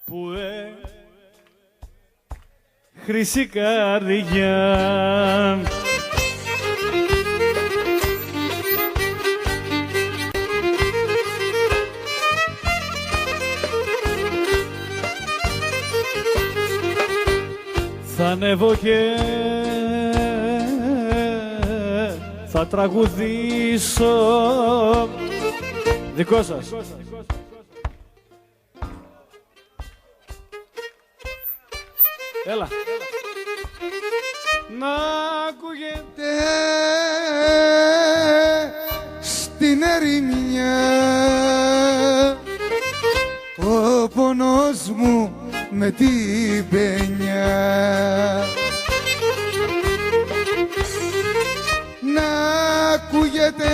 που χρυσή καρδιά. Θα ανέβω και θα τραγουδήσω. Δικό σας. Έλα. Να ακούγεται στην ερημιά ο πόνος μου με την παινιά. Να ακούγεται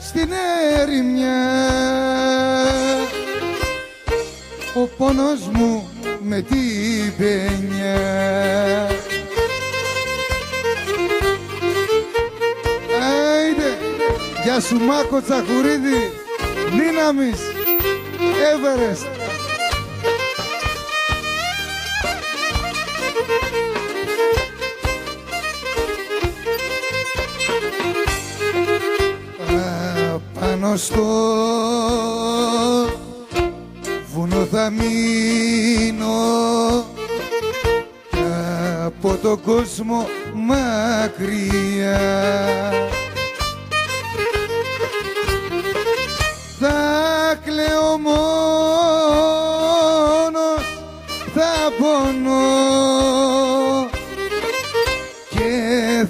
στην ερημιά ο πόνος μου με την παινιά. Γεια σου Μάκο Τσαχουρίδη, δύναμης, Everest. Πάνω στο βουνό θα μείνω κι από τον κόσμο μακριά. Θα κλαίω μόνος, θα πονώ και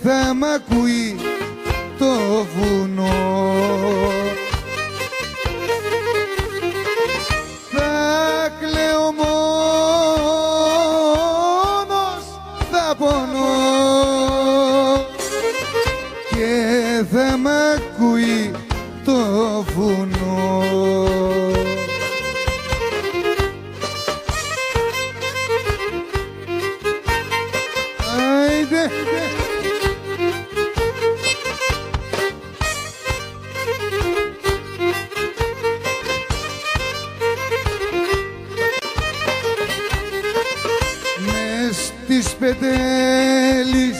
θα μ' ακούει το βουνό. Θα κλαίω μόνος, θα πονώ και θα μ' ακούει το βουνό. Άιντε. Μες στις πετέλης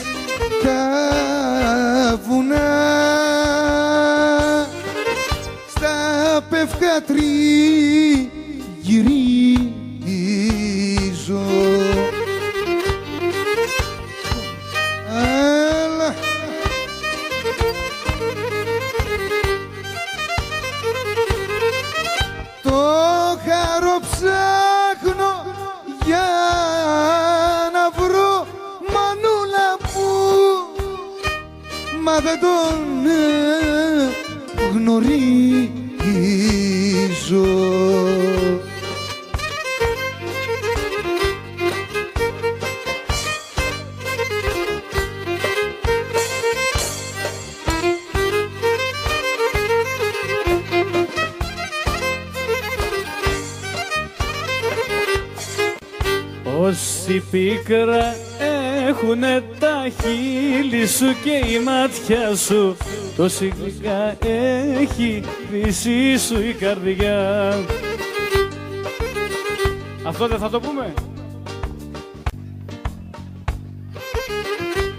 τα βουνά στα πεύκα τριγυρίζω. Αλλά το χαρό ψάχνω για να βρω μανούλα μου, μα δεν τον γνωρίζω. Όση πίκρα έχουνε τα χείλη σου και η μάτια σου, τόση γλυκά έχει χρυσή σου η καρδιά. Αυτό δεν θα το πούμε?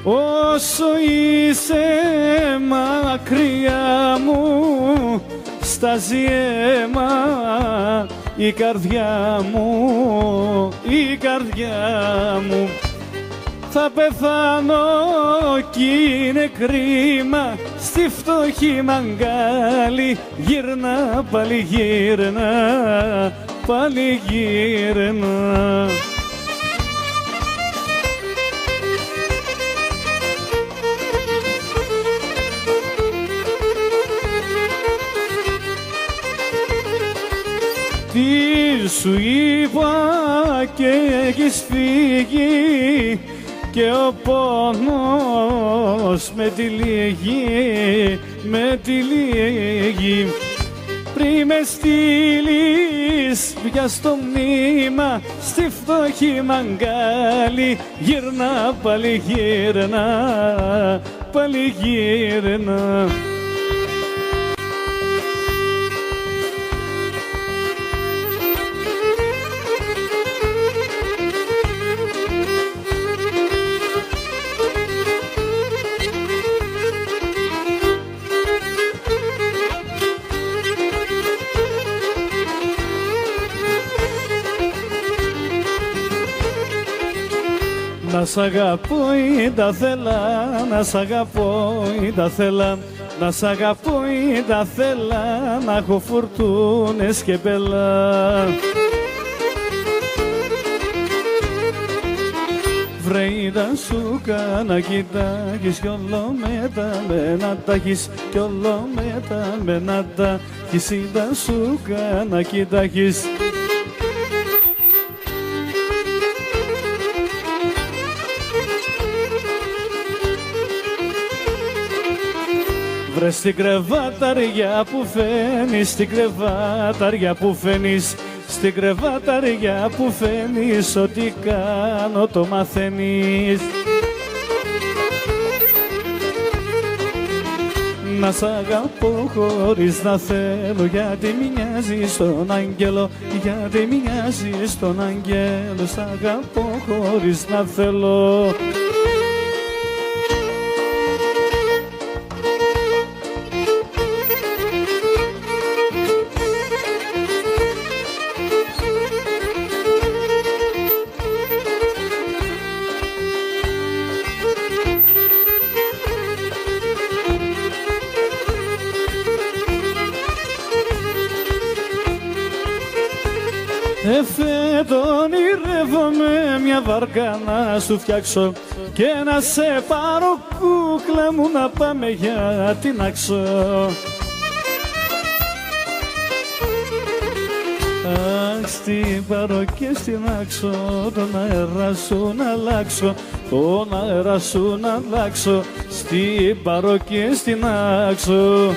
Όσο είσαι μακριά μου, στάζει αίμα η καρδιά μου, η καρδιά μου. Θα πεθάνω κι είναι κρίμα, στη φτωχή μαγκάλι γύρνα, πάλι γύρνα, πάλι γύρνα. Τι σου είπα και έχεις φύγει και ο πόνος με τυλίγει, με τυλίγει. Πριν με στείλεις πια στο μνήμα, στη φτωχή μαγκάλι γύρνα, πάλι γύρνα, πάλι γύρνα. Να σ' αγαπώ ή τα θέλα, να σ' αγαπώ ή τα θέλα, να σ' αγαπώ ή τα θέλα, να έχω φουρτούνες και μπελά. Βρε είδα σου κάνα κοιτάκεις κι όλο μετά με να τα έχεις, κι όλο μετά με να τα έχεις. Είδα σου κάνα κοιτάκεις. Βρες την κρεβάταρια που φαίνεις, στην κρεβάταρια που φαίνεις, στην κρεβάταρια που φαίνεις, ό,τι κάνω το μαθαίνεις. να σ' αγαπώ χωρίς να θέλω, γιατί μοιάζεις στον άγγελο, γιατί μοιάζεις στον άγγελο, σ' αγαπώ χωρίς να θέλω. Εφέτο ονειρεύομαι μια βάρκα να σου φτιάξω και να σε πάρω κούκλα μου να πάμε για την Άξο. Αχ, στην πάρω και στην Άξο, τον αέρα σου να αλλάξω, τον αέρα σου να αλλάξω, στην πάρω και στην Άξο.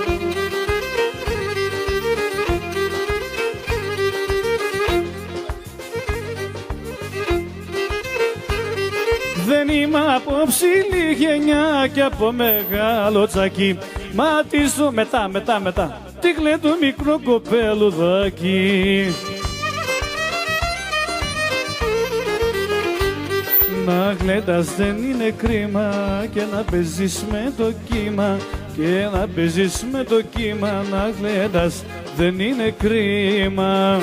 Δεν είμαι από ψηλή γενιά και από μεγάλο τσακί, μα τη ζω μετά τη γλέντο μικρό κοπέλουδάκι. Να γλέντας δεν είναι κρίμα και να παίζεις με το κύμα, και να παίζεις με το κύμα, να γλέντας δεν είναι κρίμα.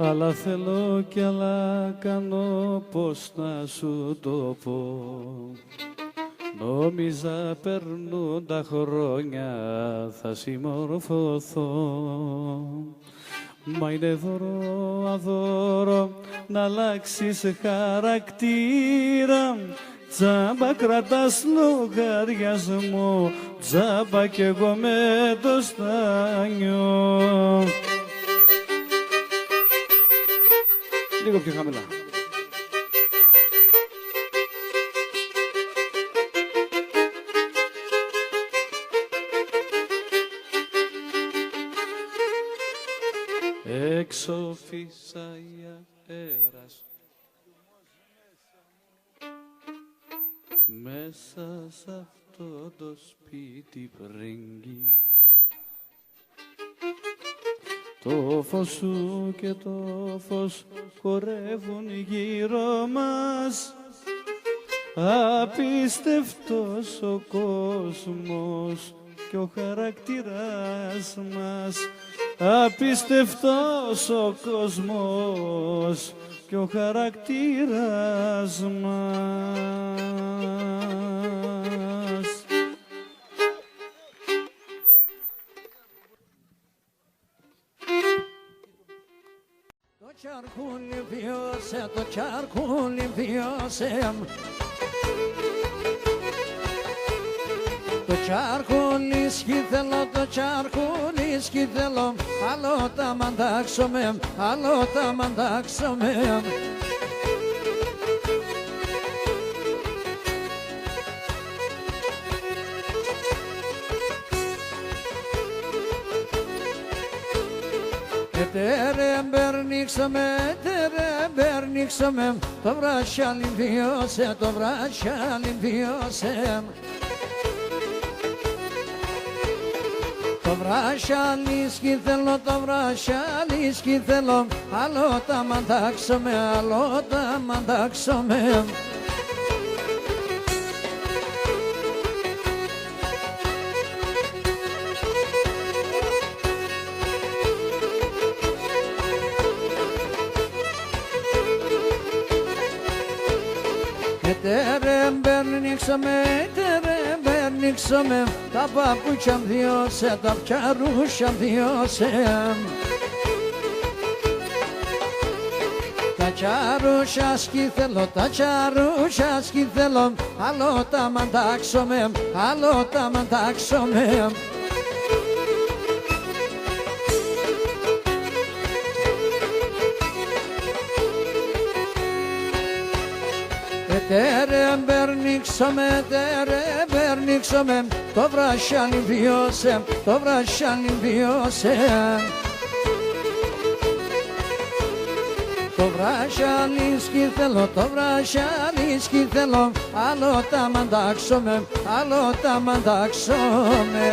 άλλα θέλω κι άλλα κάνω, πώς να σου το πω. Νόμιζα περνούν τα χρόνια θα συμμορφωθώ, μα είναι δώρο αδώρο να αλλάξεις χαρακτήρα. Τζάμπα κρατάς λογαριασμό, τζάμπα κι εγώ με το στάνιο. Λίγο πιο χαμηλά. Έξω φύσαει αέρας, μέσα σ' αυτό το σπίτι πρέγγει. Το φως σου και το φως χορεύουν γύρω μας, απίστευτος ο κόσμος και ο χαρακτήρας μας. Απίστευτος ο κόσμος και ο χαρακτήρας μας. Το τσαρκούλι βιώσε, το τσαρκούλι βιώσε, το τσαρκούλι σκήθελο, το τσαρκούλι σκήθελο, άλλο τα μαντάξομαι, άλλο τα μαντάξομαι. Tere berniksame, to vraćalim viose, to vraćalim viose. To vraćali skithelo, to vraćali skithelo, alo taman taksome, alo taman taksome. Tere berniksame, ta papučam viose, ta pčarušam viose. Ta čaruša skithelo, ta čaruša skithelo, alo taman taksome, alo taman taksome. Tere berniksame, to vraćalim viose, to vraćalim viose. To vraćali skithelo, to vraćali skithelo, alo taman taksome, alo taman taksome.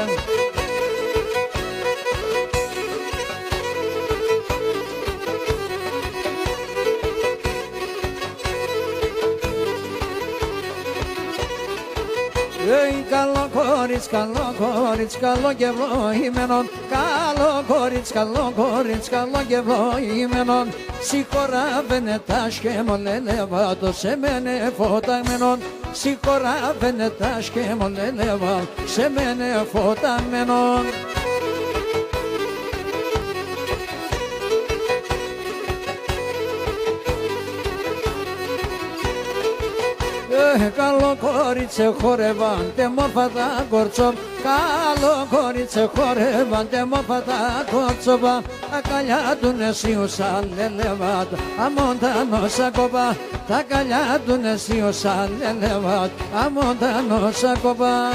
Καλό κορίτσι, καλό και ευλογημένον. Καλό κορίτσι, καλό και ευλογημένον. Συγχωράβαινε τα σχεμολέλευα, σε μένε φωταγμένον. Συγχωράβαινε τα σχεμολέλευα, σε μένε φωταγμένον. Καλό κορίτσε χορεύαντε μόρφα τα κορτσό. Καλό κορίτσε χορεύαντε μόρφα τα κορτσόπα. Τα καλιά του νεσίουσα λελεβάτ, αμόντανος ακόπα. Τα καλιά του νεσίουσα λελεβάτ, αμόντανος ακόπα.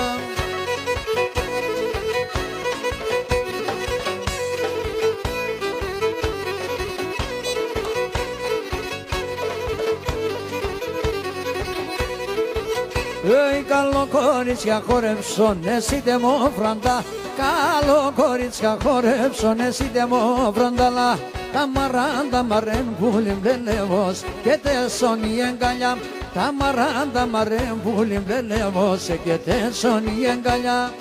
Καλό κορίτσια χορεύσον εσύ δεμόφραντα. Καλό κορίτσια χορεύσον εσύ δεμόφρανταλα. Τα μαράντα μαρέν πουλιν βλελεύος και τέσσον η εγκαλιά. Τα μαράντα μαρέν πουλιν βλελεύος και τέσσον η εγκαλιά.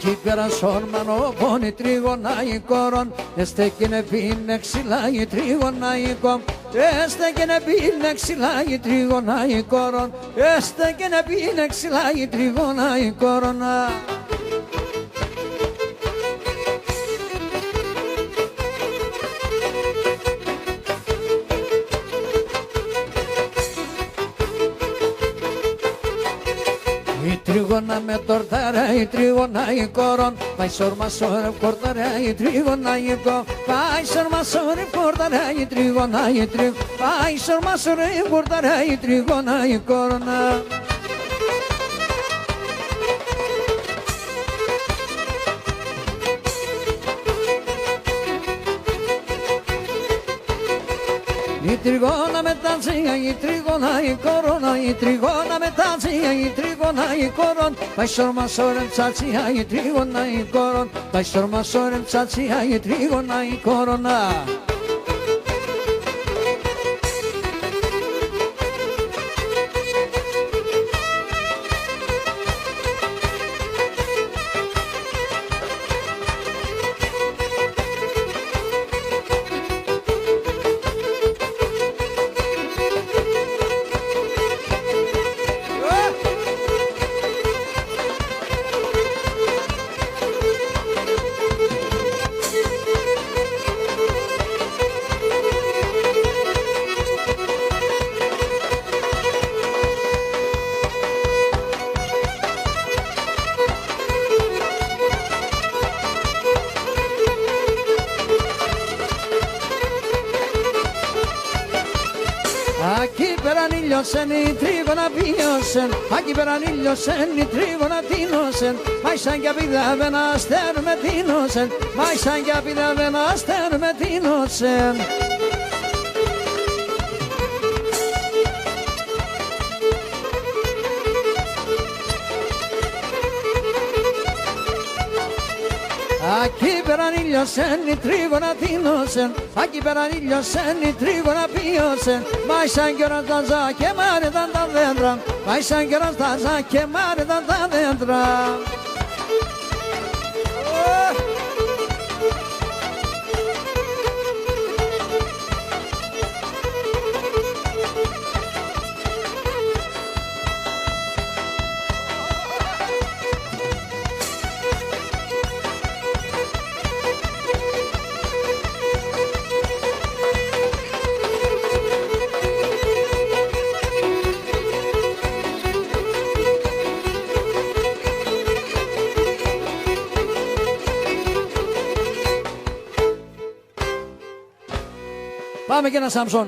Εκεί πέρα σόρμανο πόνι τρίγωνα η κόρον, εστέκεινε πίνε ξυλά η τρίγωνα η κόρον, εστέκεινε πίνε ξυλά η τρίγωνα η κόρον, εστέκεινε πίνε ξυλά η τρίγωνα η κόρον. Η τρίγωνα με τορτάρα, η τρίγωνα η κόρον, πάει σόρμα σόρευ κορτάρα, η τρίγωνα η κόρον, πάει σόρμα σόρευ κορτάρα, η τρίγωνα η τρίγωνα, πάει σόρμα σόρευ κορτάρα, η τρίγωνα η κόρον. Η τριγώνα με τα τσίγα, η τριγώνα η κορώνα, η τριγώνα με τα τσίγα, η τριγώνα η κορώνα, πάει σόρμα σόρεμ τσατσία, η τριγώνα η κορώνα, πάει σόρμα σόρεμ τσατσία, η τριγώνα η κορώνα. Aquí πέραν ήλιωσεν, η τρίγωνα πίωσεν, aquí πέραν ήλιωσεν, η τρίγωνα τίνωσεν, μάι σαν κι απίδευε ένα αστέρ με τίνωσεν, μάι σαν κι απίδευε ένα αστέρ με τίνωσεν. Aquí πέραν ήλιωσεν, η τρίγωνα τίνωσεν, aquí πέραν ήλιωσεν, η τρίγωνα πίωσεν, μάι σαν κι οραντάζα και μ' άρεταν τα δέντρα, μάι σαν κι οραντάζα και μ' άρεταν τα δέντρα. Πάμε και ένα Σάμψον.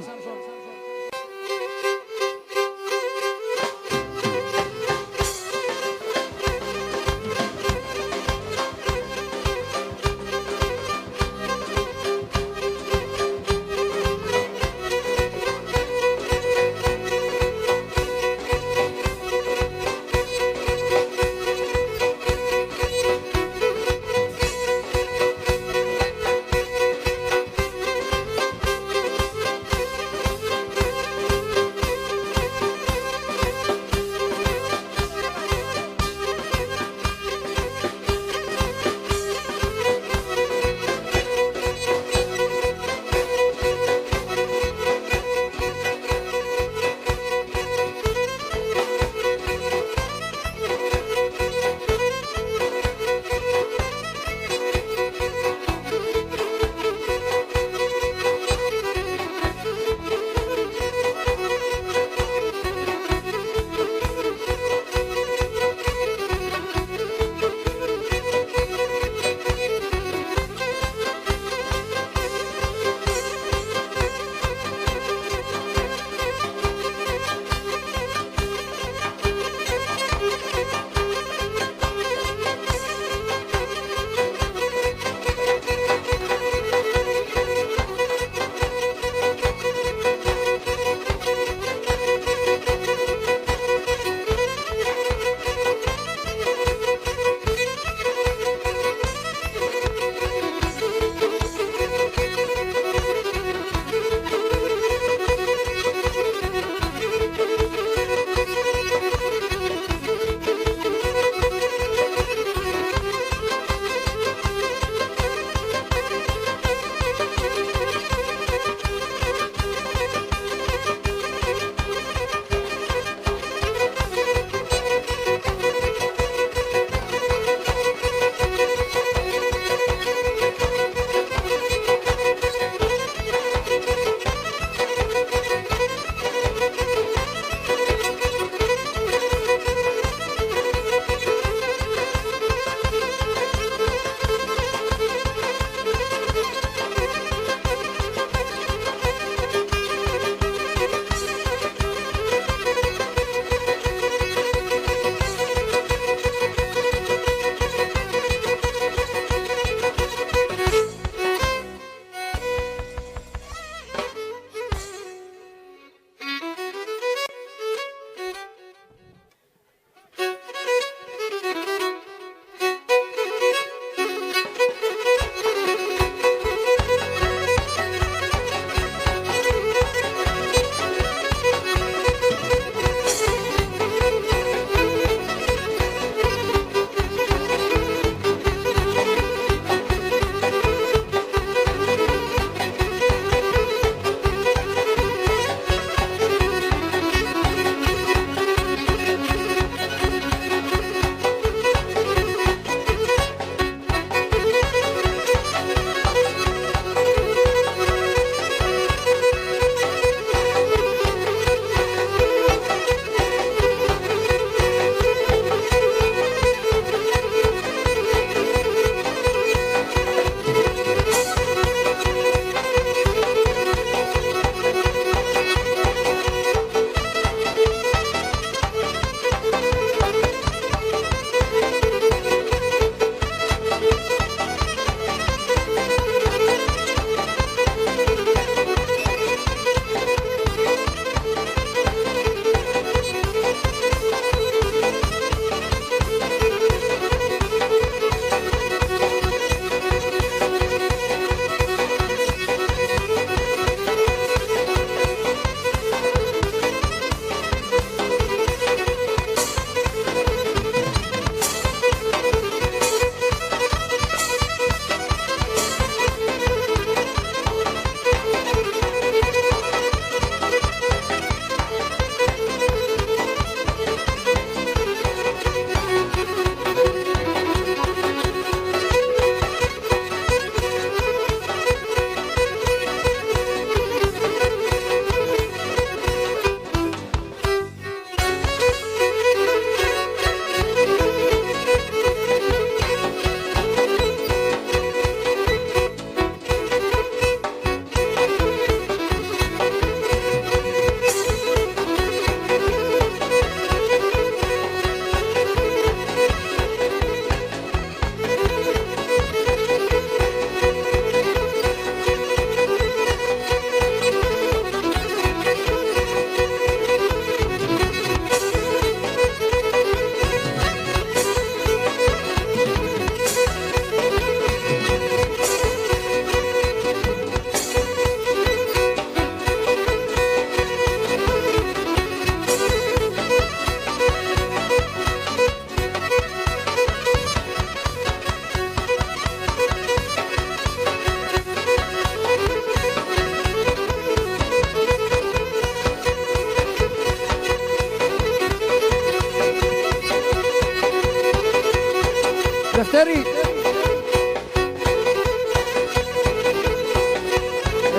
Στέλη.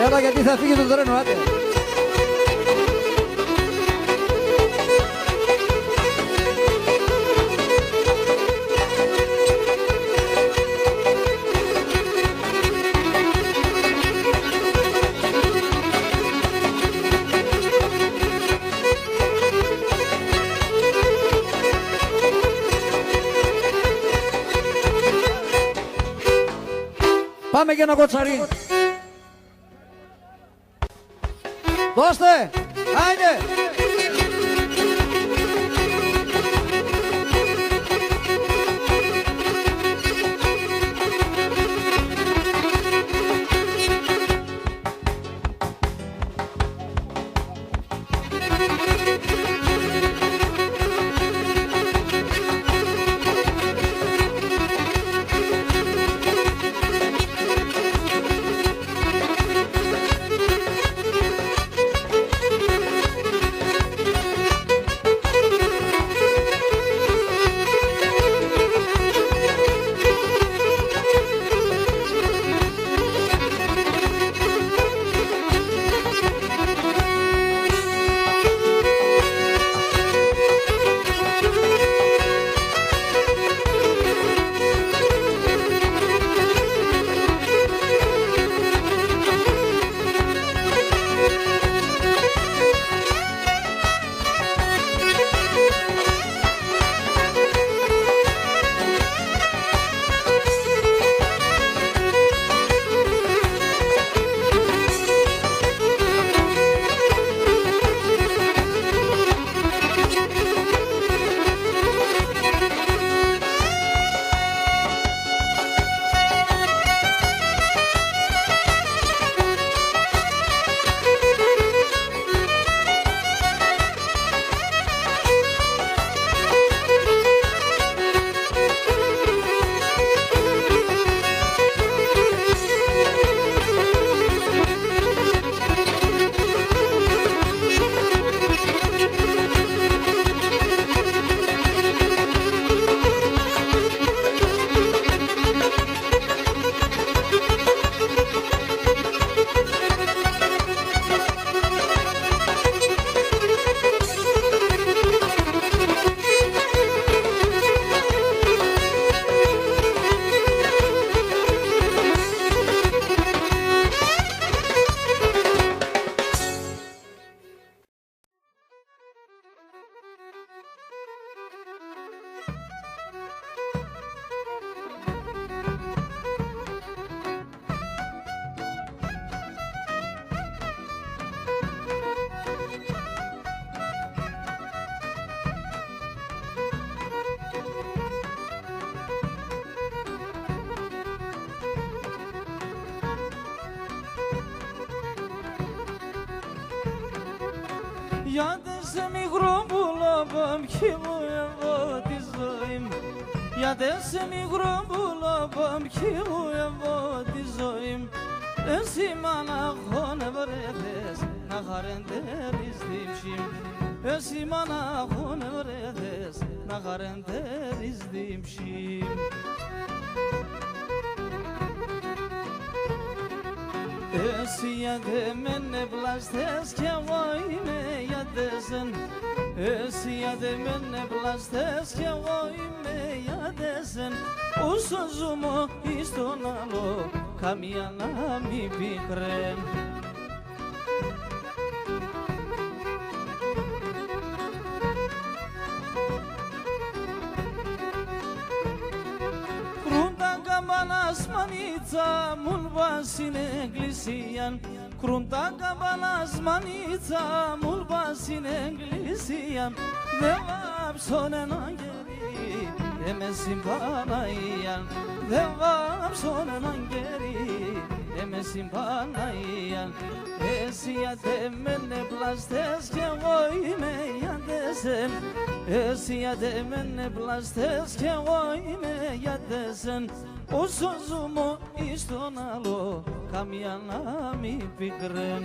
Έλα γιατί θα φύγει το τρένο, άντε. Πάμε και ένα κοτσαρί. Δώστε! Άιντε! Γιατί σε μικρό πουλόπαμ χειμώ εγώ τη ζωή μου. Γιατί σε μικρό πουλόπαμ χειμώ εγώ τη ζωή μου. Εσύ μαναχόν βρέθες να χαρεντέρεις την ψή μου. Εσύ μαναχόν βρέθες να χαρεντέρεις την ψή μου. Εσύ γιατί με πλαστές κι εγώ είμαι γιατί σεν. Εσύ γιατί με πλαστές κι εγώ είμαι γιατί σεν. Όσο ζούμε εις τον άλλο καμία να μη πικρέν. Καμπανάς μανίτσα μουν πας στην εκκλησία. Κρούν τα καμπανάς μανίτσα μουν πας στην εκκλησία. Δε βάψον έναν κερί εμες στην Παναγία. Δε βάψον έναν κερί εμες στην Παναγία. Εσύ γιατί με πλαστές κι εγώ είμαι γιατί σεν. Εσύ γιατί με πλαστές κι εγώ είμαι γιατί σεν. Όσο ζούμε εις τον άλλο καμία να μη πικρέν.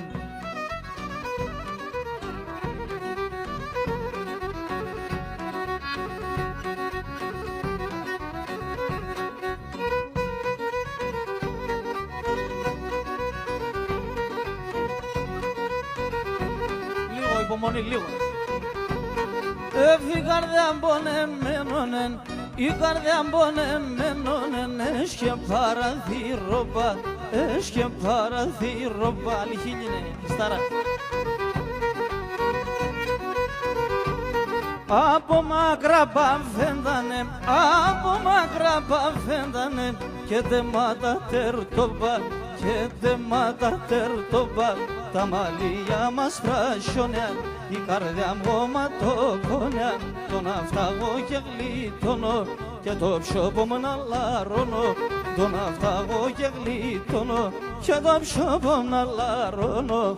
υπομονή λίγο. Η καρδιά πονεμένον, η καρδιά πονεμένον, έσχε παραθύρωπα, έσχε παραθύρωπα. Άλλη χίλια είναι, στάρα. Από μακρά παφέντανε, από μακρά παφέντανε και τεμάτα τερτοπα, και τεμάτα τερτοπα. Τα μαλλιά μας φρασιώνε, η καρδιά μου ματοκόνια, τον αφταγώ και γλιτώνω και το ψώπο μου να λαρώνω, τον αφταγώ και γλιτώνω και το ψώπο μου να λαρώνω.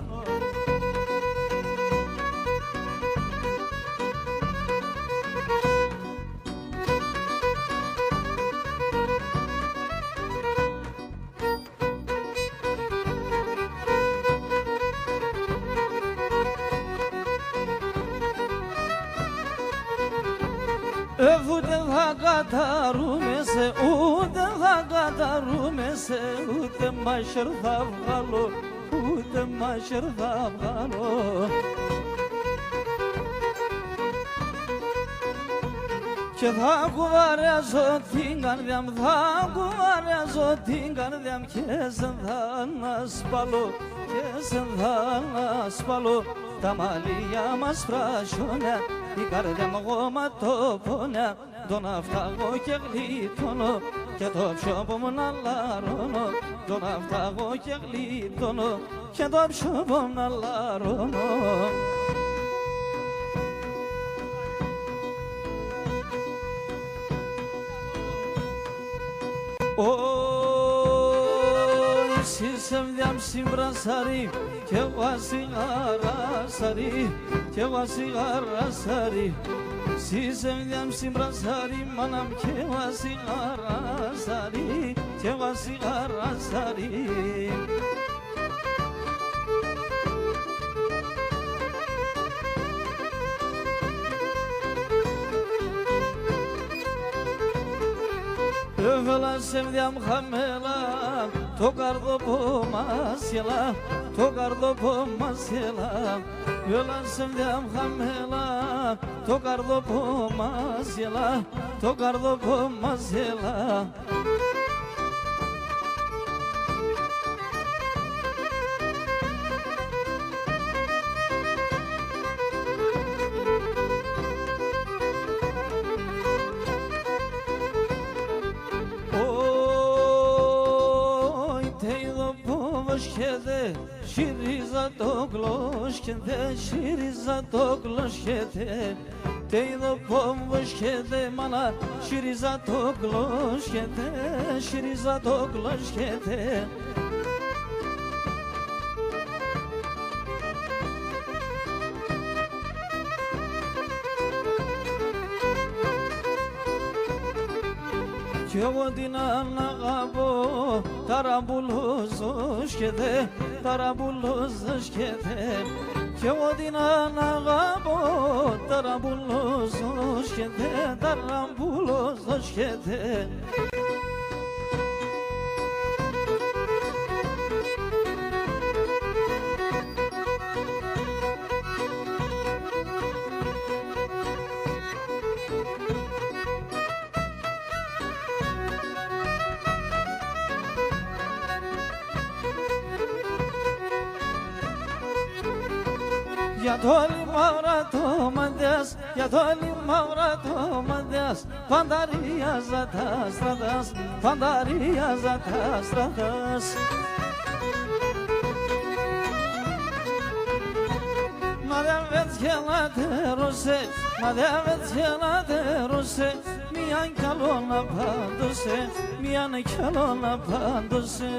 Ούτε θα καταρούμε σε, ούτε θα καταρούμε σε, ούτε μάσερ θα βγάλω, ούτε μάσερ θα βγάλω. Και θα κουβαριάζω την καρδιά μου, θα κουβαριάζω την καρδιά μου και σε θα ανασπαλώ, και σε θα ανασπαλώ. Τα μαλλιά μας φρασιώνε, η καρδιά μου γοματοπώνε, τον αφταγώ και γλιτώνω και το ψώπο μου να λαρώνω, τον αφταγώ και γλιτώνω και το ψώπο μου να λαρώνω. Είσαι διάμψη βρασαρή κι εγώ ασυγαρασαρή, κι εγώ ασυγαρασαρή. Είσαι διάμψη βρασαρή μάνα μου κι εγώ ασυγαρασαρή, κι εγώ ασυγαρασαρή. Έβαλα σε μια χαμέλα το καρδόπο μας γελά, το καρδόπο μας γελά. Έβαλα σε μια χαμέλα το καρδόπο μας γελά, το καρδόπο μας γελά. Şiriza tokloşkede, şiriza tokloşkede, teydo pomvoşkede mana, şiriza tokloşkede, şiriza tokloşkede. Κι εγώ την αναγαπώ, ταραμπουλοζοσκεται, ταραμπουλοζοσκεται. Κι εγώ την αναγαπώ, ταραμπουλοζοσκεται, ταραμπουλοζοσκεται. Για το λιμάρα το μαντιάς, για το λιμάρα το μαντιάς, φανταρίαζα τα στρατάς, φανταρίαζα τα στρατάς. Μα δεν βετσιέλατερωσε, μα δεν βετσιέλατερωσε, μίαν κι άλλο να πάντωσε, μίαν κι άλλο να πάντωσε.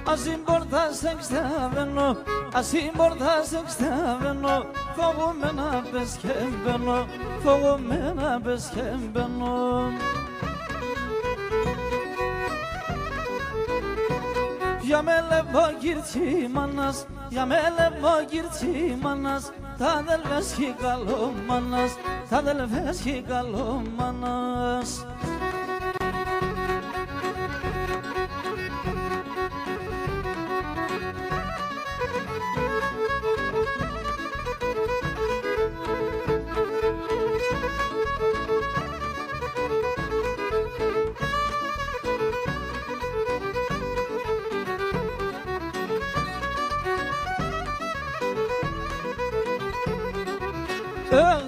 Ασύμπορτα σε ξταβαίνω, ασύμπορτα σε ξταβαίνω, φοβούμαι να πες και μπαίνω, φοβούμαι να πες και μπαίνω. Για με λεβό κυρτσι μάνας, για με λεβό κυρτσι μάνας, τα αδελφές και καλομάνας, τα αδελφές και καλομάνας.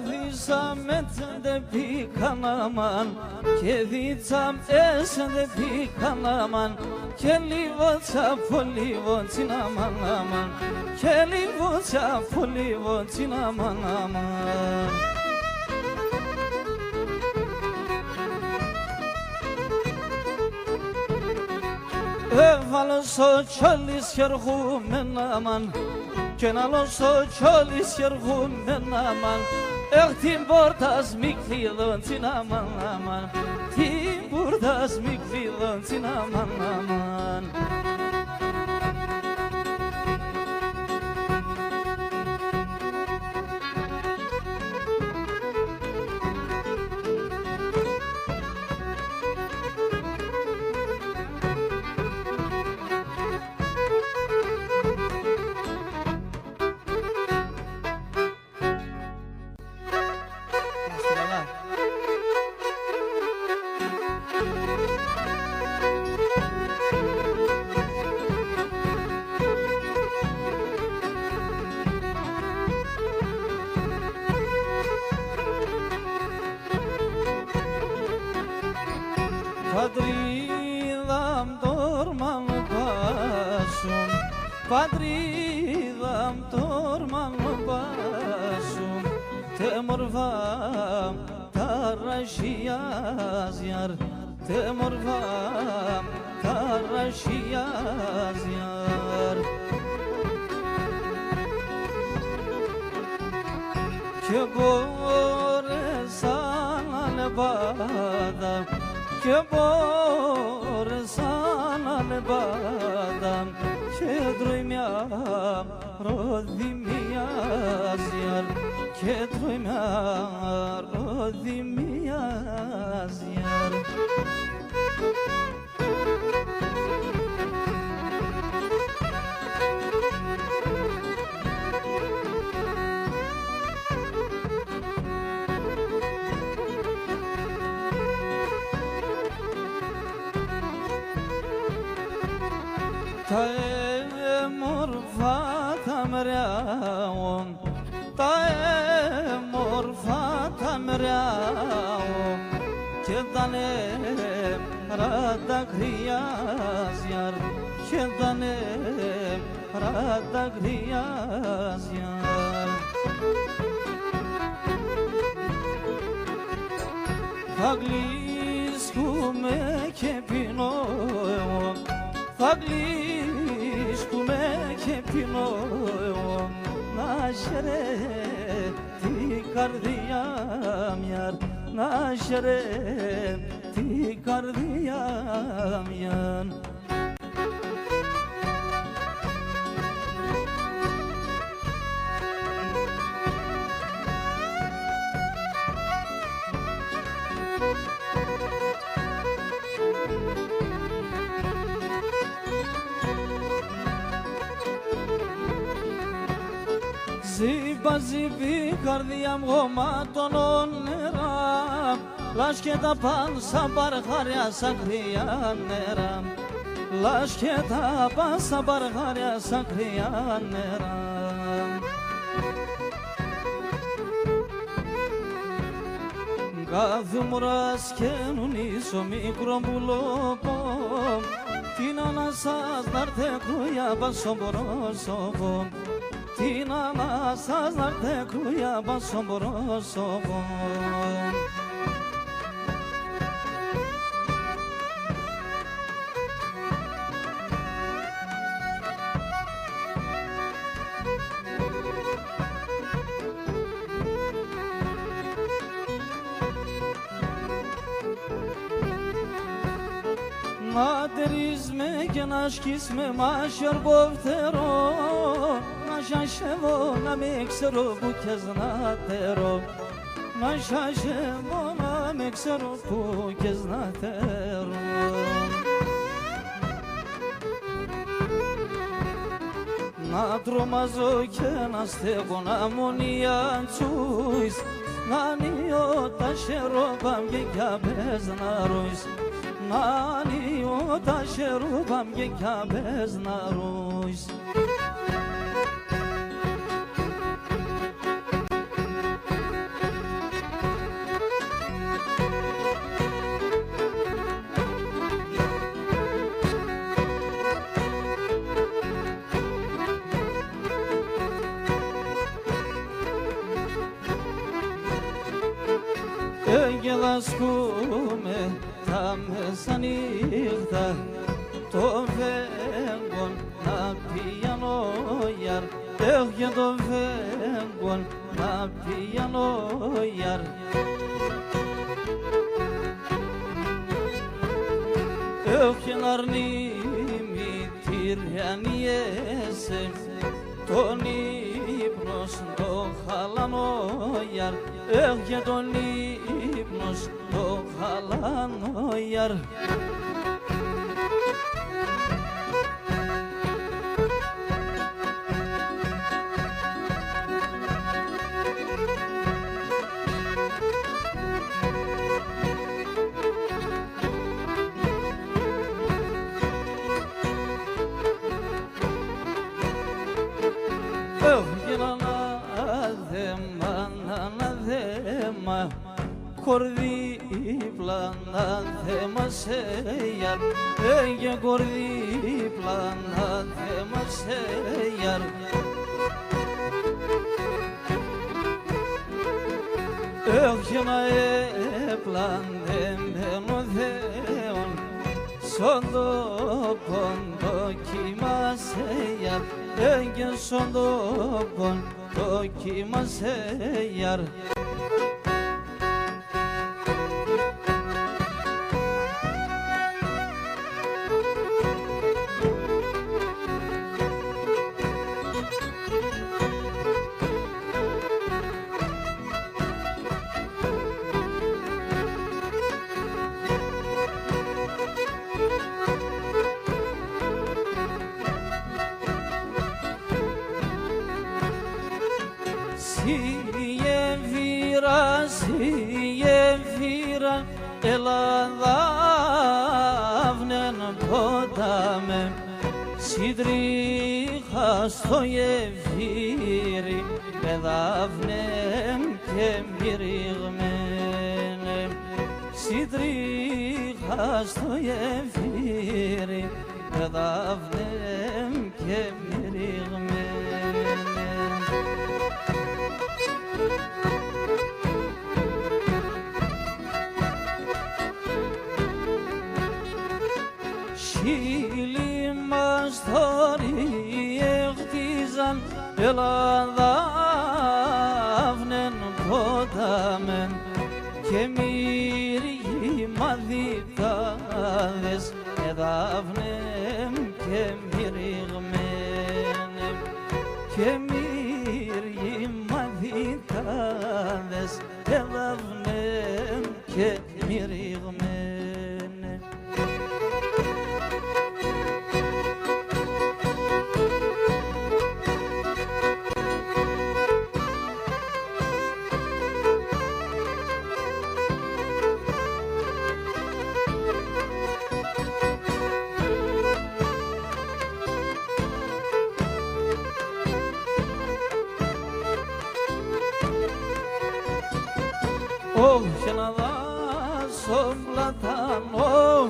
Δίτσαμε δεν πήγαν αμάν και δίτσαμε δεν πήγαν αμάν και λίγο τσάπο λίγο τσιναμάν αμάν και λίγο τσάπο λίγο τσιναμάν αμάν. Έβαλω στο τσόλι σχεργούμενα μαν κι ένα άλλο στο τσόλι σχεργούμενα μαν. Την πόρτας μη κλειδών την αμάν, την πόρτας μη κλειδών την αμάν. Πατρίδα μ' τόρμα μου πάσουν, πατρίδα μ' τόρμα μου πάσουν, τε μορφά τα ρασιάζιαρ, τε μορφά τα ρασιάζιαρ. Και μπόρεσα να λεβάδα, και μπόρεσα να λεβάδα και τρώει μια ροδιμιάζιαρ, και τρώει μια ροδιμιάζιαρ. Τα έμορφα τα μοιράω, τα έμορφα τα μοιράω και τα νερά τα κρυάζιαρ, και τα νερά τα κρυάζιαρ. Θα γλύσκουμε και πεινώ εγώ, θα γλύσκουμε και πεινώ εγώ, να χαιρέ την καρδιά μιαρ, να χαιρέ την καρδιά μιαρ. Ζήπα ζήπη καρδιά μου γομάτων όνερα, λάσκετα παν σαν παρχάρια σαν κρύα νερά, λάσκετα παν σαν παρχάρια σαν κρύα νερά. Καθούμουρας καίνουν ίσο μικρό πουλόπο, την ανασάς να'ρθε κρούια πας στο πρόσωπο, την ανάσας να'ρθε κρούια πας στο πρόσωπο. Να τε φέρεις με και να σκείς με μάχιο φτερό, να σιασεύω να μην ξέρω που κες να τερώ, να σιασεύω να μην ξέρω που κες να τερώ. Να τρομάζω και να στέκω να μονία τσούεις, να νιώ τα χερόπαμ και κι πες να ροείς, να νιώ τα χερόπαμ και κι πες να ροείς. Γελασκούμε τα μεσανύχτα, το βέγκον να πιάνω γιαρ, και το βέγκον να πιάνω γιαρ. Και να αρνεί μητηριανιέσαι, τον ύπνος το χαλανό γιαρ, και τον ύπνος το χαλανό γιαρ. Κορδίπλα να θέμασε γιαρ, και κορδίπλα να θέμασε γιαρ. Και να έπλαντεμένο θέον, σον το κοντό κοιμάσαι γιαρ, και σον το κοντό κοιμάσαι γιαρ. Σιεμφύρα, ελαδάβνεν ποτάμε, συντρίχα στο γεφύρι, εδάβνεν και μυριγμένε. Συντρίχα στο γεφύρι, εδάβνεν και μυριγμένε. Χείλη μας θωρεί έχτιζαν, ελαδάβνεν ποτάμεν, και μύριοι μαδιτάδες, εδάβνεν και μυριγμένε. Και μύριοι μαδιτάδες, εδάβνεν και μυριγμένε. Όχι να δάσω πλατανό,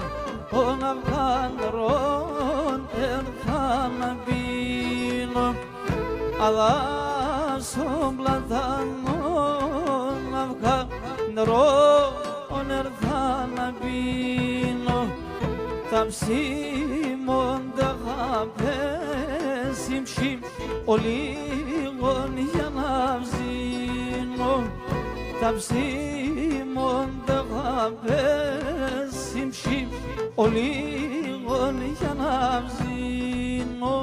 τον αυγάνδρον έρθα να πίνω. Αδάσω πλατανόν, αυγάνδρον έρθα να πίνω. Τα ψήμοντα χαπέσει ψήμ, ο λίγον για να ψήνω. τα ψήμοντα πέσει ψήμ ο λίγον για να ψήνω.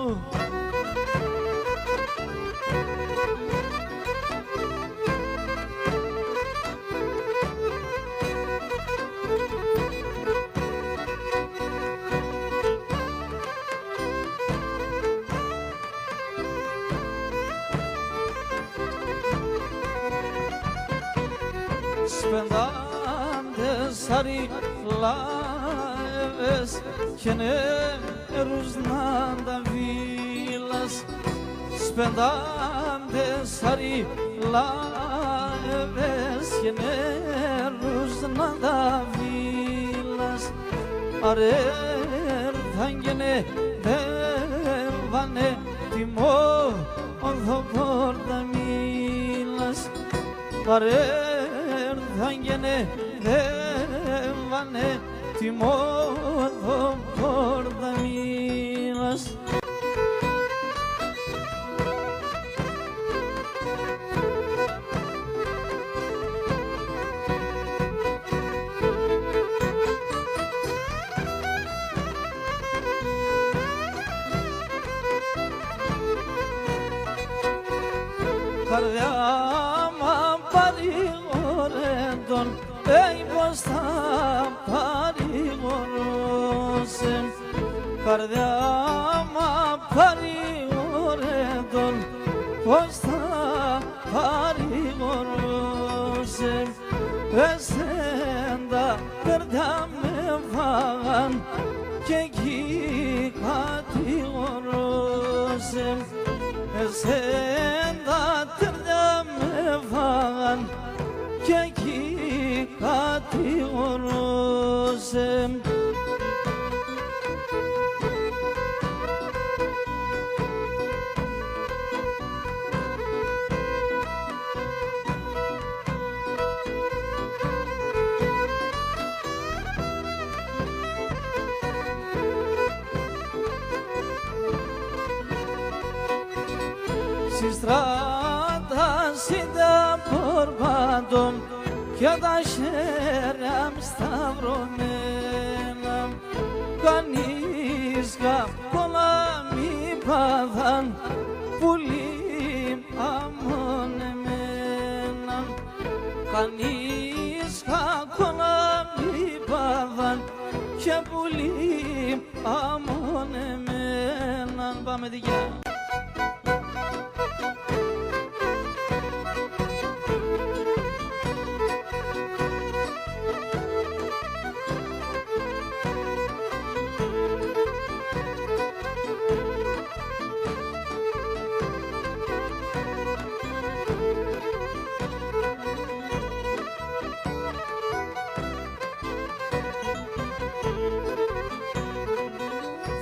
Σπεντάντες αριλάευες και νερούς να τα βίλας. Σπεντάντες αριλάευες και νερούς να τα βίλας. Αρέρθαν και νερεύανε τιμό οδοπόρτα μίλας. Αρέρθαν και νερεύανε τιμό οδοπόρτα μίλας. Καρδιά μα παρηγορέντον, πως θα παρηγορούσε. Καρδιά μα παρηγορέντον, πως θα παρηγορούσε. Εσέντα καρδιά με φάγαν και εκεί κατηγορούσε. Εσέντα καρδιά με φάγαν και εκεί κατηγορούσε. Στη στράτα σύντα πορπάντων και τα χέρια μ' σταυρωμένα. Κανείς καπόλα μη πάθαν πουλί αμονεμένα. Κανείς καπόλα μη πάθαν και πουλί αμονεμένα. Πάμε δικιά.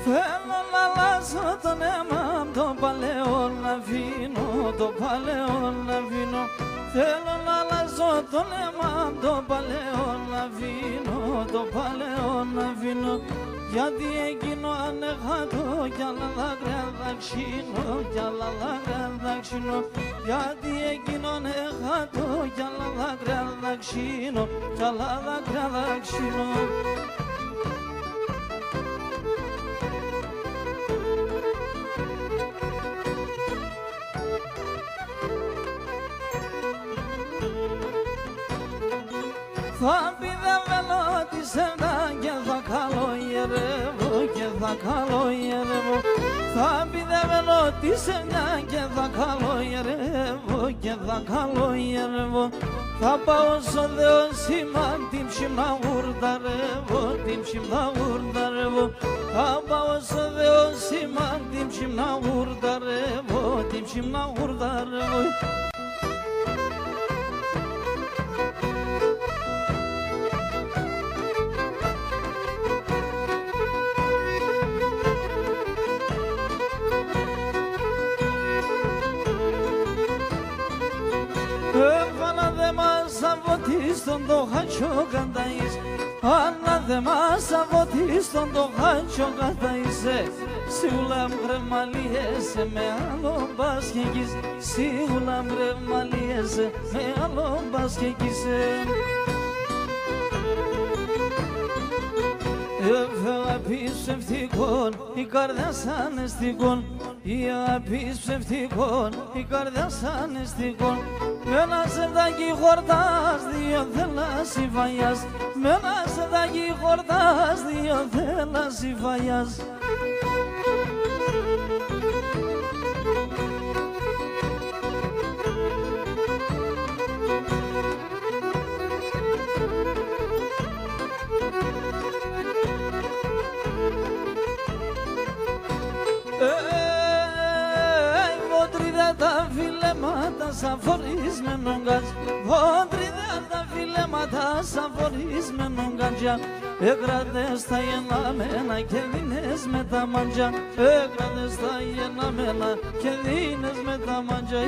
Θέλω να αλλάζω τον αίμα απ' το παλαιό να αφήνω, το παλαιό να αφήνω. Θέλω να αλλάζω τον αίμα απ' το παλαιό να αφήνω, το παλαιό να αφήνω. Γιατί εκείνο ανεχάτω κι άλλα δάκρυα θα ξύνω, κι άλλα δάκρυα θα ξύνω. Γιατί εκείνο ανεχάτω κι άλλα δάκρυα θα ξύνω, κι άλλα δάκρυα θα ξύνω. Θα πηδεύω τη σένα και θα καλογερεύω και θα καλογερεύω. Θα πηδεύω τη σένα και θα καλογερεύω και θα καλογερεύω. Θα πάω στο Θεό σήμα την ψημνά γουρταρεύω, την ψημνά γουρταρεύω. Θα πάω στο Θεό σήμα την ψημνά γουρταρεύω, την ψημνά γουρταρεύω. Έβαλα δε μας από στον το χατσό κανταείς. Ανάδεμα βοτίστον το χάτσο καταείσαι. Σίγουλα μπρεμαλίεσαι με άλλο μπασκεγγίς. Σίγουλα μπρεμαλίεσαι με άλλο μπασκεγγίσε. Έφεγα ψευτικών, η καρδιά σαν εστικών. Η αγάπη ψευτικών, η καρδιά σαν εστικών. Με ένα σεντάκι χορτάς, δύο θέλας η βαγιάς. Με ένα σεντάκι χορτάς, δύο θέλας η βαγιάς. Τα φιλέματα σαν φορισμένο γκάτζ. Βόντριδα τα φιλέματα σαν φορισμένο γκάτζια. Έκρατες τα γενναμένα και δίνες με τα μαντζιά. Έκρατες τα γενναμένα και δίνες με τα μαντζιά.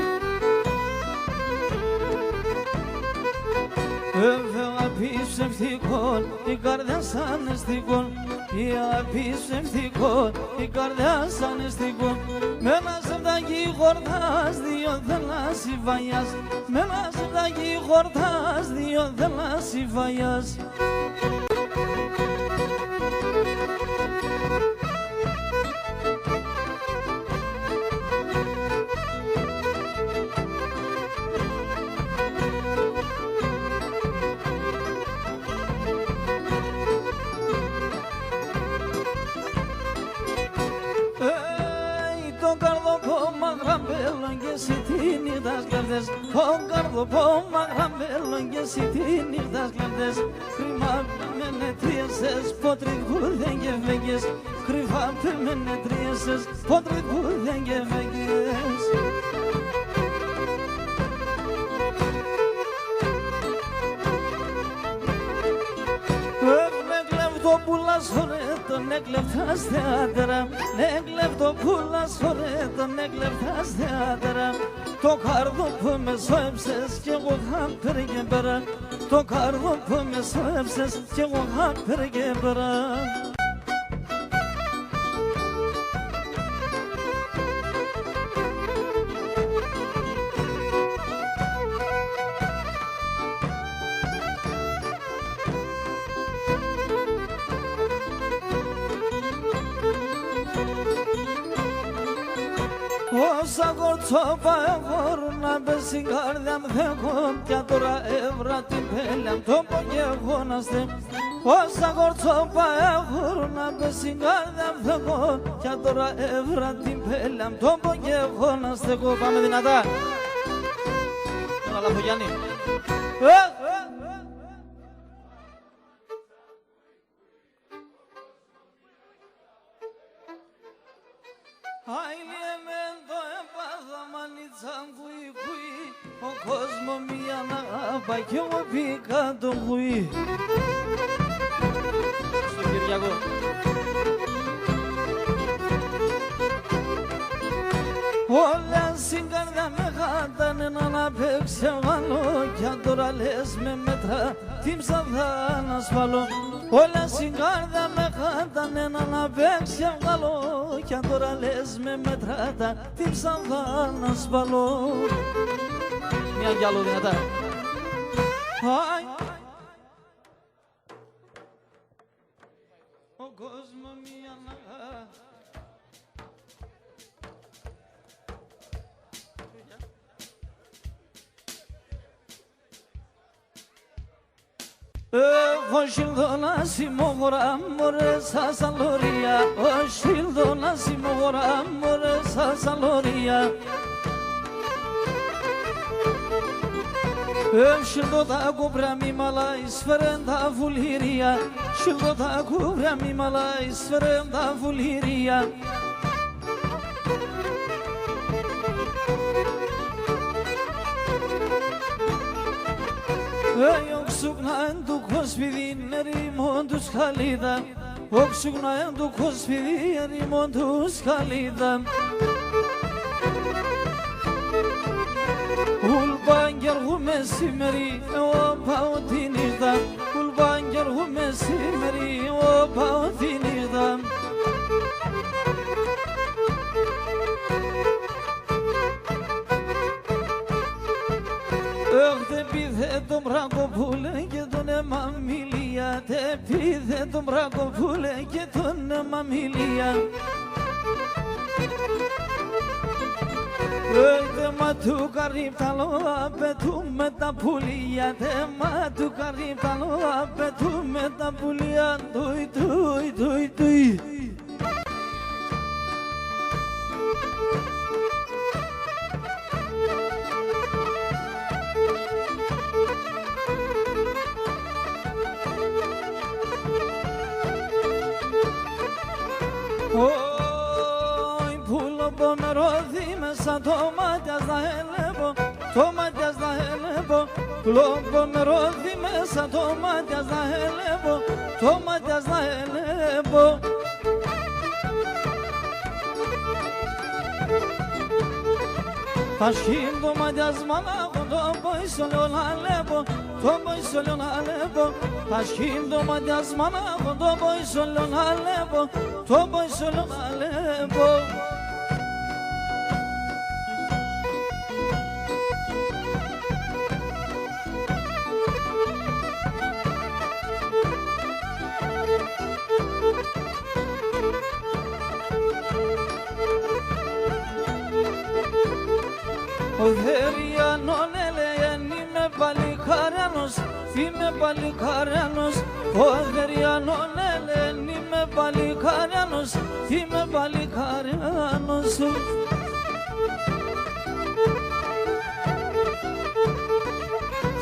Έφεγα ψευτικών, η καρδιά σαν εστικών. Η αγάπη ψευτικών, η καρδιά σαν εστικών. Με ένα σεντάκι χορτάς, δύο θέλας η βαγιάς. Με ένα σεντάκι χορτάς, δύο θέλας η βαγιάς. Το καρδοπόμα γραμμέλον και εσύ τη νύχτας κλαμπτές. Κρυμά με νετρίασες, ποτρικούδεν και φέγγες. Κρυφά με νετρίασες, ποτρικούδεν και φέγγες. Πουλάς φορέ τον έκλεπτας θεάτερα. Έκλεπτο πουλάς φορέ τον έκλεπτας θεάτερα. Το κάρδο που με σώεψες κι εγώ χάπερ και πέρα. Το κάρδο που με σώεψες κι εγώ χάπερ και πέρα. Όσα κορτσόπα εγώρουν να μπες στην καρδιά μου θεκώ. Πια τώρα έβρα την πέλια μου το πω και εγώ να στε. Όσα κορτσόπα εγώρουν να μπες στην καρδιά μου θεκώ. Πια τώρα έβρα την πέλια μου το πω και εγώ να στεκώ. Πάμε δυνατά. Τον Αλαφογιάννη. Ο κόσμο μία να αγαπά κι εγώ πήγα το γουί. Στον Κυριακό. Όλα στην καρδιά με χάτανε να παίξει αγάλο. Κι αν τώρα λες με μέτρα την ψαδά να σπαλώ. Όλα στην καρδιά με χάτανε να παίξει αγάλο. Κι αν τώρα λες με μέτρα την ψαδά να σπαλώ. Μια κι άλλο δυνατά. Ο κόσμο μία να ο Σιλδόνας η μόγορα μωρέ σας αλωρία. Ο Σιλδόνας η μόγορα μωρέ σας αλωρία. Σιλδότα κουμπρά μη μαλά εισφέρεν τα βουλήρια. Σιλδότα κουμπρά μη μαλά εισφέρεν τα βουλήρια. Οξουγνάεν του κοσπίδι ερήμον τους χαλίδα. Οξουγνάεν του κοσπίδι ερήμον τους χαλίδα. Ουλπάν γεργού μεσημερί, εγώ πάω τη νύχτα. Κουλμπάν γεργού μεσημερί, εγώ πάω τη νύχτα. Τε πήθε τον Μπρακοπούλε και τον Εμαμιλία. Τε πήθε τον Μπρακοπούλε και τον Εμαμιλία. Τε μα του καρύπταλο απαιτούμε τα πουλία. Τε μα του καρύπταλο απαιτούμε τα πουλία. Τουι τουι τουι τουι. Όι πουλοπο με ρόδι μέσα το μάτιας να έλεπω, το μάτιας να έλεπω. Πουλοπο με ρόδι μέσα το μάτιας να έλεπω, το μάτιας να έλεπω. Πασχύμ το μάτιας μανάχο το ποίσολιο να λέπω, το ποίσολιο να λέπω. Πασχύμ το μάτιας μανάχο το ποίσολιο να λέπω, το ποίσολιο να λέπω. Ο Δεριανόν έλεγεν είμαι παλικάριανος, είμαι παλικάριανος. Ο Δεριανόν έλεγεν είμαι παλικάριανος, είμαι παλικάριανος.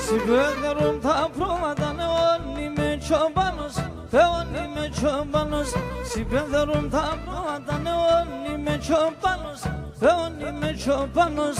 Συμπέδερουν τα πρόβατα, νεόν είμαι τσόμπανος, νεόν είμαι τσόμπανος. Συμπέδερουν τα πρόβατα, νεόν είμαι τσόμπανος, νεόν είμαι τσόμπανος.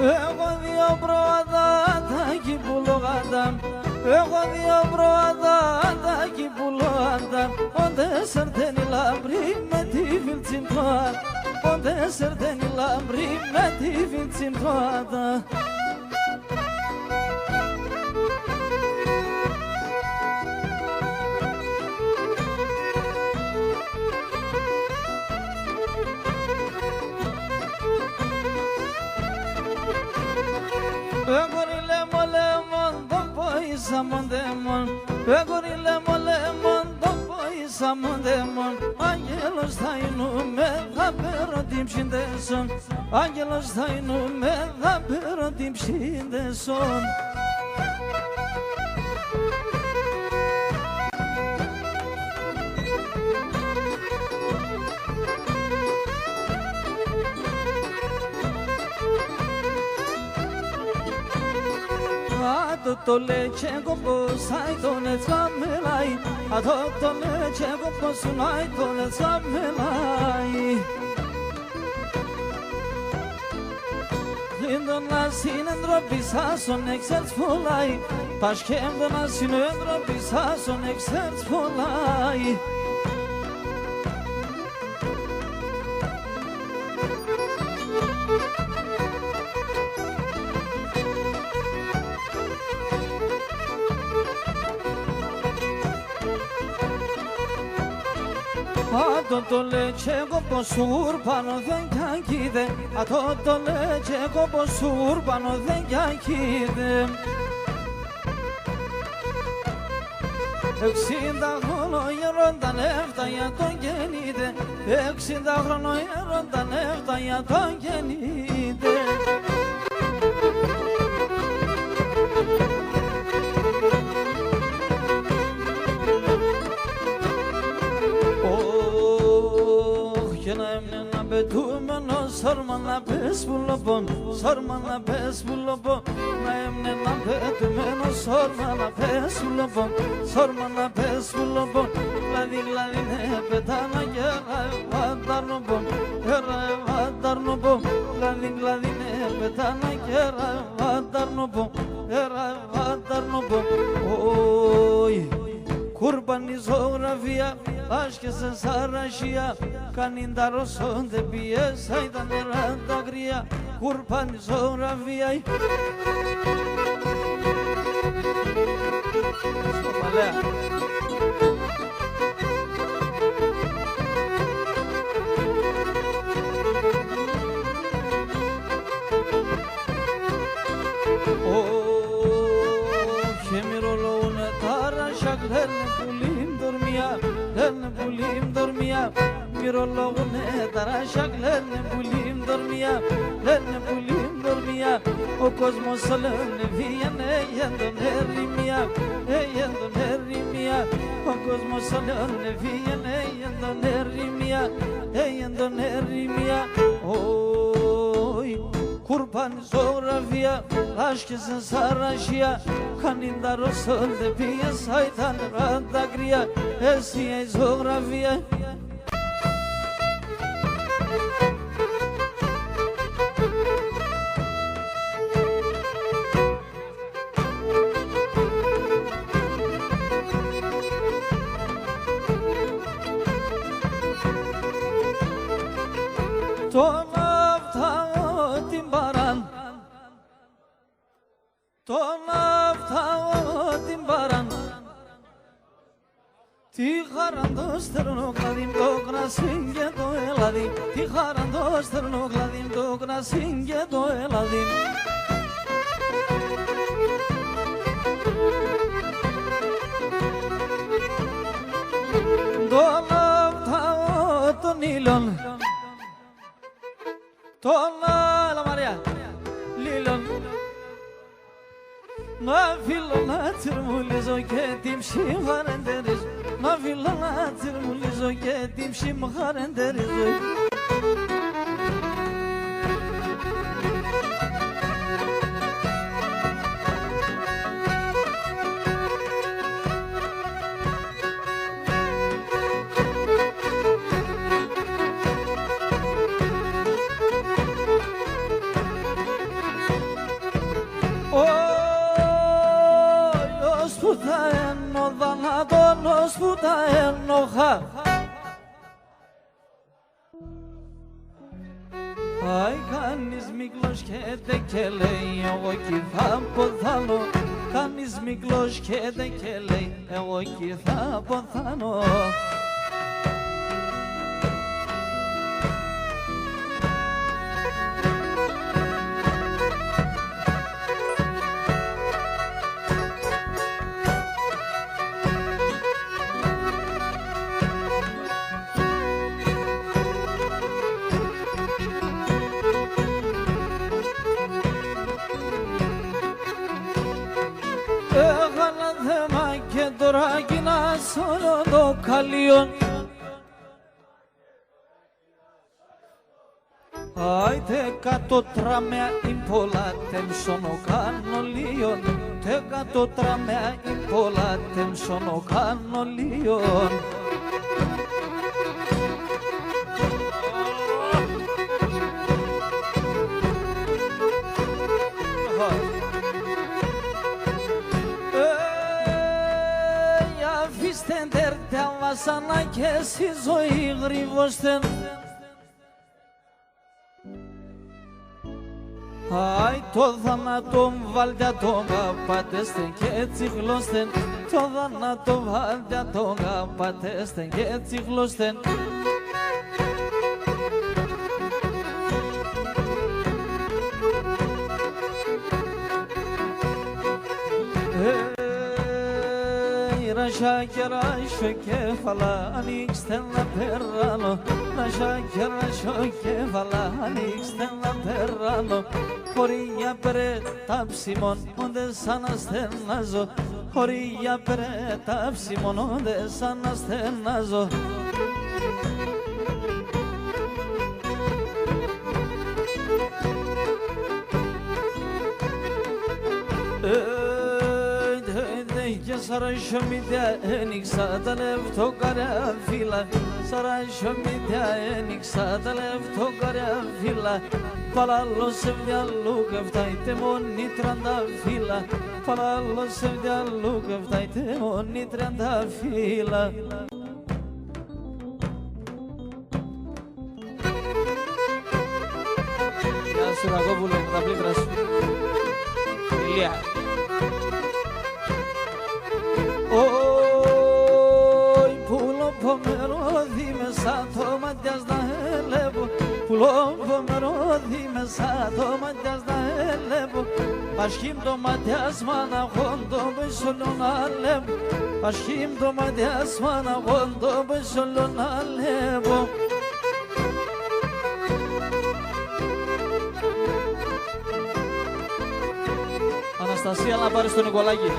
Έχω δύο προατάτακι πουλογάτα, έχω δύο προατάτακι πουλογάτα. Όντε σερτένει λαμπρή με τη φιλτσιντρώα, όντε σερτένει λαμπρή με τη φιλτσιντρώα. Εγωρι λέμο λέμον το πόησα μοντέμον, εγωρι λέμο λέμον το πόησα μοντέμον. Άγγελος θα εινούμε, θα πέρω την ψυντέσον, άγγελος θα εινούμε, θα πέρω την ψυντέσον. Το leche como sai tone samelai, a to leche como sunai tone samelai. Lindo nasin andropisa son exerts folai, paschem do nasin andropisa son exerts folai. Το leche como surbano δεν καίγεται, το leche como surbano δεν καίγεται. 60 χρόνο γερόνταν έφτα για τον γεννήτε, 60 χρόνο γερόνταν έφτα για τον γεννήτε. πετούμενο, σόρμα να πες πουλοπών, σόρμα να πες πουλοπών. Να έμνε να πετούμενο, σόρμα να πες πουλοπών, σόρμα να πες πουλοπών. Γλαδί, γλαδί, ναι, πετάνα και ραβανταρνοπών, ραβανταρνοπών. Γλαδί, γλαδί, ναι, πετάνα και ραβανταρνοπών, ραβανταρνοπών. Όι, κουρπανή ζωγραφία, άσκεσαι σαρασία, κανινταροσόντε πιέσα ήταν νερά κρύα, κουρπάνη ζωγραφία. Σοπαλέα. Λένε πουλίμ δορμιά, λένε πουλίμ δορμιά. Μυρολόγουνε ταράσια, λένε πουλίμ δορμιά, λένε πουλίμ δορμιά. Ο κόσμος λένε βίανε, τον ερημιά, τον ερημιά. Ο κόσμος λένε βίανε, τον ερημιά, τον ερημιά. Kurban zoğrafya, aşkısın sarraşya. Kanindaro solde piye saytan radagriya. Esiye zoğrafya. Τον αυτά την παράν. Τι χαράν το στερνό κλαδί το κρασί και το ελαδί. Τι χαράν το στερνό κλαδί το κρασί και το ελαδί. Τον αυτά των ήλων, τον άλλα Μαρία, λίλων. Να φύλλω να τσιρμουλίζω και την ψή χαρεντερίζω. Να φύλλω να τσιρμουλίζω και την ψή μου χαρεντερίζω. Δανατόνος που τα ένοχα. Άι κάνεις μικλός και και λέει εγώ κι θα ποθάνω. Κάνεις μικλός και λέει εγώ κι θα ποθάνω. Τώρα κοινάς όλο το καλίον. Άιτε κάτω τραμέα πολλά τέμσονο κανολίον. Τε κάτω τραμέα πολλά τέμσονο κανολίον. Βασανά και στη ζωή γρήβωστε. Άι το θάνατο βάλτε το καπάτεστε και έτσι γλώστε. Το θάνατο βάλτε το καπάτεστε και έτσι γλώστε. Ρασά και ράσο κέφαλα, ανοίξτε να περάνω. Ρασά και ράσο κέφαλα, ανοίξτε να περάνω. Χωρία περέτα ψημών, όντε σαν να στενάζω. Χωρία περέτα ψημών, όντε σαν να στενάζω. σαρασιομίδια ένιξα τα λεπτοκαριά φύλλα. Σαρασιομίδια ένιξα τα λεπτοκαριά φύλλα. Παλάλο σε βιαλού κεφτάιτε μόνοι 30 φύλλα. Παλάλο σε βιαλού κεφτάιτε μόνοι 30 φύλλα. Γεια σου Ραγόπουλε, τα πλήκτρα σου. Ηλία. Όι πουλοπομερόδι μέσα το ματιάς να έλεβω. Πουλοπομερόδι μέσα το ματιάς να έλεβω. Πασχήμ το ματιάς μαναγόντο μπεσολόν αλεύω. Πασχήμ το ματιάς μαναγόντο μπεσολόν αλεύω. Αναστασία, να πάρεις τον Νικολάκη.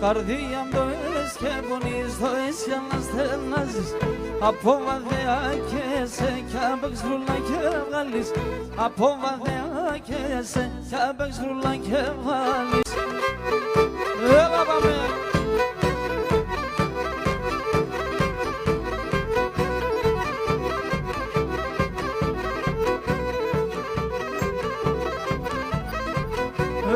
Καρδία μου το εσκέπονεις, το έσια να στενάζεις. Από βαδεάκεσαι κι άπεξ ρούλα και βγάλεις. Από βαδεάκεσαι κι άπεξ ρούλα και βγάλεις. Έλα πάμε!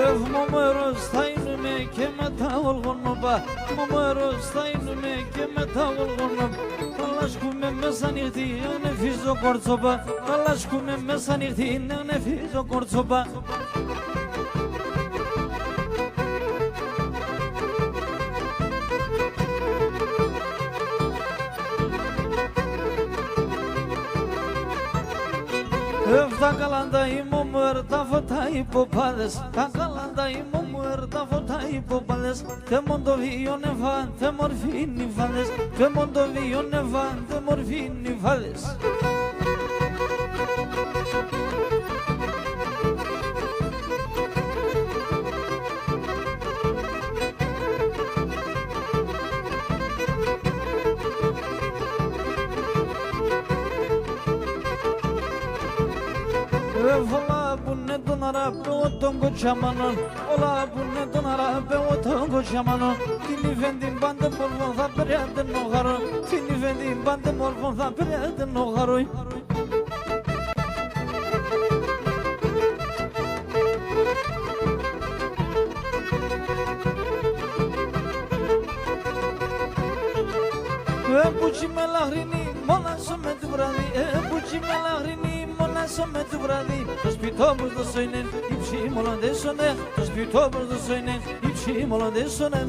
Εύμο μέρος θα είναι και μετά ολγονοπά. Μο μέρος θα είναι και μετά ολγονοπά. Καλάσκουμε μέσα νυχτή, ανεφίζω κορτσοπά. Καλάσκουμε μέσα νυχτή, ανεφίζω κορτσοπά. Τα καλάντα ήμου μου έρτα φωτά υποπάδες. Τα καλάντα ήμου μου έρτα φωτά υποπάδες. Τε μοντο βίον ευάν, τε μορφήν υφάδες. Τε μοντο βίον ευάν, τε μορφήν υφάδες. Όλα που είναι τον αραπέο τον κοτσαμανόν. Όλα που είναι τον αραπέο τον κοτσαμανόν. Την υφέν την πάντε μορφόν θα περιάτε νοχαρό. Την υφέν την πάντε μορφόν θα περιάτε νοχαρό. Μπουτσι με λαχρινή μόνασο με το βράδυ. Μπουτσι με λαχρινή μόνασο με το βράδυ. Το σπιτό μου το σωίνεν υψί μολοντέσωνε. Το σπιτό μου το σωίνεν υψί μολοντέσωνε.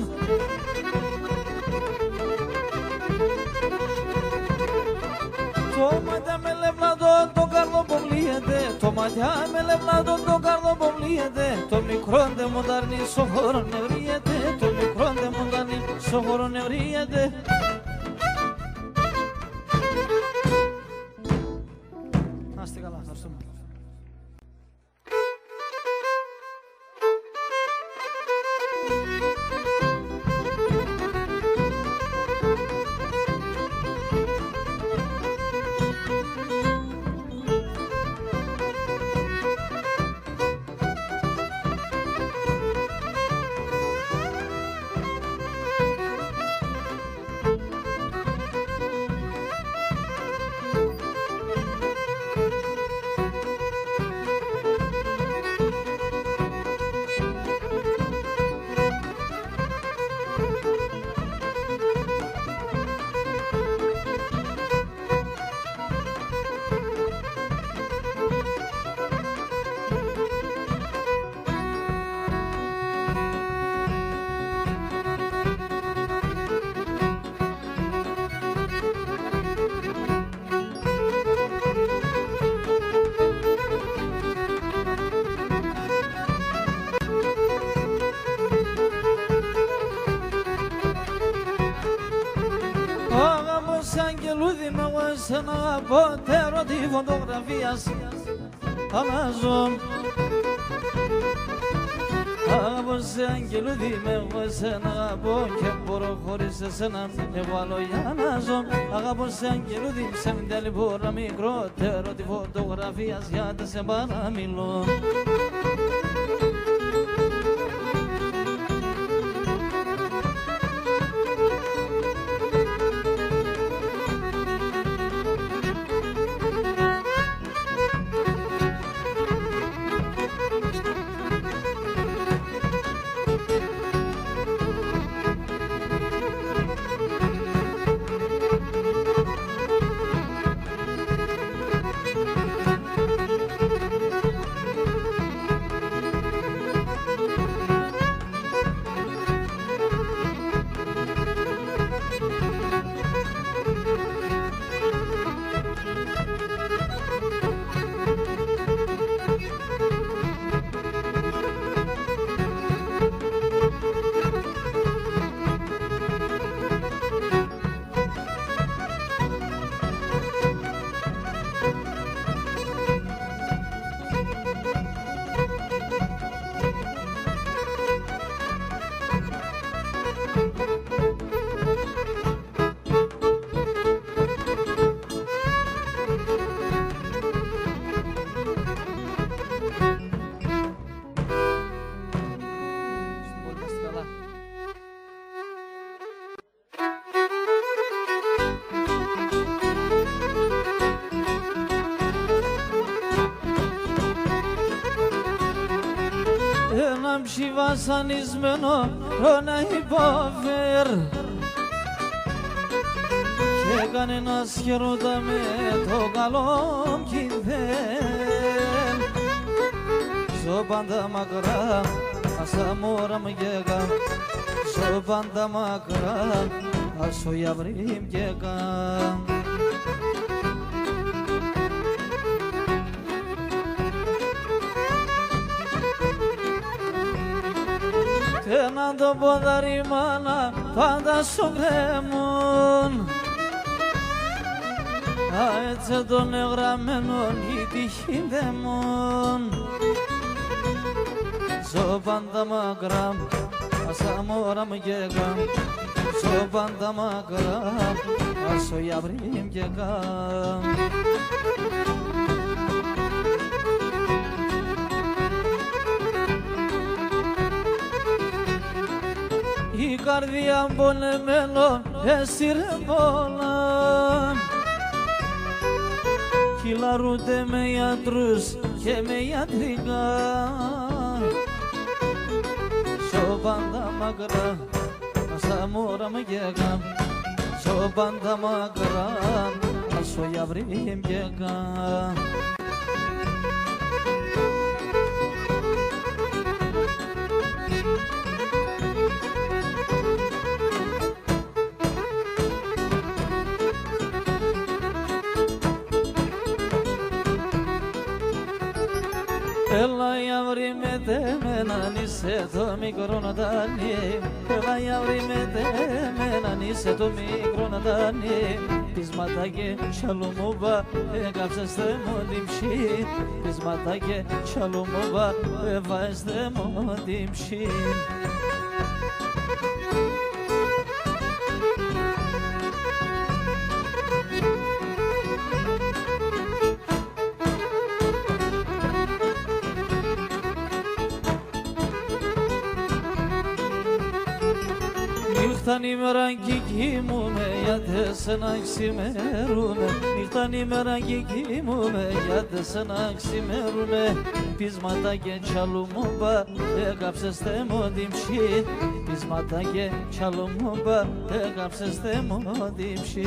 Το ματιά με λευνάτο το καρδό πομπλίεται. Το ματιά με λευνάτο το καρδό πομπλίεται. Το μικρό ντε μοντάρνει στο χώρο νευρίεται. Το μικρό ντε μοντάρνει στο χώρο νευρίεται. Να είστε καλά, ευχαριστούμε. Σ' ένα ποτέρο τη φωτογραφία αλλάζω. Αγαπώ σε αγγελούδι με εγώ εσένα αγαπώ και μπορώ χωρίς εσένα εγώ άλλο για να ζω. Αγαπώ σε αγγελούδι ψέματα λοιπόν μικρότερο τη φωτογραφία γιατί σε παραμιλώ. Βασανισμένο να υποφέρ και κανένας χαιρότα με το καλό κυβέρ. Ζω πάντα μακρά, άσα μόρα μου γέγα. Ζω πάντα μακρά, άσο γιαβρίμ γέγα. Έναν το ποδάρι μάνα πάντα σου κρέμουν. Έτσι τον εγγραμμένον η τύχη δαίμον. Ζω πάντα μακρά, άσα μόρα μου γέγα. Ζω πάντα μακρά, άσο γιαβρίμ γέγα. Η καρδιά πονεμένο έσυρε πολλά. Κυλαρούνται με ιατρούς και με ιατρικά. Ζω πάντα μακρά, άσα μόρα μου γέγα. Ζω πάντα μακρά, άσο γιαβρίμ γέγα. Έλα γιαύρι με τεμέναν είσαι το μικρό να τάνει. Έλα γιαύρι με τεμέναν είσαι το μικρό να τάνει. Πισματάκε τσαλουμούβα έκαψεστε μου την ψή. Πισματάκε τσαλουμούβα έβαεστε μου την ψή. Νύχταν ημέρα κι κοιμούμαι γιατί σε να ξημερούμε. Νύχταν ημέρα κι κοιμούμαι γιατί σε να ξημερούμε. Πείσματα και τσαλουμούμπα έκαψεστε μου την ψή. Πείσματα και τσαλουμούμπα έκαψεστε μου την ψή.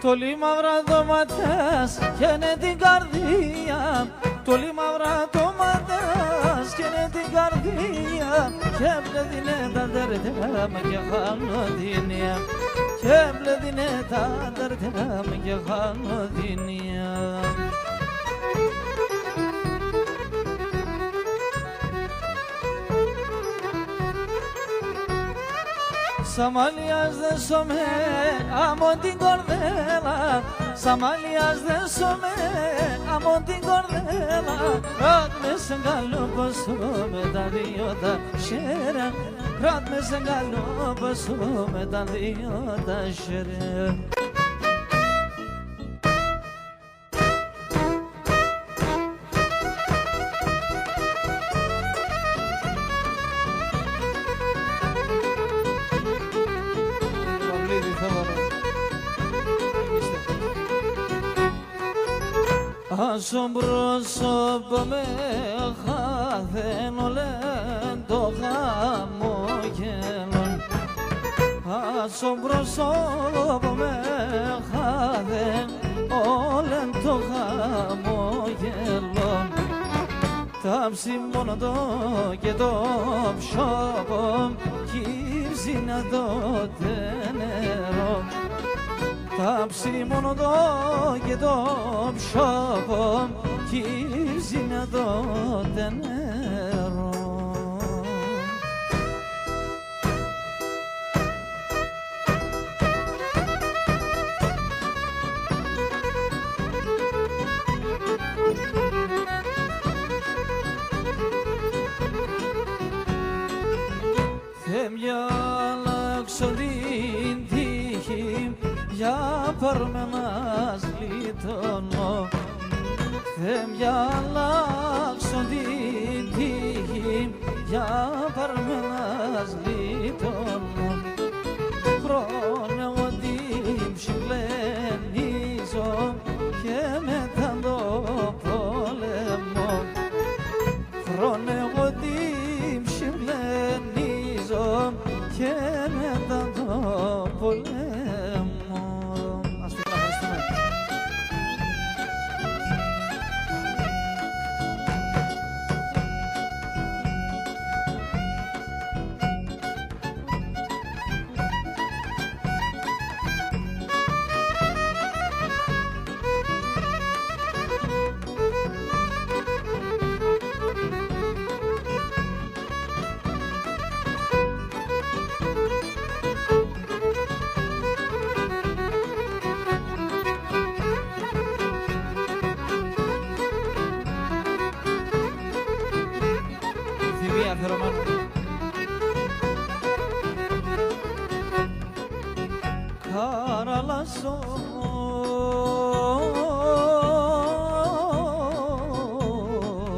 Τολί μαύρα ντόματες και είναι την καρδία. Τολί μαύρα ντόματες και είναι την καρδία. Και μπλεδινέ τα τερτέρα με και χάνω δίνια. Και μπλεδινέ τα τερτέρα με και χάνω δίνια. Σαμαλίας δεν σώμε από την κορδέλα. Σαμαλίας δεν σώμε από την κορδέλα. Κράτ με σε καλό ποσό με τα δύο τα χέρια. Κράτ με σε καλό ποσό με τα δύο τα χέρια. Άσο πρόσωπο με χάθαινο λεν το χαμόγελον. Άσο πρόσωπο με χάθαινο λεν το χαμόγελον. Τάψει μόνο το και το ψώπο κύψει να τότε νερό. Τάψει μόνο το και το ψώπο κύψει να τότε νερό. Θέμια αλλάξω την τύχη για πάρουμε μας λιτώνω. Θέμια αλλάξω την τύχη για πάρουμε μας λιτώνω. Χρόνε ότι ψηλενίζω και μετά το πόλεμο. Χρόνε ότι ψηλενίζω και μετά το πόλεμο. Ας το ευχαριστούμε.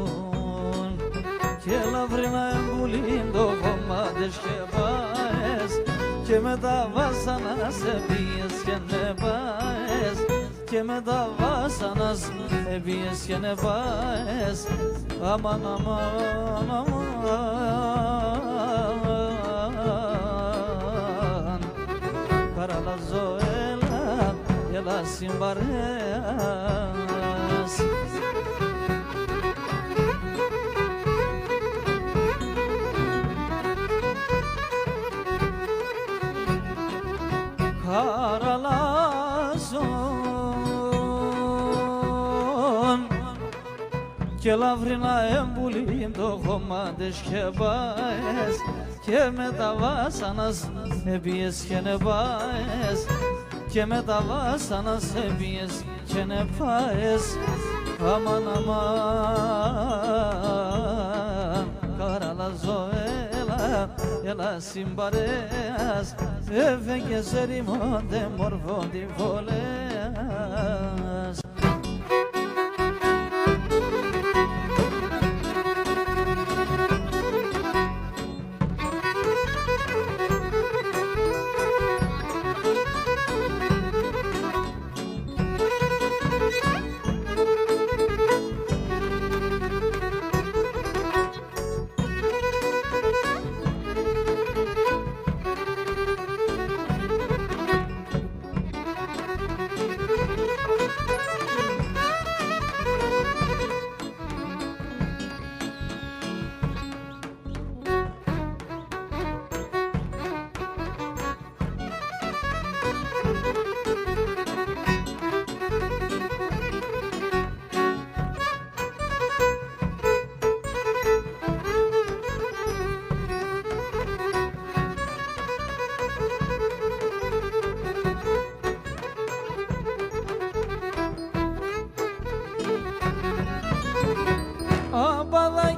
Καραλασσόν και λαβρίνα εμπουλήν το κομμάτες και πάες και με τα βάσανα σε πίες και ναι πάες και με τα βάσανα σε πίες και ναι πάες. Αμάν, αμάν, αμάν, Καραλαζό, έλα συμπαρέας. Καραλάζον και λαβρίνα εμπουλήν το χωμάτες και πάες και με τα βάσανας επίες και νεπάες και με τα βάσανας επίες και νεπάες. Αμάν, αμάν, Καραλάζο, έλα συμπαρέας, έφεγες ερημόντε μορφών τη βολέας.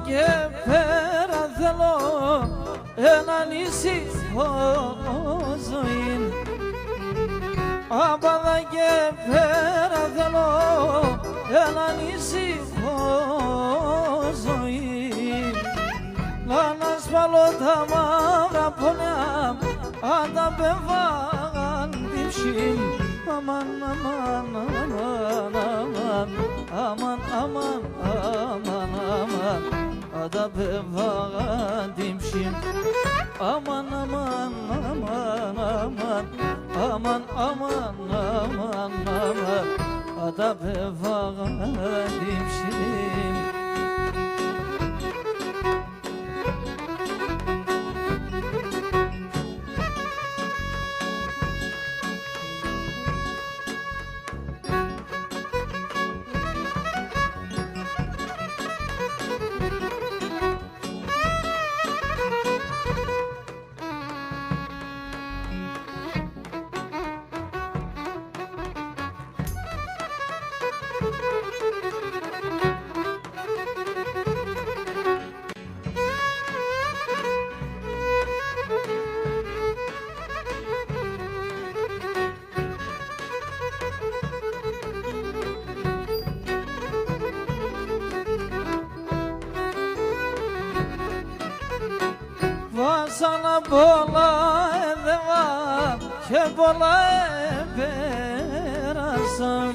και πέρα θέλω έναν ήσυχο ζωή. Άπαδα και πέρα θέλω έναν ήσυχο ζωή. Να ανασβάλω τα μαύρα πονιά αν τα πεβάγαν την ψήν. Αμάν, αμάν, αμάν, αμάν, αμάν, αμάν, αμάν, αμάν, αν τα πεβάγαν την ψήν. Αμάν, αμάν, αμάν, αμάν, αμάν, αμάν, αμάν, αμάν, αν τα πεβάγαν την ψήν. Βάσανα πολλά έδευα και πολλά επέρασαν.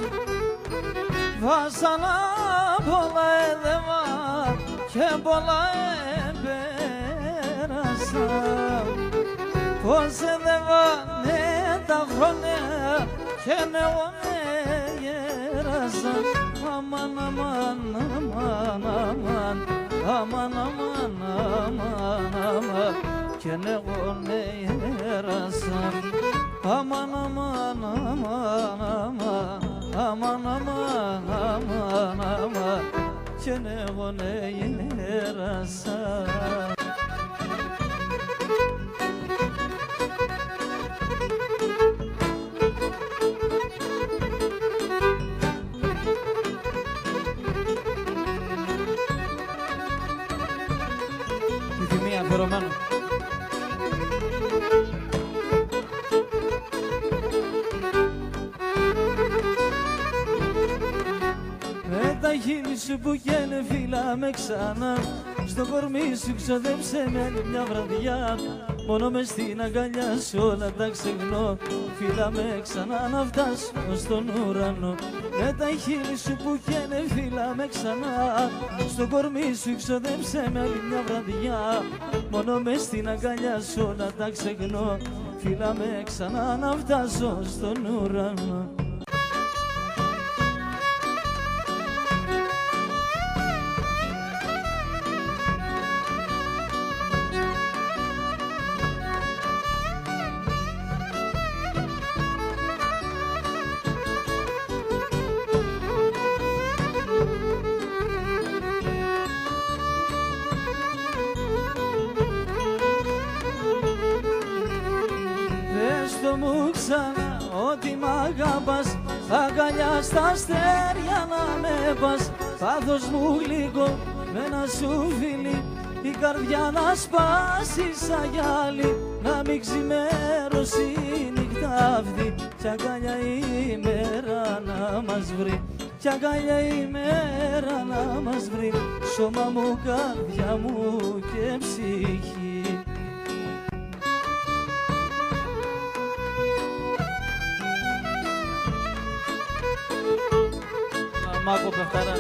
Βάσανα πολλά έδευα και πολλά επέρασαν. Πώς έδευανε τα χρόνια και νεόνε γέρασαν. Αμάν, αμάν, αμάν, αμάν, αμάν, αμάν, αμάν, αμάν, και νεόνε γέρασαν. Αμάν, αμάν, αμάν, αμάν, αμάν, αμάν, αμάν, αμάν, και νεόνε γέρασαν. Αφιερωμένο. Με τα χείλη σου που καίνε φύλαμε ξανά, στο κορμί σου ξοδέψε με άλλη μια βραδιά. Μόνο μες στην αγκαλιά σου όλα τα ξεχνώ, φύλαμε ξανά να φτάσω στον ουρανό. Με τα χείλη σου που καίνε φύλαμε ξανά, στο κορμί σου ξοδέψε με άλλη μια βραδιά. Μόνο μες στην αγκαλιά σου όλα τα ξεχνώ, φύλαμε ξανά να φτάσω στον ουρανό. Το μου ξανά ότι μ' αγαπάς, αγκαλιά στα αστέρια να με πας. Πάθος μου γλυκό με ένα σου φίλι, η καρδιά να σπάσει σαν γυάλι. Να μην ξημέρωσει η νύχτα αυτή, κι αγκαλιά η μέρα να μας βρει. Κι αγκαλιά η μέρα να μας βρει, σώμα μου, καρδιά μου και ψυχή. Μάκο Πεφταρά.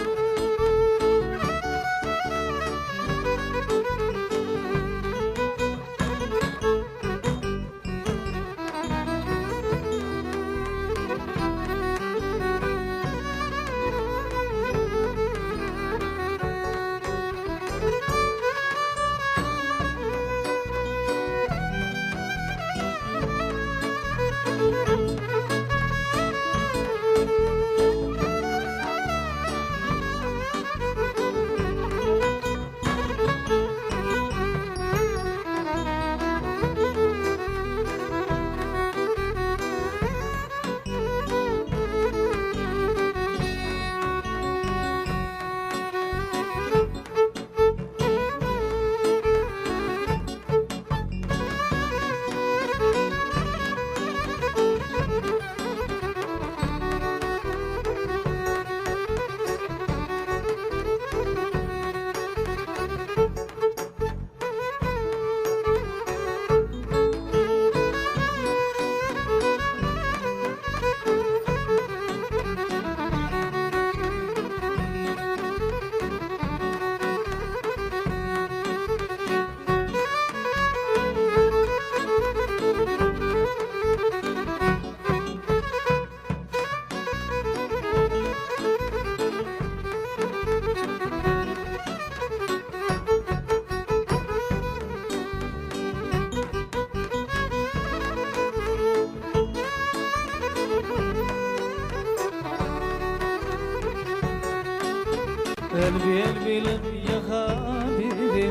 قلبي قلبي قلبي يا حبيبي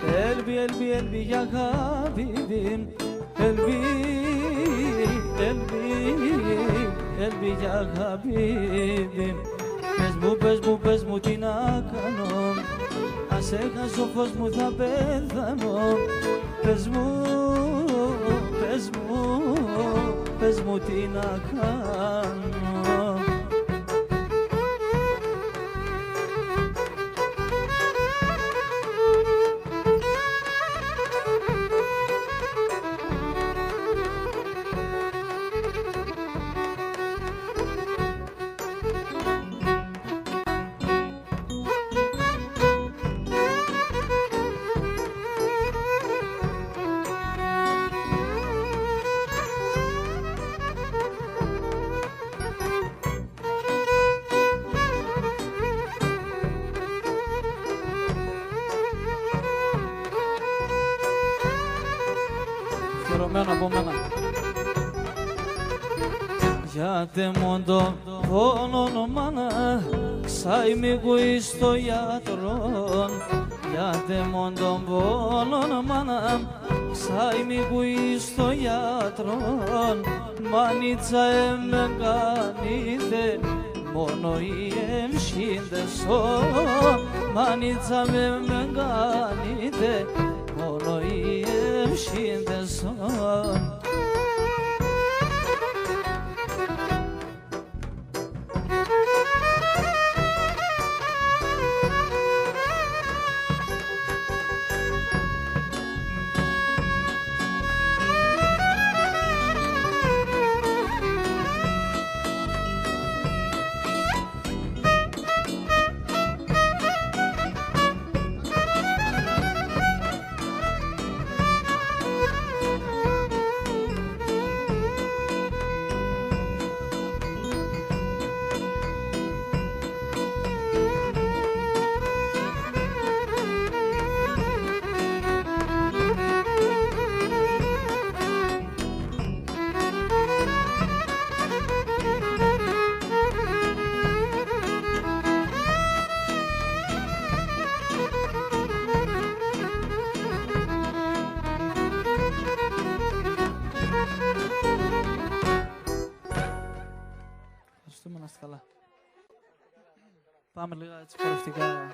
قلبي قلبي قلبي يا حبيبي قلبي قلبي قلبي يا حبيبي πες μου τι να κάνω ας έχασω φως μου θα πεθάνω πες μου τι να κάνω. Από μένα. Γιατί μόνο πόνο μάνα ξαημίγουι στο γιατρόν γιατί μόνο πόνο μάνα ξαημίγουι στο γιατρόν μανίτσα εμεγανίδε μόνο οι εμσύντες μανίτσα εμεγανίδε μόνο οι εμσύντες Να είστε καλά. Πάμε λίγα έτσι χορευτικά.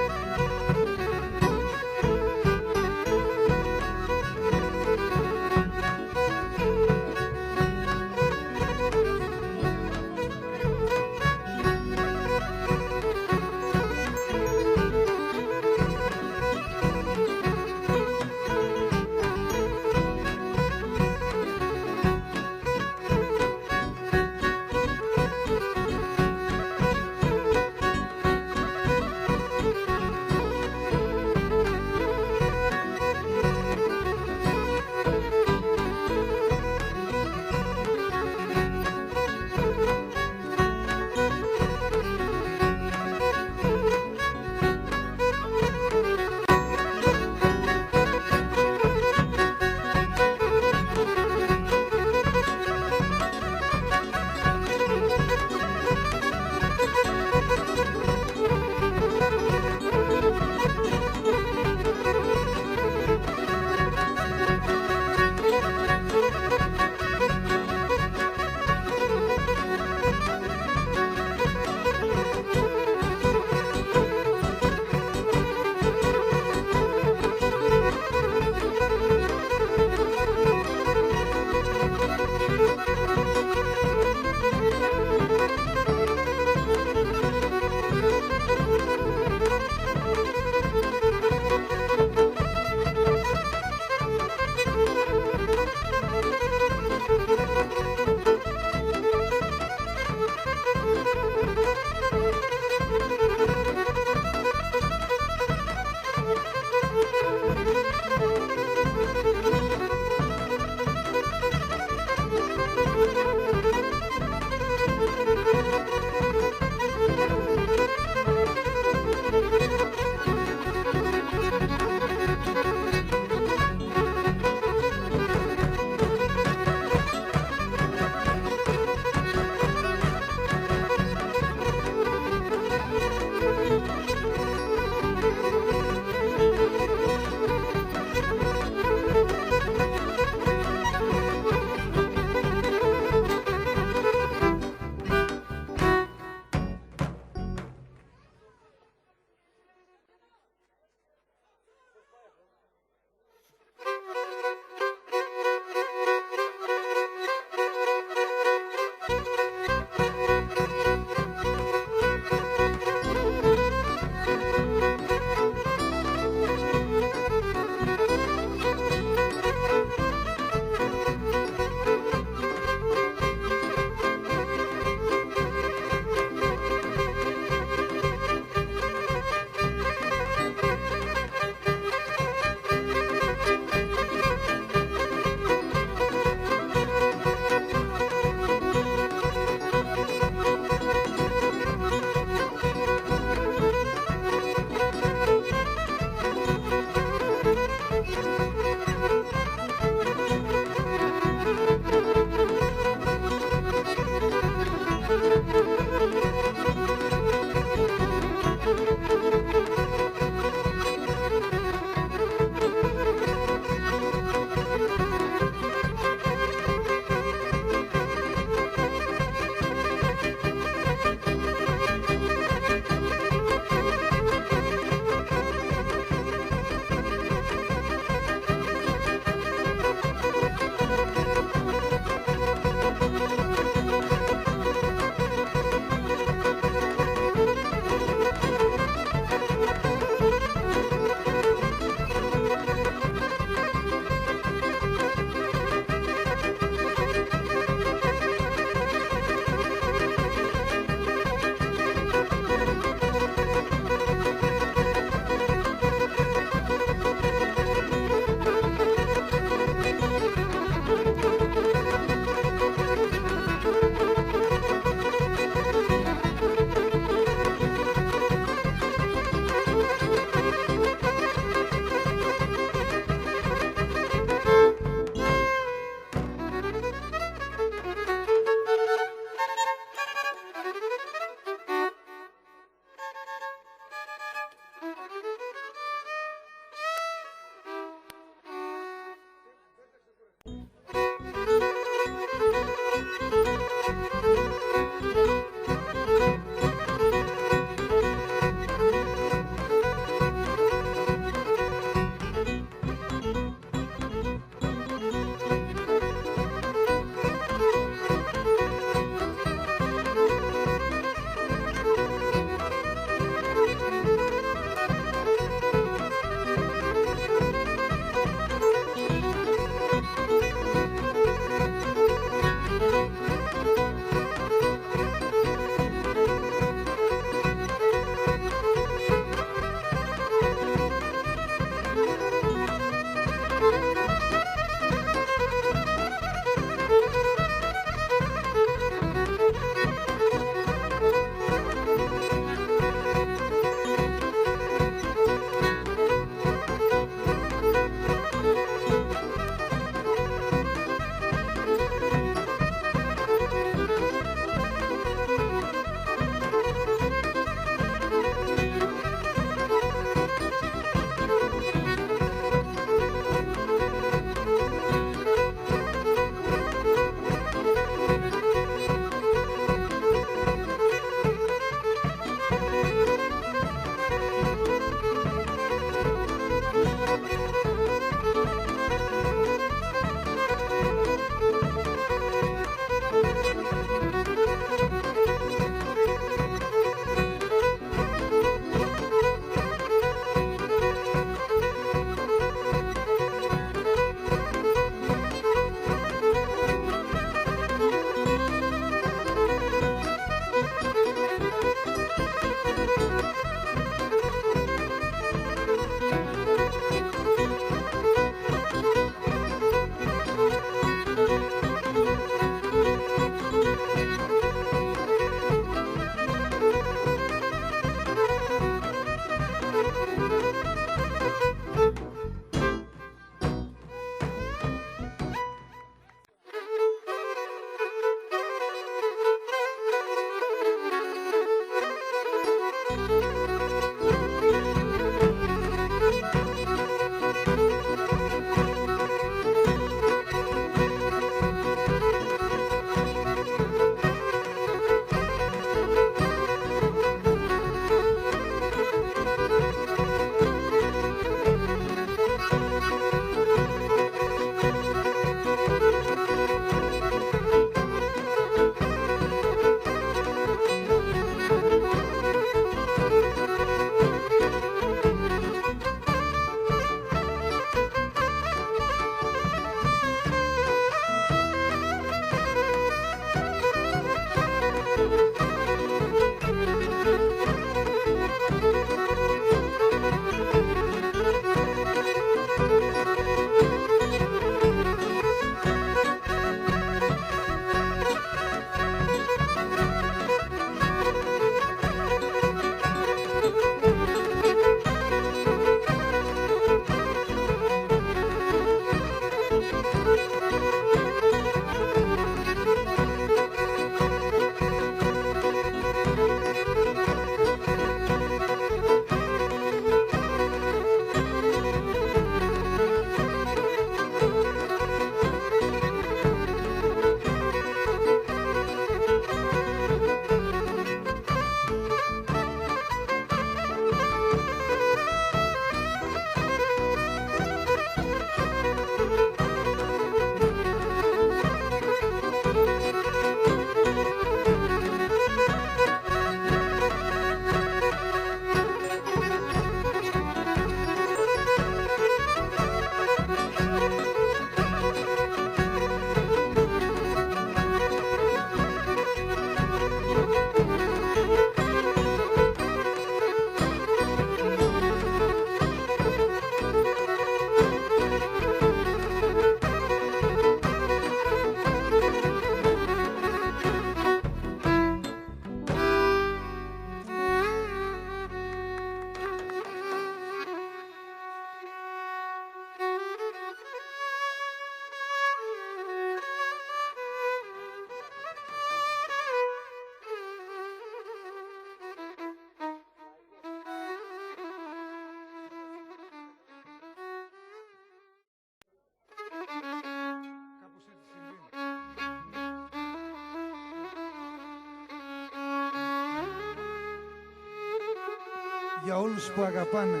για όλους που αγαπάνε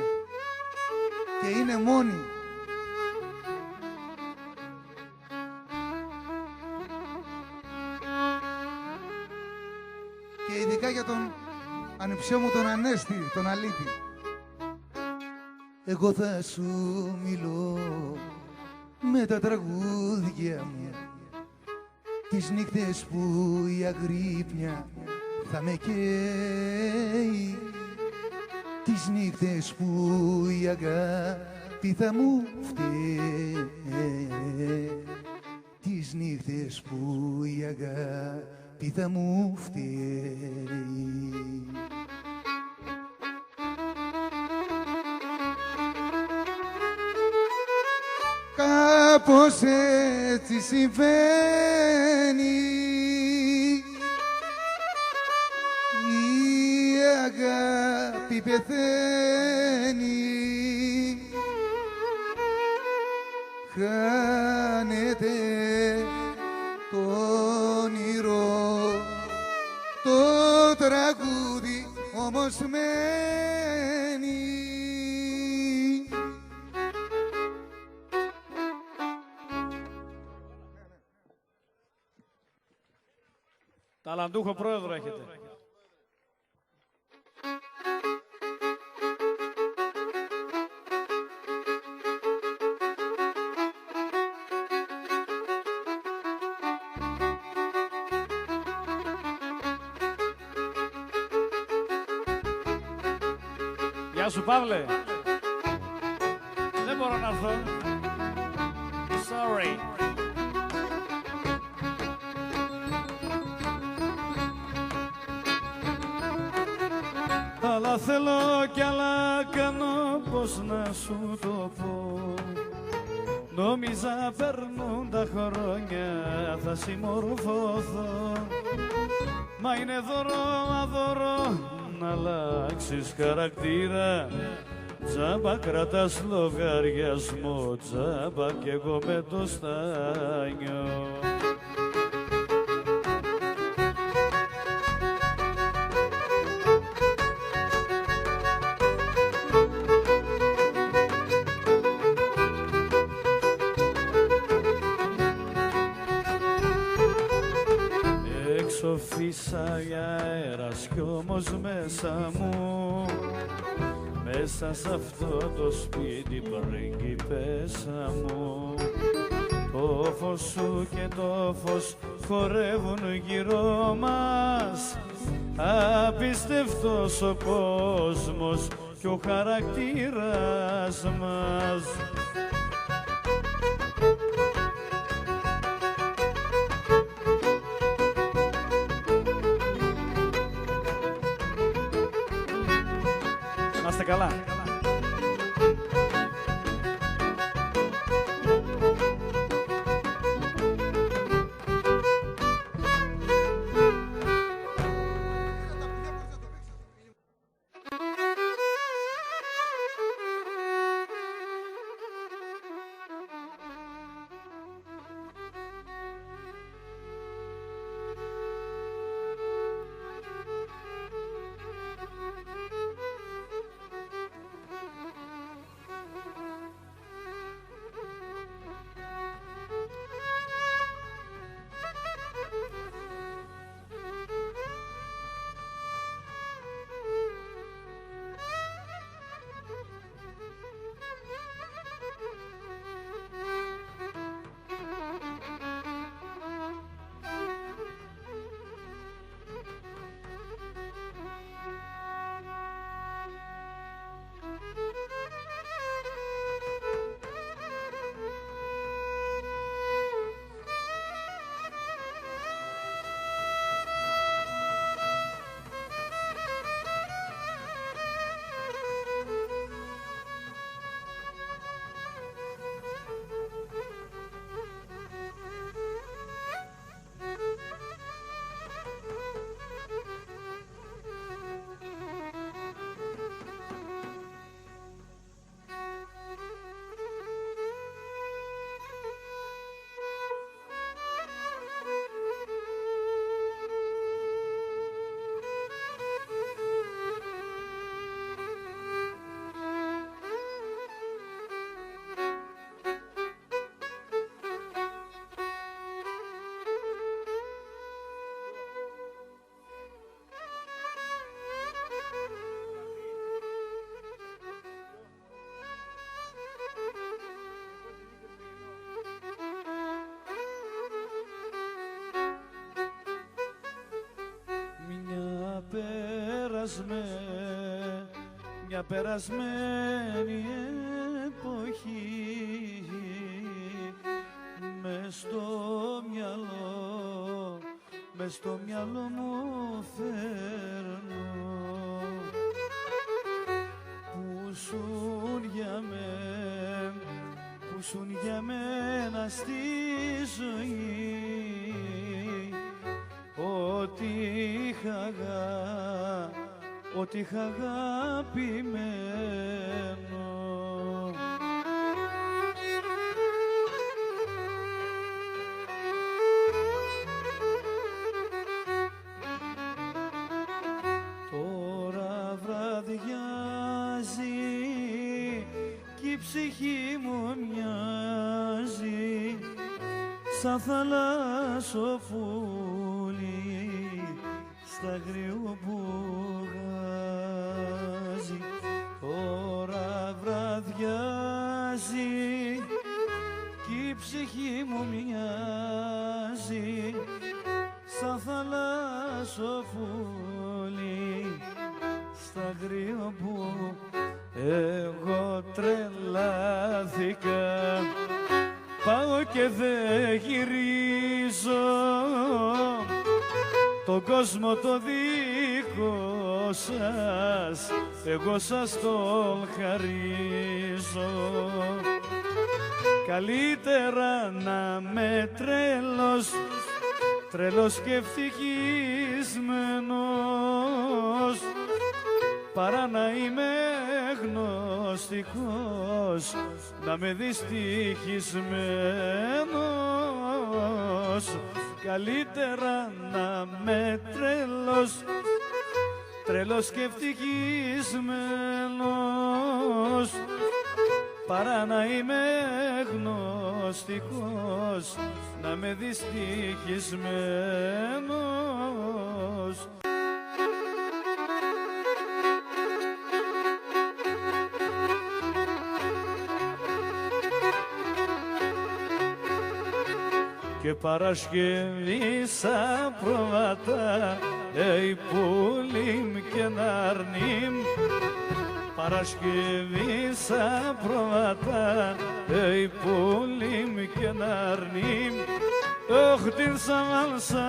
και είναι μόνοι. Και ειδικά για τον ανιψιό μου τον Ανέστη, τον Αλήτη. Εγώ θα σου μιλώ με τα τραγούδια μου, τις νύχτες που η αγρύπνια θα με καίει, τις νύχτες που η αγάπη θα μου φταίει, τις νύχτες που η αγάπη θα μου φταίει. Κάπως έτσι συμβαίνει, η αγάπη πεθαίνει, χάνεται το όνειρο, το τραγούδι όμως μένει. Ταλαντούχο πρόεδρο έχετε. Γεια σου Παύλε. Δεν μπορώ να έρθω. Sorry. Αλλά θέλω κι άλλα κάνω, πώς να σου το πω. Νόμιζα περνούν τα χρόνια, θα συμμορφωθώ. Μα είναι δώρο αδώρο να αλλάξεις χαρακτήρα. Τζάμπα κρατάς λογαριασμό, τζάμπα κι εγώ με το στάνιο. Έξω φύσαγε αέρας κι όμως μέσα μου, μέσα σ' αυτό το σπίτι πριγκιπέσα μου, το φως σου και το φως χορεύουν γύρω μας, απίστευτος ο κόσμος κι ο χαρακτήρας μας. Είμαστε καλά. μια περασμένη εποχή μες στο μυαλό μου φέρνω που σουν για μένα στη ζωή ό,τι είχα αγαπημένο. Τώρα βραδιάζει κι η ψυχή μου μοιάζει σαν θαλάσσοφούλη στα αγριού μπουγάζει. Τώρα βραδιάζει κι η ψυχή μου μοιάζει σαν θαλάσσοφούλη στα αγριού μπουγάζει. Εγώ τρελάθηκα, πάω και δεν γυρίζω, τον κόσμο το δικό σας, εγώ σας τον χαρίζω. Καλύτερα να με τρελός και ευτυχισμένος, παρά να είμαι γνωστικός, να με δυστυχισμένος. Καλύτερα να με τρελός και ευτυχισμένος, παρά να είμαι γνωστικός, να με δυστυχισμένος. Και Παρασκευή σαν πρόβατα, πουλίμ και ναρνίμ. Παρασκευή σαν πρόβατα, πουλίμ και ναρνίμ. Όχι την σαμάλσα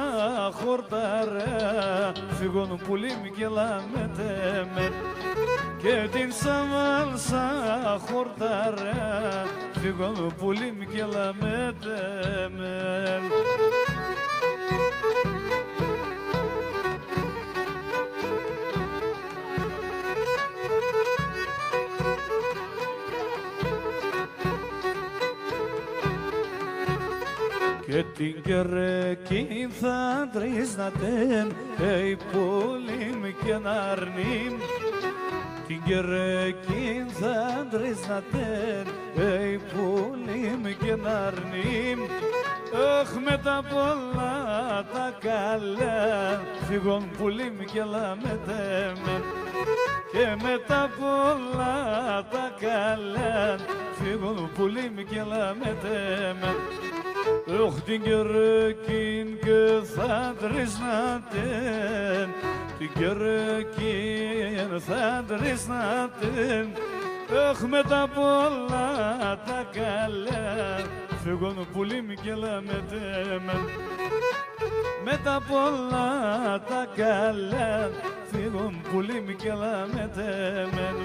χορτάρα, φύγον πουλίμ και λαμετέμεν. Και την σαμάλσα χορτάρα, φύγον πουλίμ και λαμετέμεν. Και την κερκή θα τρίσνατεν, πουλίμ και ναρνίμ. Την κερκή θα τρίσνατεν, πουλίμ και ναρνίμ. Αχ, με τα πολλά τα καλά, φύγον πουλίμ και λαμετέμεν. Και με τα πολλά τα καλά, φύγον πουλίμ και λαμετέμεν. Αχ, την κερκήν και θα τρίσνατεν, την κερκήν θα τρίσνατεν. Αχ, με τα πολλά τα καλά, φύγον πουλίμ και λαμετέμεν. Με τα πολλά τα καλά, φύγον πουλίμ και λαμετέμεν.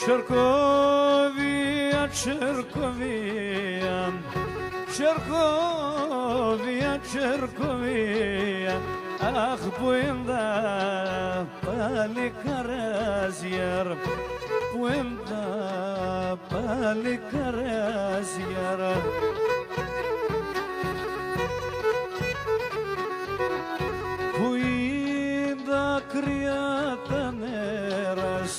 Черковия, Черковия, Черковия, Черковия, ах, буенда, паликаразьяр, буенда, паликаразьяр. Буенда, криата нерас,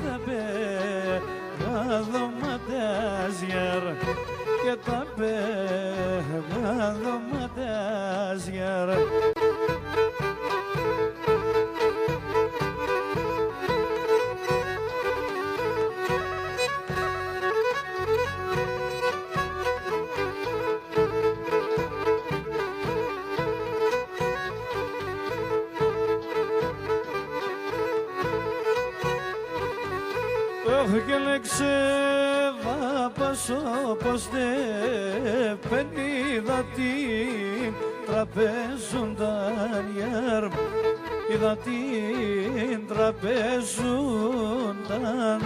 τα πεγαδωματάζιαρ και τα πεγαδωματάζιαρ. Και λέξε βάπας όπως δε πενίδα την τραπέζουνταν ιαρ, είδα την τραπέζουνταν.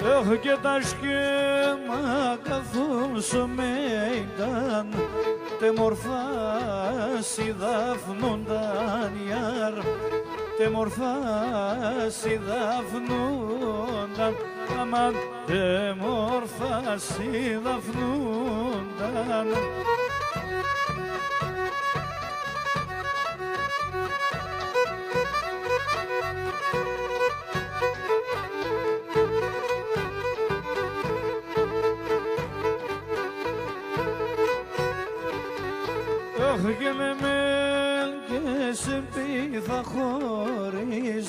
Έχω και τα σχέμα καθώς με ήταν τε μορφά συδαφνούνταν ιαρ, τε μορφά συδαφνούνταν, αμάν τε μορφά συδαφνούνταν. Και με μεν και σε πίθα χωρίς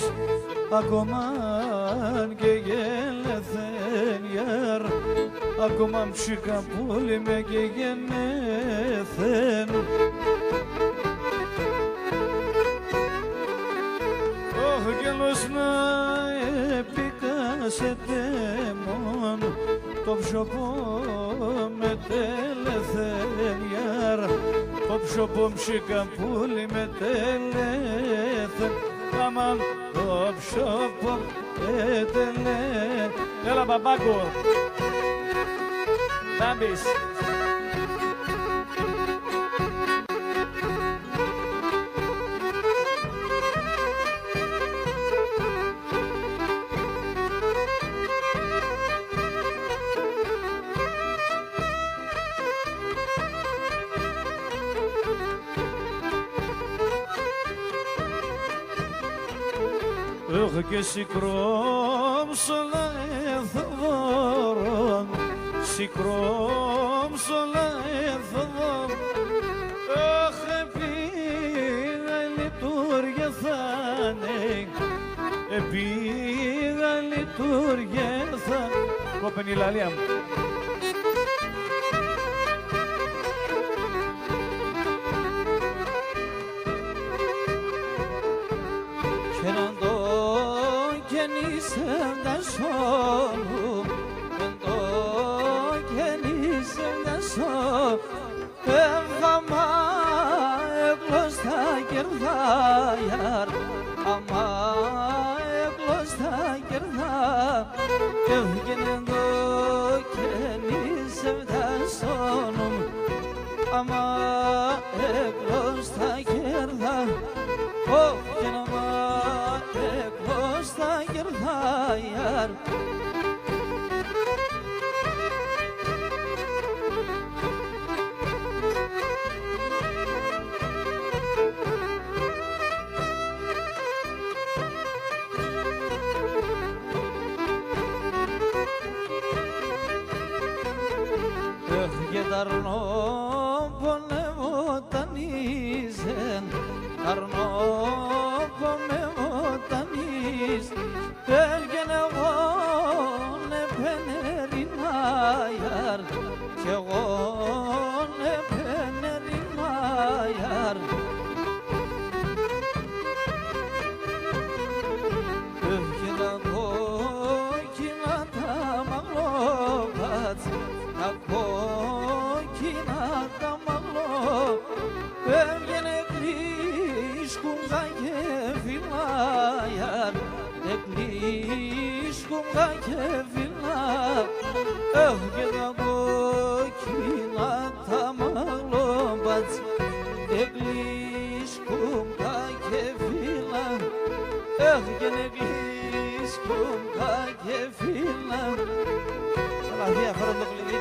ακόμα και γελεθεν, ακόμα ψήκα πουλί με και γεννέθεν. Ο γέλος να επικάσετε μόν το ψωπό με τέλεθεν, το ψωπό ψήκα πουλί με τέλεθεν, αμάν το ψωπό τέλεθεν. Έλα μπαμπάκο, να μπεις. Και σικρόμψολα εθδόρον, σικρόμψολα εθδόρον, επήγα λειτουργία θα'ναι, επήγα λειτουργία θα'ναι. Κόπεν η λαλία μου. Άμα έγλωστα κερδά, έβγαινε το καινήσε φτασόνομ. Άμα έγλωστα κερδά, όχι άμα έγλωστα κερδά. Αρνό πονευότανίζεν, αρνό πονευότανίζ, έργεν εγώ νεπενερινάιαρ, κι εγώ νεπενερινάιαρ. Εύγε τα κόκκινα τα μαγλόπατς, τα κόκκινα τα μαγλό, έβγαινε κλίσκουγα και φυλάιαρ, κλίσκουγα και φυλάιαρ. Έβγε τα κόκκινα τα μαγλόπατς, κλίσκουγα και φυλάιαρ, έβγαινε κλίσκουγα και φυλάιαρ. Αλήθεια, φέρω το κλειδί.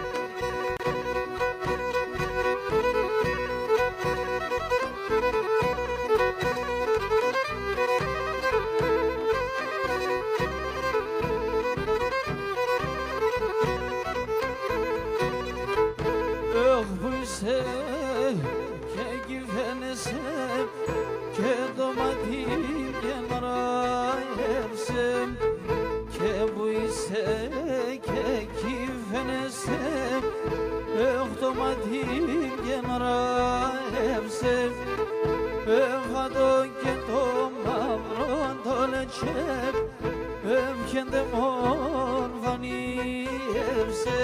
leçek Evkende morvaniyevse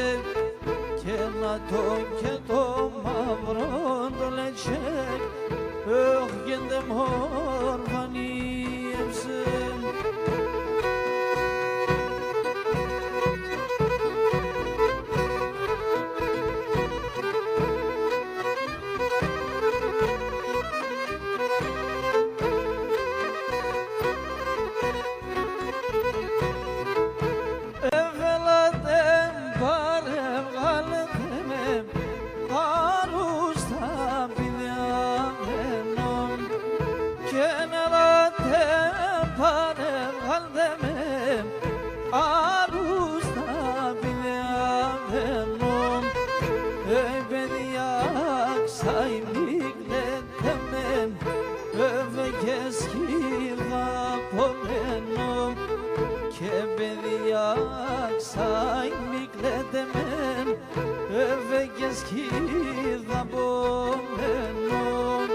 Ke to mavron leçek Evkende morvaniyevse Sai mikledemen eve geskida bomenon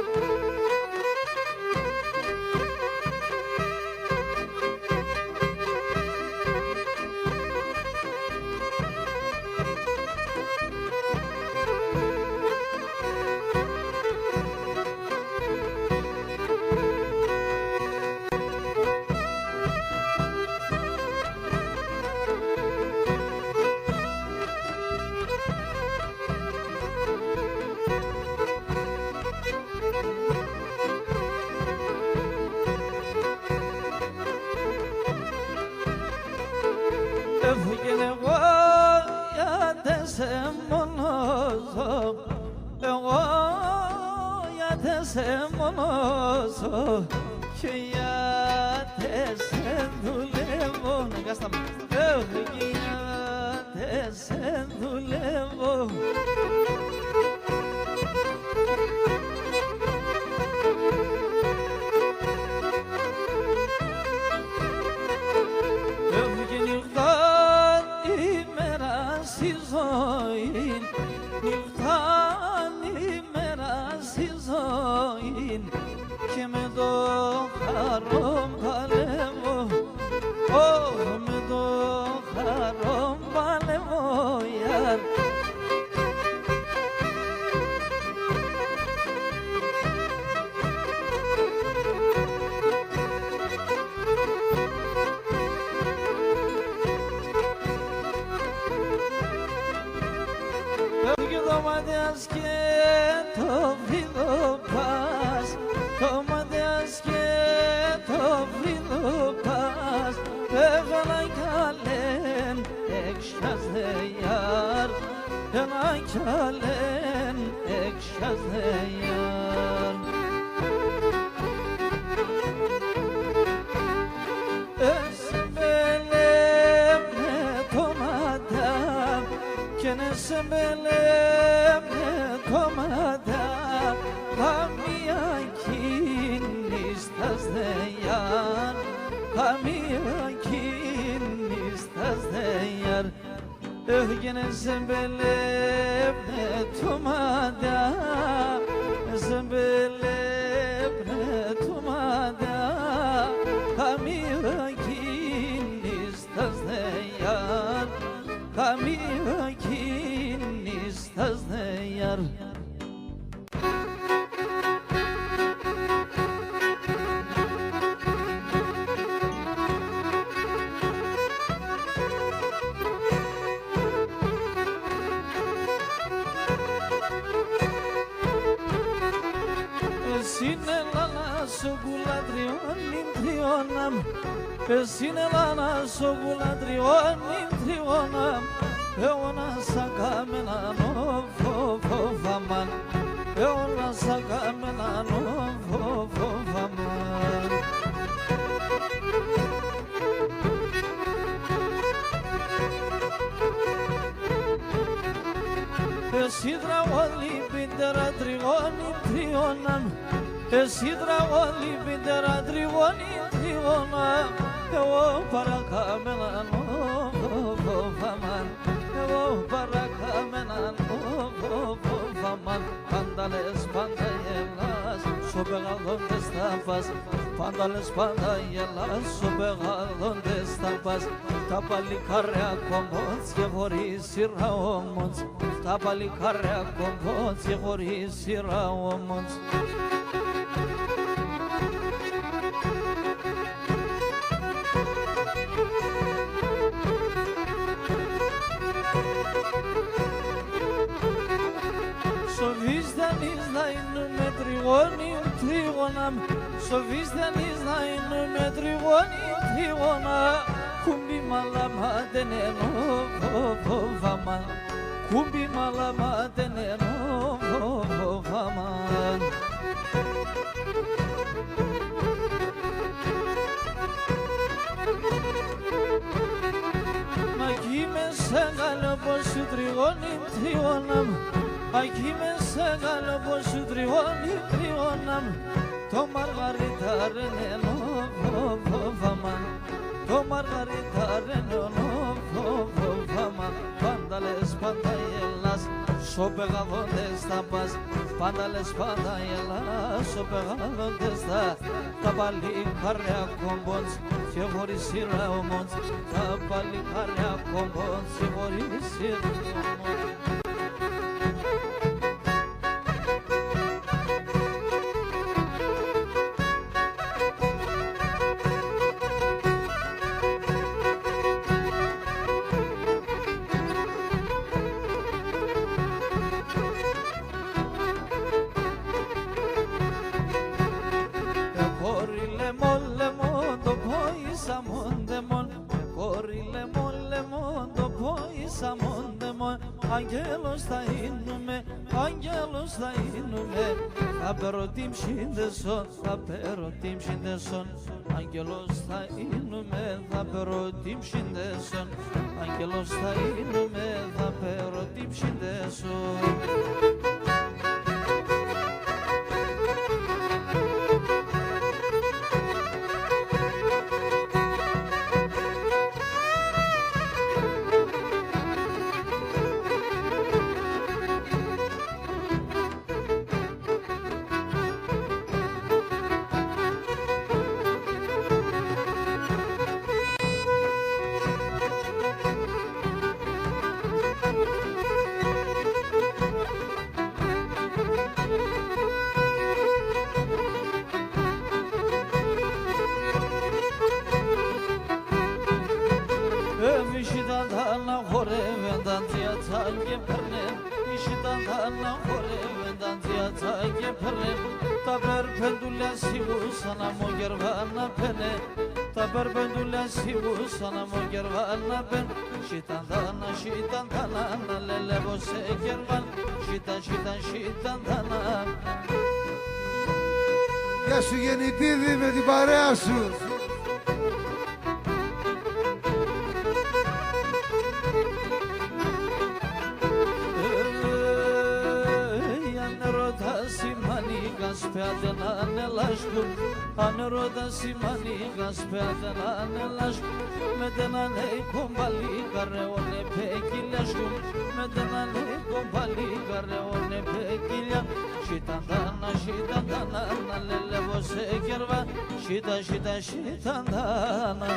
Semonoso que ya te sendulevo Gastame que ya te sendulevo Niltan imerasizoin Niltan imerasizoin Que me do harom balevo Oh me do harom balevo yar Tomadas que to vido paz Tomadas que to vido paz Evelay kalen ekşaz deyar Evelay kalen ekşaz deyar Esbelem ne tomadam Kene sebelem ne tomadam Kamiyakin istaz deyar Kamiyakin istaz deyar Öhgene sebelem ne tomadam Sebelem ne tomadam Kamiyakin istaz deyar Kamiyakin istaz deyar Sinelana soguladrionim trionam Sinelana soguladrionim trionam Eona sakamena no faman Eona sakamena no faman Sidra wali bindera trionim trionam Sidra wali bindera trionim trionam Evo para kamena no faman Evo para kamena no faman Pandales pandayelas Sobegalom destafas πάντα λες πάντα γελάς, σου μεγαλώντες θα πας. Τα παλικάρια κομπότς και χωρίς σειρά όμως, τα παλικάρια κομπότς και χωρίς σειρά όμως. Σοβίστανης να είναι με τριγώνη τρίγωνα, σοβίστανης να είναι με τριγώνη τρίγωνα. Κουμπί μαλάμα δεν ενώ φοβάμα, κουμπί μαλάμα δεν ενώ φοβάμα. Μα κι είμαι σε καλό πως σου τριγώνει τρίγωνα, εκεί με σε καλό πως σου τριγώνει τριγώνα. Το Μαργαρίτα ρενένο φοβάμα, το Μαργαρίτα ρενένο φοβάμα. Πάντα λες πάντα γελάς, σω πεγαδόντες θα πας. Πάντα λες πάντα γελάς, σω πεγαδόντες θα. Τα παλικάρια κομπότς και χωρίς σειρά όμως, τα παλικάρια κομπότς και χωρίς σειρά όμως. Αγγέλος θα είνουμε, αγγέλος θα είνουμε. Θα πέρω την ψіндεσον, θα πέρω την ψіндεσον. Αγγέλος θα είνουμε, θα πέρω την ψіндεσον. Αγγέλος θα είνουμε, θα πέρω την ψіндεσον. Τα περπέντουλα σιγούσαν να μου γερβάνα πένε, τα περπέντουλα σιγούσαν να μου γερβάνα πένε. Σιταν τάνα, να λελεύω σε γερβάν, σιταν τάνα. Γεια σου γεννητίδη με την παρέα σου. Pe ne lașcu, aneroda si manigas pe ne lașcu, medena ne combali care o ne pe chileșcu, medena ne combali care o ne pe chilea, și tandana na lele vose gerva, și tandana.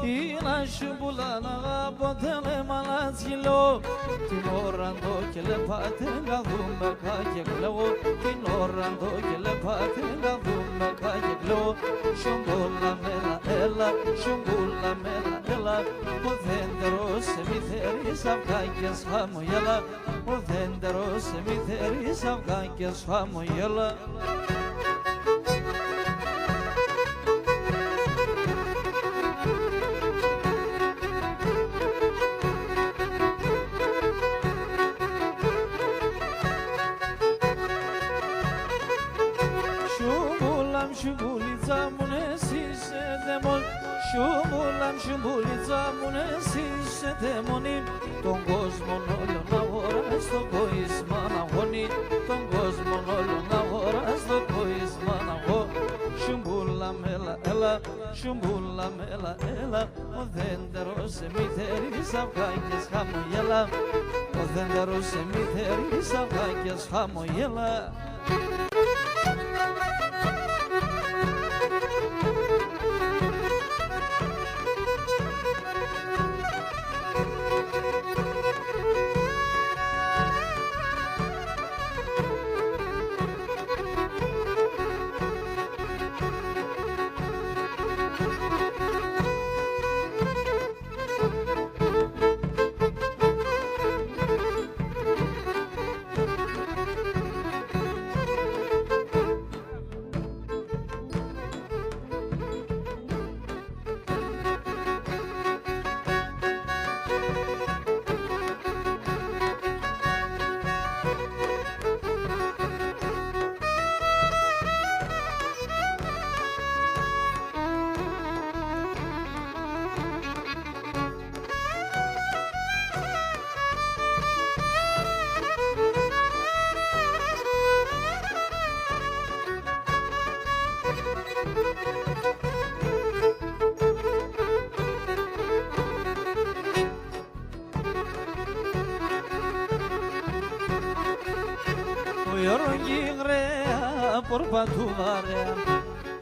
Inaș bulana potele manazilo, tinorando che le pate la vumba cagelo, tinorando che le pate la vumba cagelo, shumbulla mela ella, o vendero cemiteri savgages hamoyela, o vendero cemiteri savgages hamoyela. Shumbulița munesi demoni, ton gosmonolo na horas to koisma na honi, ton gosmonolo na horas to koisma na ho. Shumbula μέλα, έλα, σουμπούλα μέλα, έλα. Ο δέντερος σε μητέρης αυγάκες χαμογέλα. Ο δέντερος σε μητέρης αυγάκες χαμογέλα.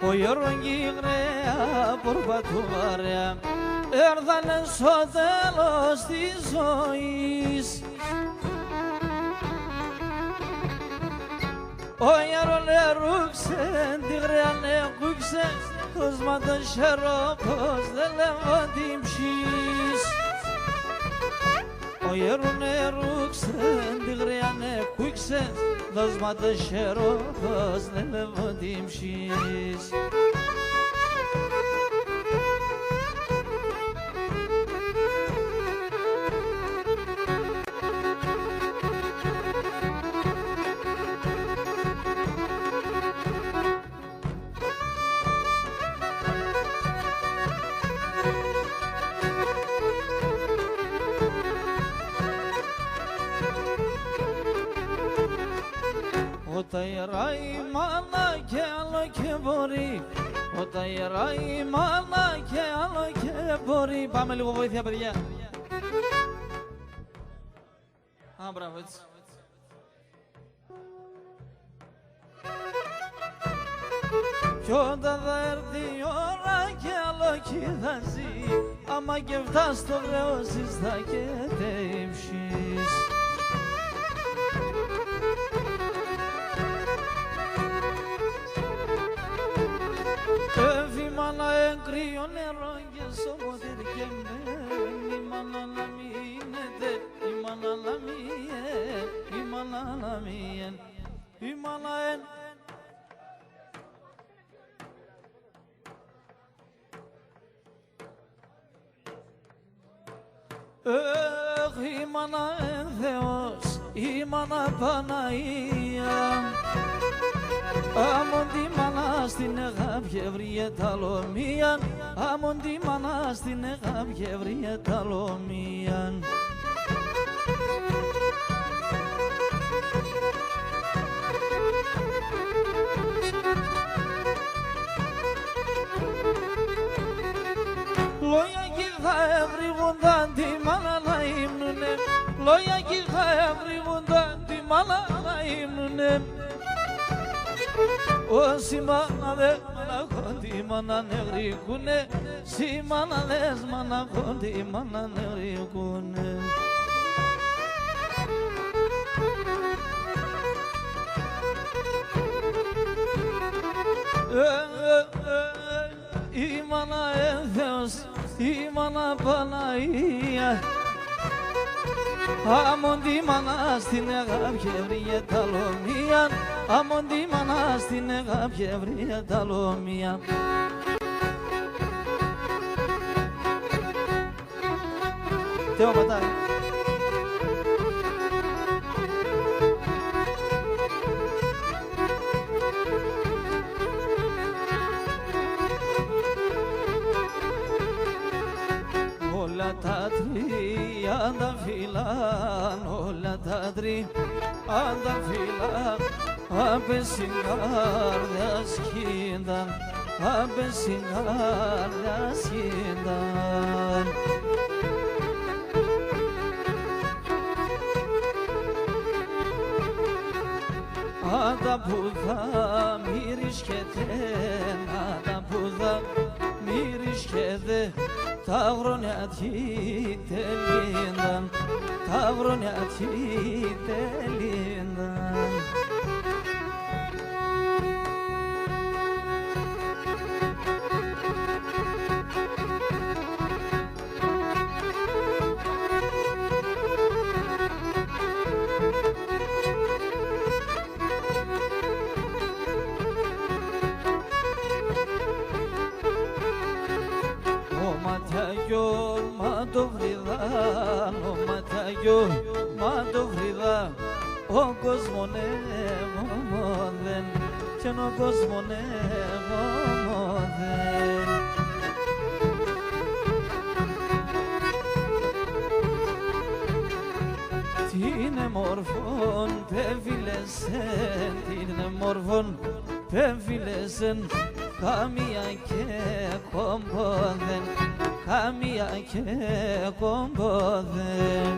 Ο Γιώργη γραία πορπατούβαρια έρθανε στο τέλος της ζωής. Ο Γιώργη ρούξε, τη γραία νεκούξε, το σμάτο σερόπος δεν λεβώ την ψής. Ο Γιώργη ρούξε, τη γραία νεκούξε, το σμάτο σερόπος δεν λεβώ την ψής. Όταν γεράει η μάνα και άλλο και μπορεί, όταν γεράει η μάνα και άλλο και μπορεί. Πάμε λίγο βοήθεια, παιδιά. Α, μπράβο, έτσι. Κι όταν θα έρθει η ώρα και άλλο και θα ζει, άμα και φτάσει στο βρεώσεις θα κετέψεις. Μάνα εγκρύο νερό και σώποτε δικαιμένη, η μάνα να μείνετε, η μάνα να μείνε, η μάνα να μείνε, η μάνα εν. Η μάνα εν Θεός, η μάνα Παναγία. Άμον τη μάνα στην αγάπη έβριε τα λομίαν, άμον τη μάνα στην αγάπη έβριε τα λομίαν. Λόγια κι θα έβριβουνταν τη μάνα να ύμνουνε, λόγια κι θα έβριβουνταν τη μάνα να ύμνουνε. Όσοι μάνα δε μαναχόντι μάνα νεγρικούνε, σι μάνα δες μαναχόντι μάνα νεγρικούνε. Η μάνα εν Θεός, η μάνα Παναγία. Άμον τη μάνα στην αγάπη έβριε τα λομίαν, άμον τη μάνα στην αγάπη έβριε τα λομίαν. Θεό πατάρι. Όλα τα τριάντα φύλλαν, όλα τα τριάντα φύλλαν, απ' στην καρδιά σκίνταν, απεσυγάλασιταν. Άτα που θα μυρίσκεται, άτα που θα μυρίσκεται, τα χρόνια τι τελείνταν, τα χρόνια τι τελείνταν. Ματοβριδά, ο κοσμονεύομοδεν κι ο κοσμονεύομοδεν. Τι είναι μορφόν πεφιλεσεν, τι είναι μορφόν πεφιλεσεν, καμία και κομπόδεν, καμία και κομπόδεν.